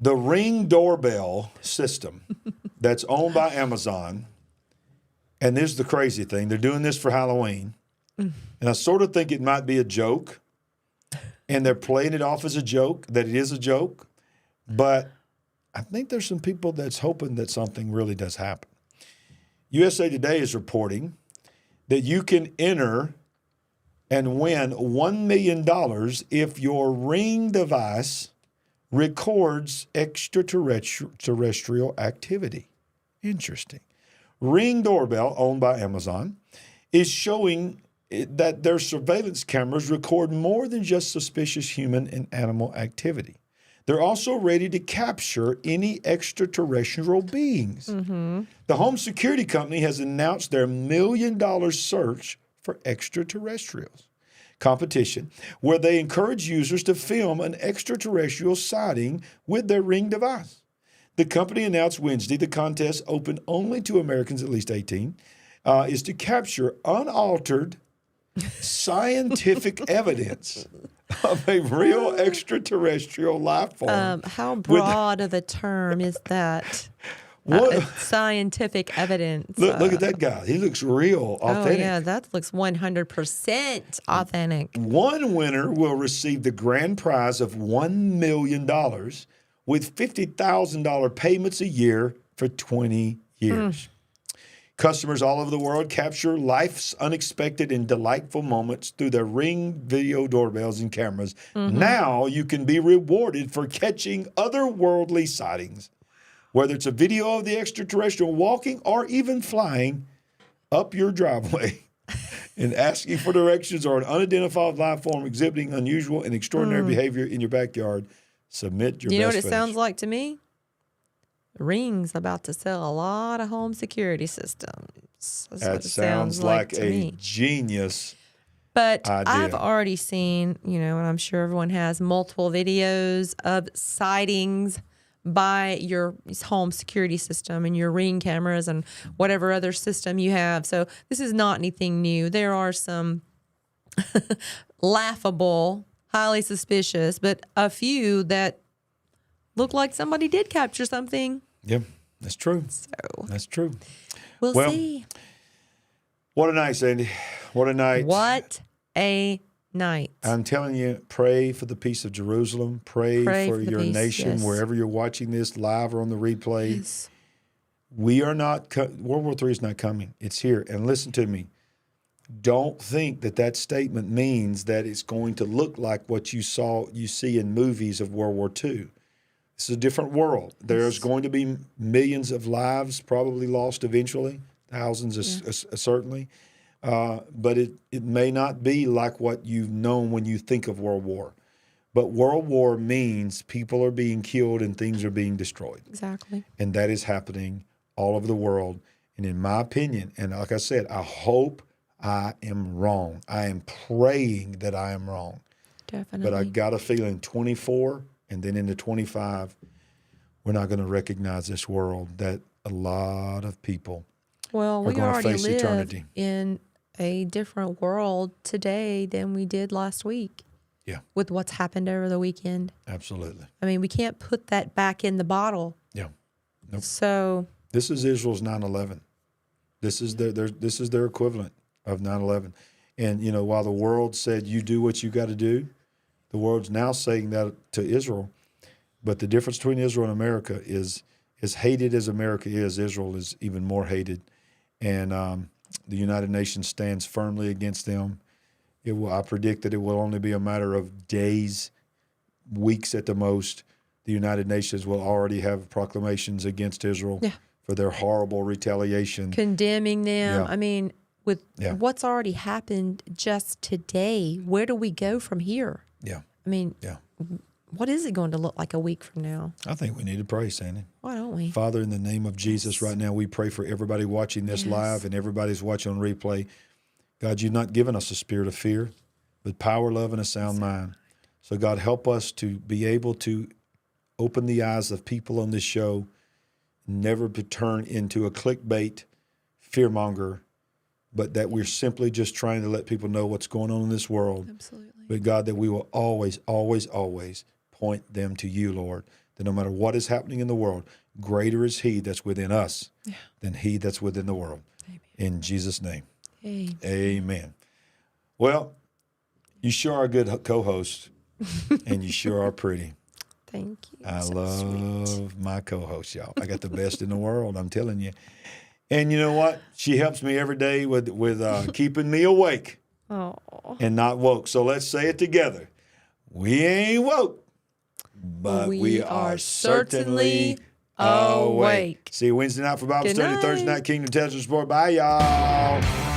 Speaker 1: Ring doorbell system that's owned by Amazon. And this is the crazy thing. They're doing this for Halloween. And I sort of think it might be a joke, and they're playing it off as a joke, that it is a joke. But I think there's some people that's hoping that something really does happen. USA Today is reporting that you can enter and win $1 million if your Ring device records extraterrestrial activity. Interesting. Ring doorbell, owned by Amazon, is showing that their surveillance cameras record more than just suspicious human and animal activity. They're also ready to capture any extraterrestrial beings. The home security company has announced their $1 million search for extraterrestrials competition, where they encourage users to film an extraterrestrial sighting with their Ring device. The company announced Wednesday the contest, open only to Americans at least 18, is to capture unaltered scientific evidence of a real extraterrestrial life form.
Speaker 2: How broad of a term is that? Scientific evidence.
Speaker 1: Look at that guy. He looks real, authentic.
Speaker 2: Oh, yeah, that looks 100% authentic.
Speaker 1: One winner will receive the grand prize of $1 million with $50,000 payments a year for 20 years. Customers all over the world capture life's unexpected and delightful moments through their Ring video doorbells and cameras. Now you can be rewarded for catching otherworldly sightings, whether it's a video of the extraterrestrial walking or even flying up your driveway and asking for directions, or an unidentified life form exhibiting unusual and extraordinary behavior in your backyard. Submit your best.
Speaker 2: You know what it
Speaker 1: finish.
Speaker 2: sounds like to me? Ring's about to sell a lot of home security systems. That's what it
Speaker 1: sounds like
Speaker 2: to
Speaker 1: a
Speaker 2: me.
Speaker 1: genius
Speaker 2: But
Speaker 1: idea.
Speaker 2: I've already seen, and I'm sure everyone has multiple videos of sightings by your home security system and your Ring cameras and whatever other system you have. So this is not anything new. There are some laughable, highly suspicious, but a few that look like somebody did capture something.
Speaker 1: Yep, that's true.
Speaker 2: So
Speaker 1: That's true.
Speaker 2: we'll see.
Speaker 1: What a night, Sandy. What a night.
Speaker 2: What a night.
Speaker 1: I'm telling you, pray for the peace of Jerusalem. Pray for
Speaker 2: the
Speaker 1: your
Speaker 2: peace,
Speaker 1: nation,
Speaker 2: yes.
Speaker 1: wherever you're watching this, live or on the replay.
Speaker 2: Yes.
Speaker 1: We are not, World War III is not coming. It's here. And listen to me. Don't think that statement means that it's going to look like what you see in movies of World War II. It's a different world. There's going to be millions of lives probably lost eventually, thousands certainly. But it may not be like what you've known when you think of World War. But World War means people are being killed and things are being destroyed.
Speaker 2: Exactly.
Speaker 1: And that is happening all over the world. And in my opinion, and like I said, I hope I am wrong. I am praying that I am wrong.
Speaker 2: Definitely.
Speaker 1: But I got a feeling 24 and then into 25, we're not going to recognize this world, that a lot of people
Speaker 2: well,
Speaker 1: are
Speaker 2: we
Speaker 1: going to
Speaker 2: already
Speaker 1: face
Speaker 2: live
Speaker 1: eternity.
Speaker 2: in a different world today than we did last week.
Speaker 1: Yeah.
Speaker 2: With what's happened over the weekend.
Speaker 1: Absolutely.
Speaker 2: I mean, we can't put that back in the bottle.
Speaker 1: Yeah. Nope.
Speaker 2: So
Speaker 1: This is Israel's 9/11. This is their equivalent of 9/11. And, you know, while the world said, you do what you got to do, the world's now saying that to Israel. But the difference between Israel and America is, as hated as America is, Israel is even more hated. And the United Nations stands firmly against them. I predict that it will only be a matter of days, weeks at the most. The United Nations will already have proclamations against Israel for their horrible retaliation.
Speaker 2: Condemning them.
Speaker 1: Yeah.
Speaker 2: I mean, with what's already happened just today, where do we go from here?
Speaker 1: Yeah.
Speaker 2: I mean,
Speaker 1: Yeah.
Speaker 2: what is it going to look like a week from now?
Speaker 1: I think we need to pray, Sandy.
Speaker 2: Why don't we?
Speaker 1: Father, in the name of Jesus, right now we pray for everybody watching this live and everybody's watching on replay. God, you've not given us a spirit of fear, but power, love, and a sound mind. So, God, help us to be able to open the eyes of people on this show, never to turn into a clickbait fearmonger, but that we're simply just trying to let people know what's going on in this world.
Speaker 2: Absolutely.
Speaker 1: But, God, that we will always, always, always point them to you, Lord, that no matter what is happening in the world, greater is he that's within us than he that's within the world.
Speaker 2: Amen.
Speaker 1: In Jesus' name.
Speaker 2: Amen.
Speaker 1: Amen. Well, you sure are a good co-host, and you sure are pretty.
Speaker 2: Thank you.
Speaker 1: I
Speaker 2: So
Speaker 1: love
Speaker 2: sweet.
Speaker 1: my co-host, y'all. I got the best in the world, I'm telling you. And you know what? She helps me every day with keeping me awake and not woke. So let's say it together. We ain't woke, but we are certainly awake. See you Wednesday night for Bible
Speaker 2: Good
Speaker 1: study,
Speaker 2: night.
Speaker 1: Thursday night Kingdom Television Sport. Bye, y'all.